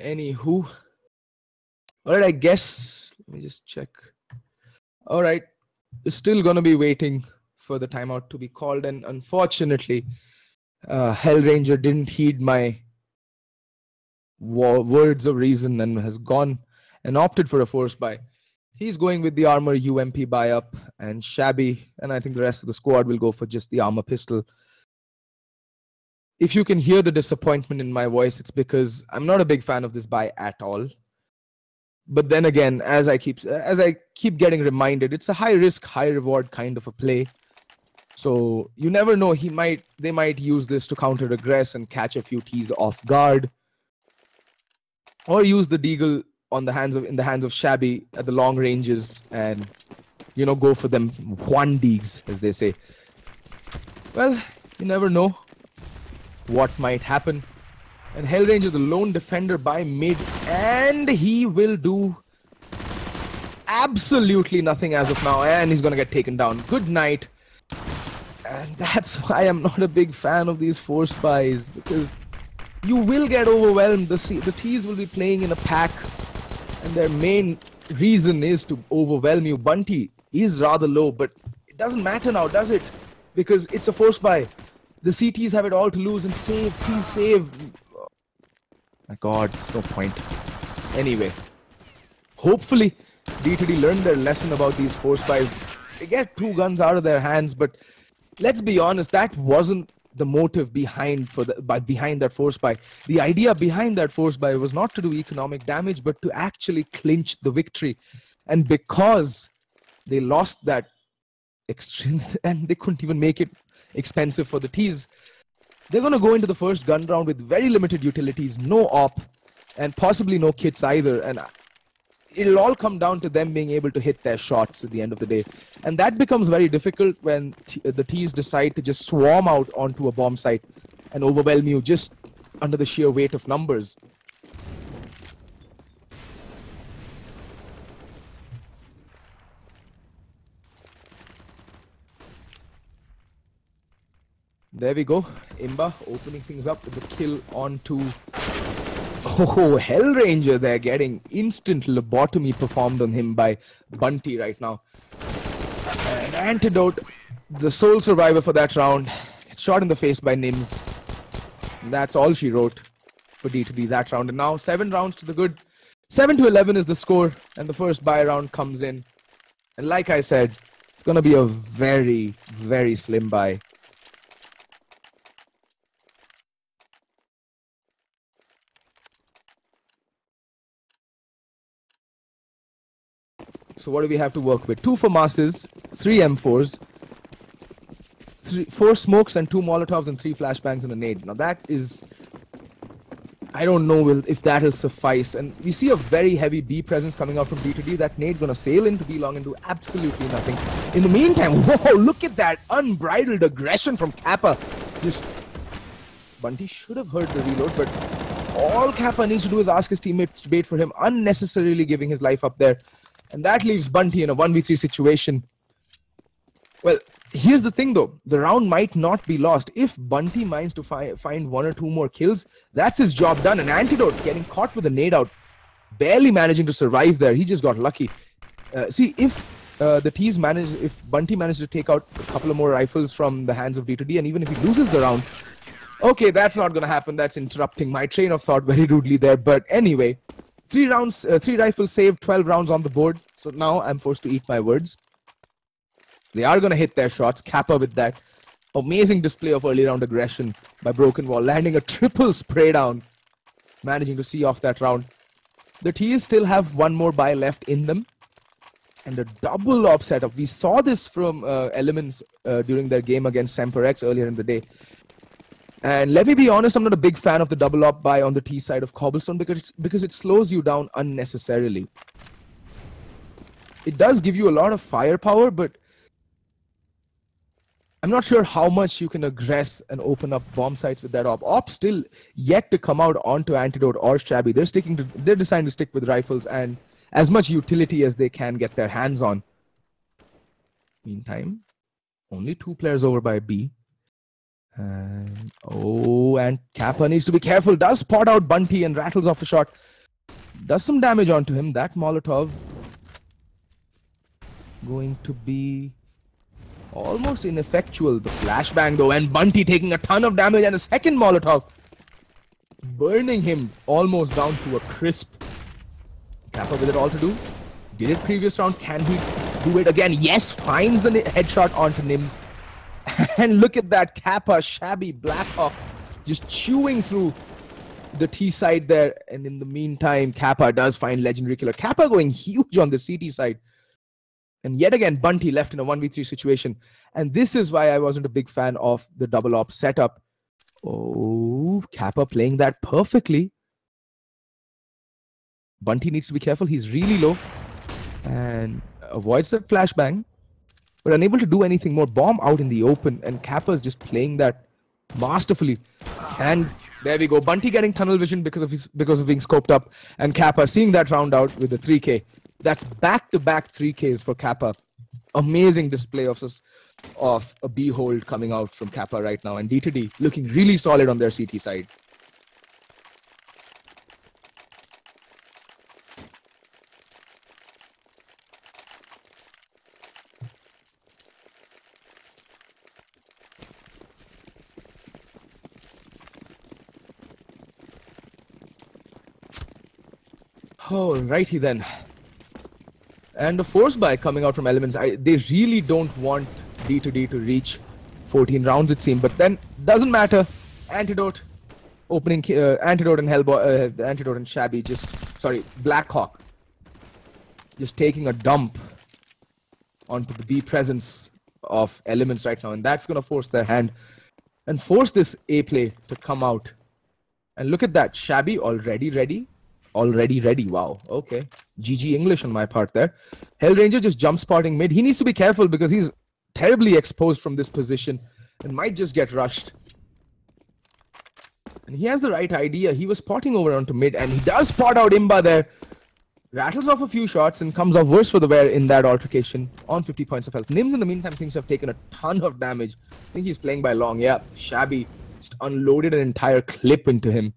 Anywho, all right, I guess, let me just check. All right, we're still going to be waiting for the timeout to be called, and unfortunately, Hellranger didn't heed my words of reason and has gone and opted for a force buy. He's going with the armor UMP buy up, and Shabby, and I think the rest of the squad will go for just the armor pistol. If you can hear the disappointment in my voice, it's because I'm not a big fan of this buy at all. But then again, as I keep getting reminded, it's a high risk, high reward kind of a play. So you never know, they might use this to counter aggress and catch a few T's off guard, or use the deagle in the hands of Shabby at the long ranges and, you know, go for them one deags, as they say. Well, you never know what might happen. And Hellranger, the lone defender by mid, and he will do absolutely nothing as of now, and he's gonna get taken down. Good night. And that's why I'm not a big fan of these force buys, because you will get overwhelmed. The T's will be playing in a pack, and their main reason is to overwhelm you. Bunty is rather low, but it doesn't matter now, does it? Because it's a force buy. The CTs have it all to lose, and save, please save. Oh my god, it's no point. Anyway, hopefully D2D learned their lesson about these force buys. They get 2 guns out of their hands, but let's be honest, that wasn't the motive behind that force buy. The idea behind that force buy was not to do economic damage, but to actually clinch the victory. And because they lost that extreme, and they couldn't even make it expensive for the T's, they're going to go into the first gun round with very limited utilities, no op, and possibly no kits either. And it'll all come down to them being able to hit their shots at the end of the day. And that becomes very difficult when the T's decide to just swarm out onto a bomb site and overwhelm you just under the sheer weight of numbers. There we go. Imba opening things up with the kill onto... Oh, Hellranger there, getting instant lobotomy performed on him by Bunty right now. And Antidote, the sole survivor for that round, gets shot in the face by Nims. And that's all she wrote for D2D that round. And now 7 rounds to the good. 7-11 is the score, and the first buy round comes in. And like I said, it's going to be a very, very slim buy. So what do we have to work with? 2 FAMASes, 3 M4s, 4 smokes and 2 Molotovs and 3 flashbangs and a nade. Now that is... I don't know if that'll suffice. And we see a very heavy B presence coming out from D2D. That nade gonna sail into B long and do absolutely nothing. In the meantime, whoa, look at that unbridled aggression from Kappa. Just... Bunty should have heard the reload, but all Kappa needs to do is ask his teammates to bait for him, unnecessarily giving his life up there. And that leaves Bunty in a 1v3 situation. Well, here's the thing though. The round might not be lost. If Bunty manages to find 1 or 2 more kills, that's his job done. An Antidote getting caught with a nade out. Barely managing to survive there. He just got lucky. See, if Bunty manages to take out a couple of more rifles from the hands of D2D, and even if he loses the round, okay, that's not going to happen. That's interrupting my train of thought very rudely there. But anyway, 3 rounds, 3 rifles saved, 12 rounds on the board. So now I'm forced to eat my words. They are going to hit their shots. Kappa with that amazing display of early round aggression by Broken Wall, landing a triple spray down, managing to see off that round. The T's still have one more buy left in them. And a double op setup. We saw this from Elements during their game against Semperex earlier in the day. And let me be honest, I'm not a big fan of the double op buy on the T side of Cobblestone because it slows you down unnecessarily. It does give you a lot of firepower, but I'm not sure how much you can aggress and open up bomb sites with that op. Op still yet to come out onto Antidote or Shabby. They're deciding to stick with rifles and as much utility as they can get their hands on. Meantime, only 2 players over by B. And Kappa needs to be careful. Does spot out Bunty and rattles off a shot. Does some damage onto him. That Molotov going to be almost ineffectual. The flashbang though, and Bunty taking a ton of damage, and a second Molotov burning him almost down to a crisp. Kappa with it all to do. Did it previous round. Can he do it again? Yes, finds the headshot onto Nims. And look at that Kappa, Shabby, Blackhawk just chewing through the T side there. And in the meantime, Kappa does find Legendary Killer. Kappa going huge on the CT side. And yet again, Bunty left in a 1v3 situation. And this is why I wasn't a big fan of the double op setup. Oh, Kappa playing that perfectly. Bunty needs to be careful. He's really low. And avoids the flashbang. But unable to do anything more. Bomb out in the open. And Kappa's just playing that masterfully. And there we go. Bunty getting tunnel vision because of being scoped up. And Kappa seeing that round out with the 3K. That's back-to-back 3Ks for Kappa. Amazing display of a B hold coming out from Kappa right now. And D2D looking really solid on their CT side. Alrighty then. And the force buy coming out from Elements. They really don't want D2D to reach 14 rounds, it seems. But then, doesn't matter. Antidote, opening Antidote and Antidote and Shabby Blackhawk, just taking a dump onto the B presence of Elements right now, and that's gonna force their hand and force this A play to come out. And look at that, Shabby already ready. Already ready. Wow. Okay. GG English on my part there. Hellranger just jump spotting mid. He needs to be careful because he's terribly exposed from this position and might just get rushed. And he has the right idea. He was spotting over onto mid and he does spot out Imba there. Rattles off a few shots and comes off worse for the wear in that altercation on 50 points of health. Nims in the meantime seems to have taken a ton of damage. I think he's playing by long. Yeah. Shabby just unloaded an entire clip into him.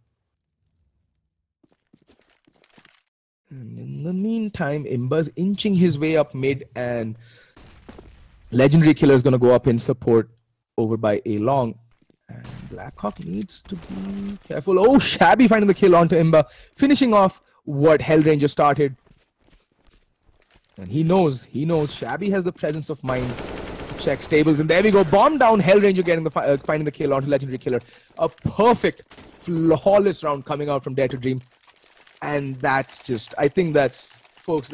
And in the meantime, Imba's inching his way up mid and Legendary Killer is going to go up in support over by A long. And Blackhawk needs to be careful. Oh, Shabby finding the kill onto Imba, finishing off what Hellranger started. And he knows Shabby has the presence of mind to check stables. And there we go, bomb down, Hellranger getting finding the kill onto Legendary Killer. A perfect, flawless round coming out from Dare to Dream. And that's just, I think that's, folks,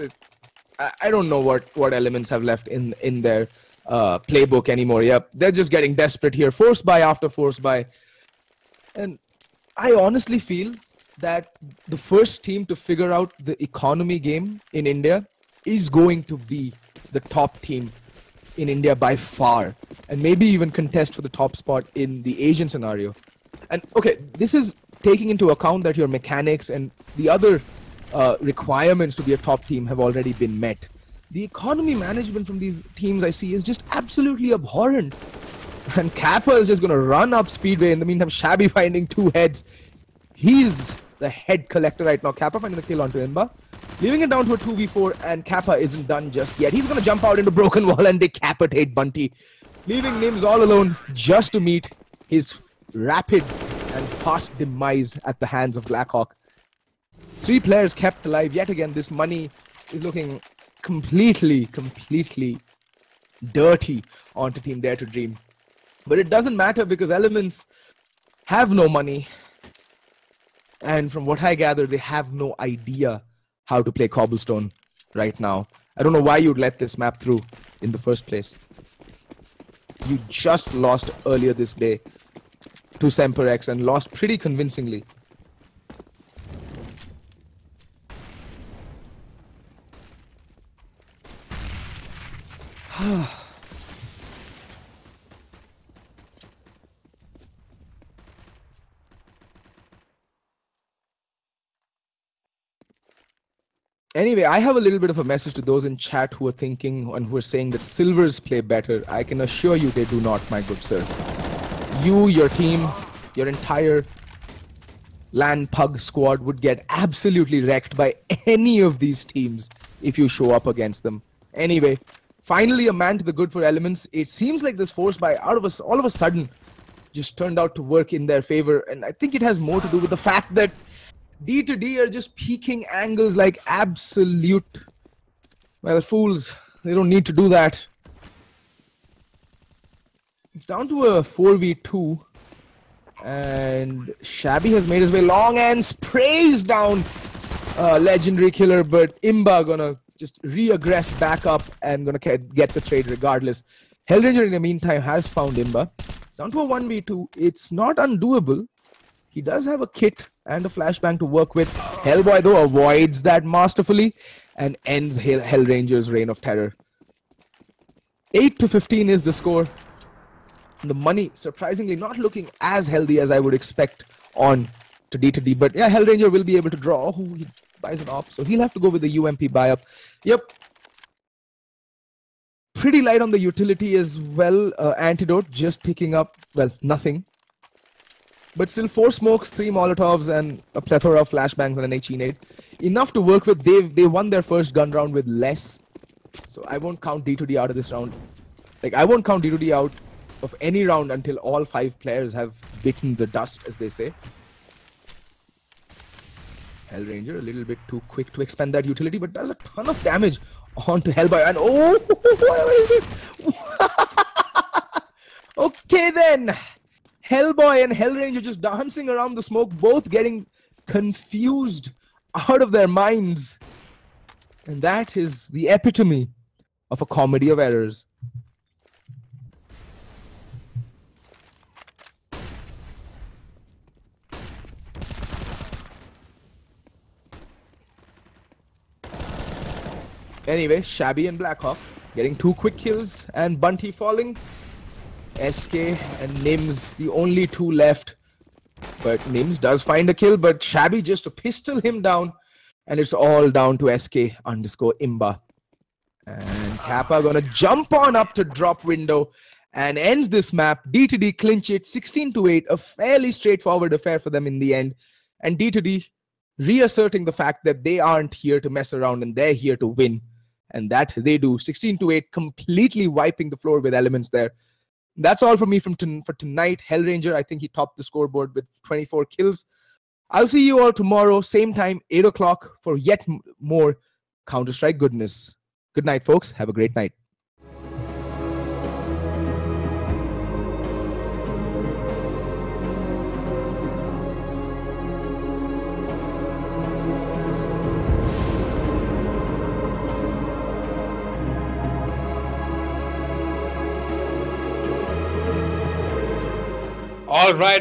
I don't know what Elements have left in their playbook anymore. Yep, they're just getting desperate here. Force buy after force buy. And I honestly feel that the first team to figure out the economy game in India is going to be the top team in India by far. And maybe even contest for the top spot in the Asian scenario. And okay, this is taking into account that your mechanics and the other requirements to be a top team have already been met. The economy management from these teams I see is just absolutely abhorrent. And Kappa is just going to run up Speedway. In the meantime, Shabby finding 2 heads. He's the head collector right now. Kappa finding the kill onto Imba. Leaving it down to a 2v4, and Kappa isn't done just yet. He's going to jump out into Broken Wall and decapitate Bunty. Leaving Nims all alone just to meet his rapid and fast demise at the hands of Blackhawk. 3 players kept alive. Yet again, this money is looking completely dirty onto Team Dare to Dream. But it doesn't matter because Elements have no money. And from what I gather, they have no idea how to play Cobblestone right now. I don't know why you'd let this map through in the first place. You just lost earlier this day to Semperex and lost pretty convincingly. Anyway, I have a little bit of a message to those in chat who are thinking and who are saying that Silvers play better. I can assure you they do not, my good sir. You, your team, your entire LAN Pug squad would get absolutely wrecked by any of these teams if you show up against them. Anyway, finally a man to the good for Elements. It seems like this force buy all of a sudden just turned out to work in their favor, and I think it has more to do with the fact that D2D are just peeking angles like absolute, well, fools. They don't need to do that. It's down to a 4v2. And Shabby has made his way long and sprays down Legendary Killer, but Imba gonna just re-aggress back up and gonna get the trade regardless. Hellranger in the meantime has found Imba. It's down to a 1v2. It's not undoable. He does have a kit and a flashbang to work with. Hellboy, though, avoids that masterfully and ends Hellranger's reign of terror. 8-15 is the score. The money, surprisingly, not looking as healthy as I would expect on to D2D. But yeah, Hellranger will be able to draw. Oh, he buys an op, so he'll have to go with the UMP buy-up. Yep. Pretty light on the utility as well. Antidote just picking up, well, nothing. But still 4 smokes, 3 Molotovs, and a plethora of flashbangs and an HE nade. Enough to work with. They won their first gun round with less. So I won't count D2D out of this round. Like, I won't count D2D out of any round until all 5 players have bitten the dust, as they say. Hellranger, a little bit too quick to expend that utility, but does a ton of damage onto Hellboy. And oh, what is this? Okay then. Hellboy and Hellranger just dancing around the smoke, both getting confused out of their minds. And that is the epitome of a comedy of errors. Anyway, Shabby and Blackhawk getting 2 quick kills and Bunty falling. SK and Nims, the only 2 left. But Nims does find a kill, but Shabby just to pistol him down. And it's all down to SK_Imba. And Kappa gonna jump on up to drop window and ends this map. D2D clinch it 16-8, a fairly straightforward affair for them in the end. And D2D reasserting the fact that they aren't here to mess around and they're here to win. And that they do. 16-8, completely wiping the floor with Elements there. That's all from me for tonight. Hellranger, I think he topped the scoreboard with 24 kills. I'll see you all tomorrow, same time, 8 o'clock, for yet more Counter-Strike goodness. Good night, folks. Have a great night.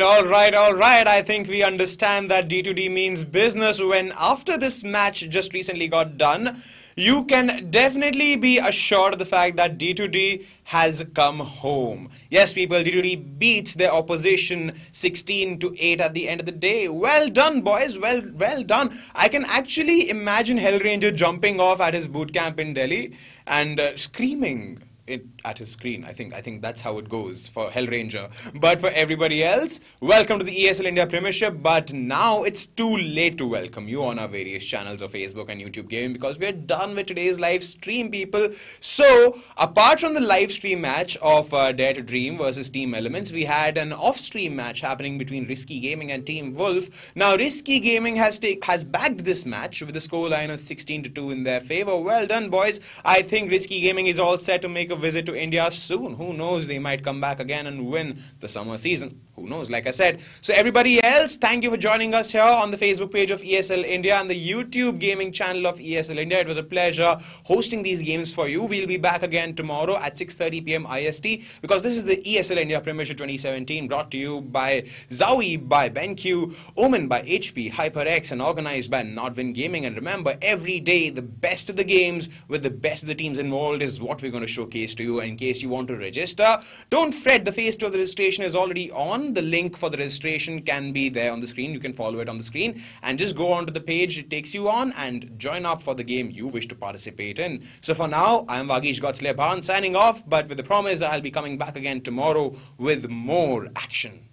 All right. I think we understand that D2D means business when after this match just recently got done, you can definitely be assured of the fact that D2D has come home. Yes, people, D2D beats their opposition 16-8 at the end of the day. Well done, boys. Well done. I can actually imagine Hellranger jumping off at his boot camp in Delhi and screaming it at his screen. I think that's how it goes for Hellranger. But for everybody else, welcome to the ESL India Premiership. But now it's too late to welcome you on our various channels of Facebook and YouTube Gaming, because we're done with today's live stream, people. So apart from the live stream match of Dare to Dream versus Team Elements, we had an off-stream match happening between Risky Gaming and Team Wolf. Now Risky Gaming has bagged this match with a scoreline of 16-2 in their favor. Well done, boys. I think Risky Gaming is all set to make a visit to India soon. Who knows, they might come back again and win the summer season. Who knows, like I said. So everybody else, thank you for joining us here on the Facebook page of ESL India and the YouTube gaming channel of ESL India. It was a pleasure hosting these games for you. We'll be back again tomorrow at 6:30 p.m. IST, because this is the ESL India Premiership 2017, brought to you by Zowie, by BenQ, Omen by HP, HyperX, and organized by Nodwin Gaming. And remember, every day the best of the games with the best of the teams involved is what we're going to showcase to you. In case you want to register, don't fret, the phase 2 of the registration is already on. The link for the registration can be there on the screen. You can follow it on the screen and just go onto the page it takes you on and join up for the game you wish to participate in. So for now, I'm Vagish Godsley Bhan signing off, but with the promise that I'll be coming back again tomorrow with more action.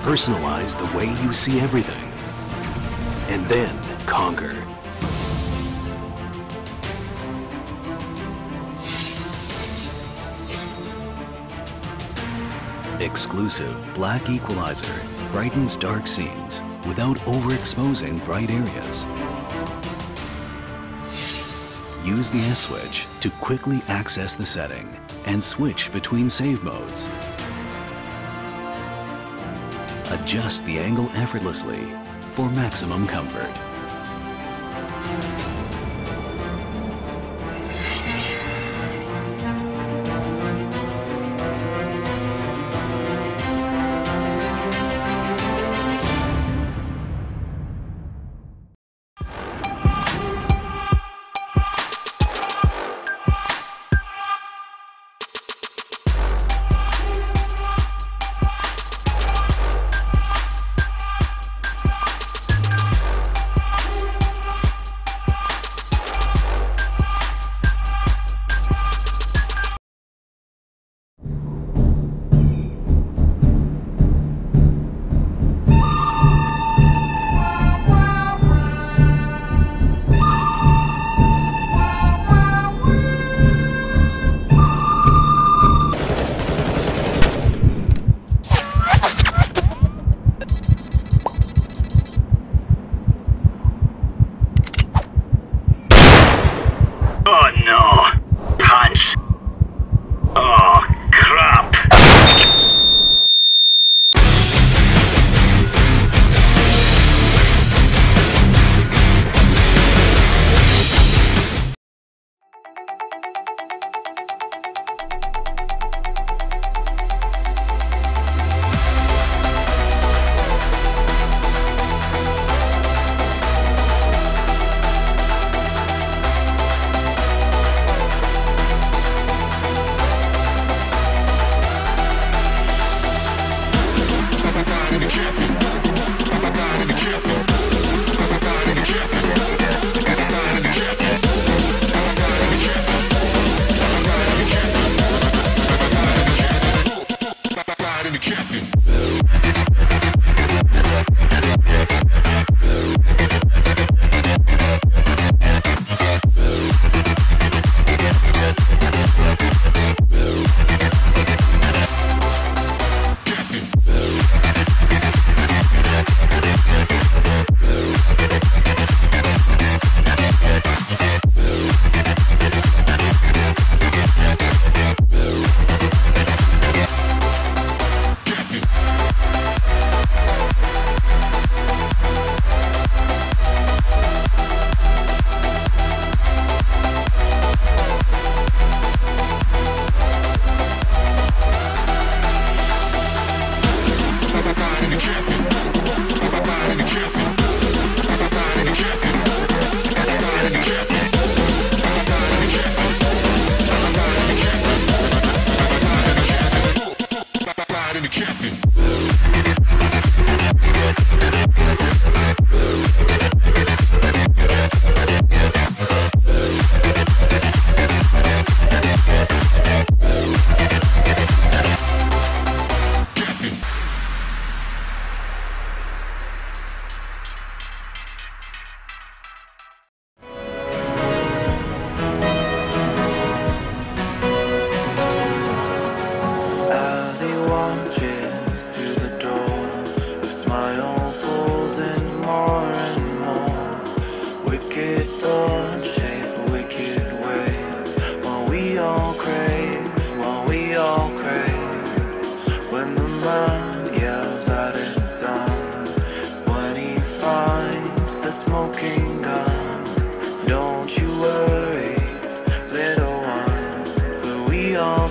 Personalize the way you see everything, and then conquer. Exclusive Black Equalizer brightens dark scenes without overexposing bright areas. Use the S switch to quickly access the setting and switch between save modes. Adjust the angle effortlessly for maximum comfort. we all crave, well, we all crave. When the man yells that it's done, when he finds the smoking gun, don't you worry, little one, for we all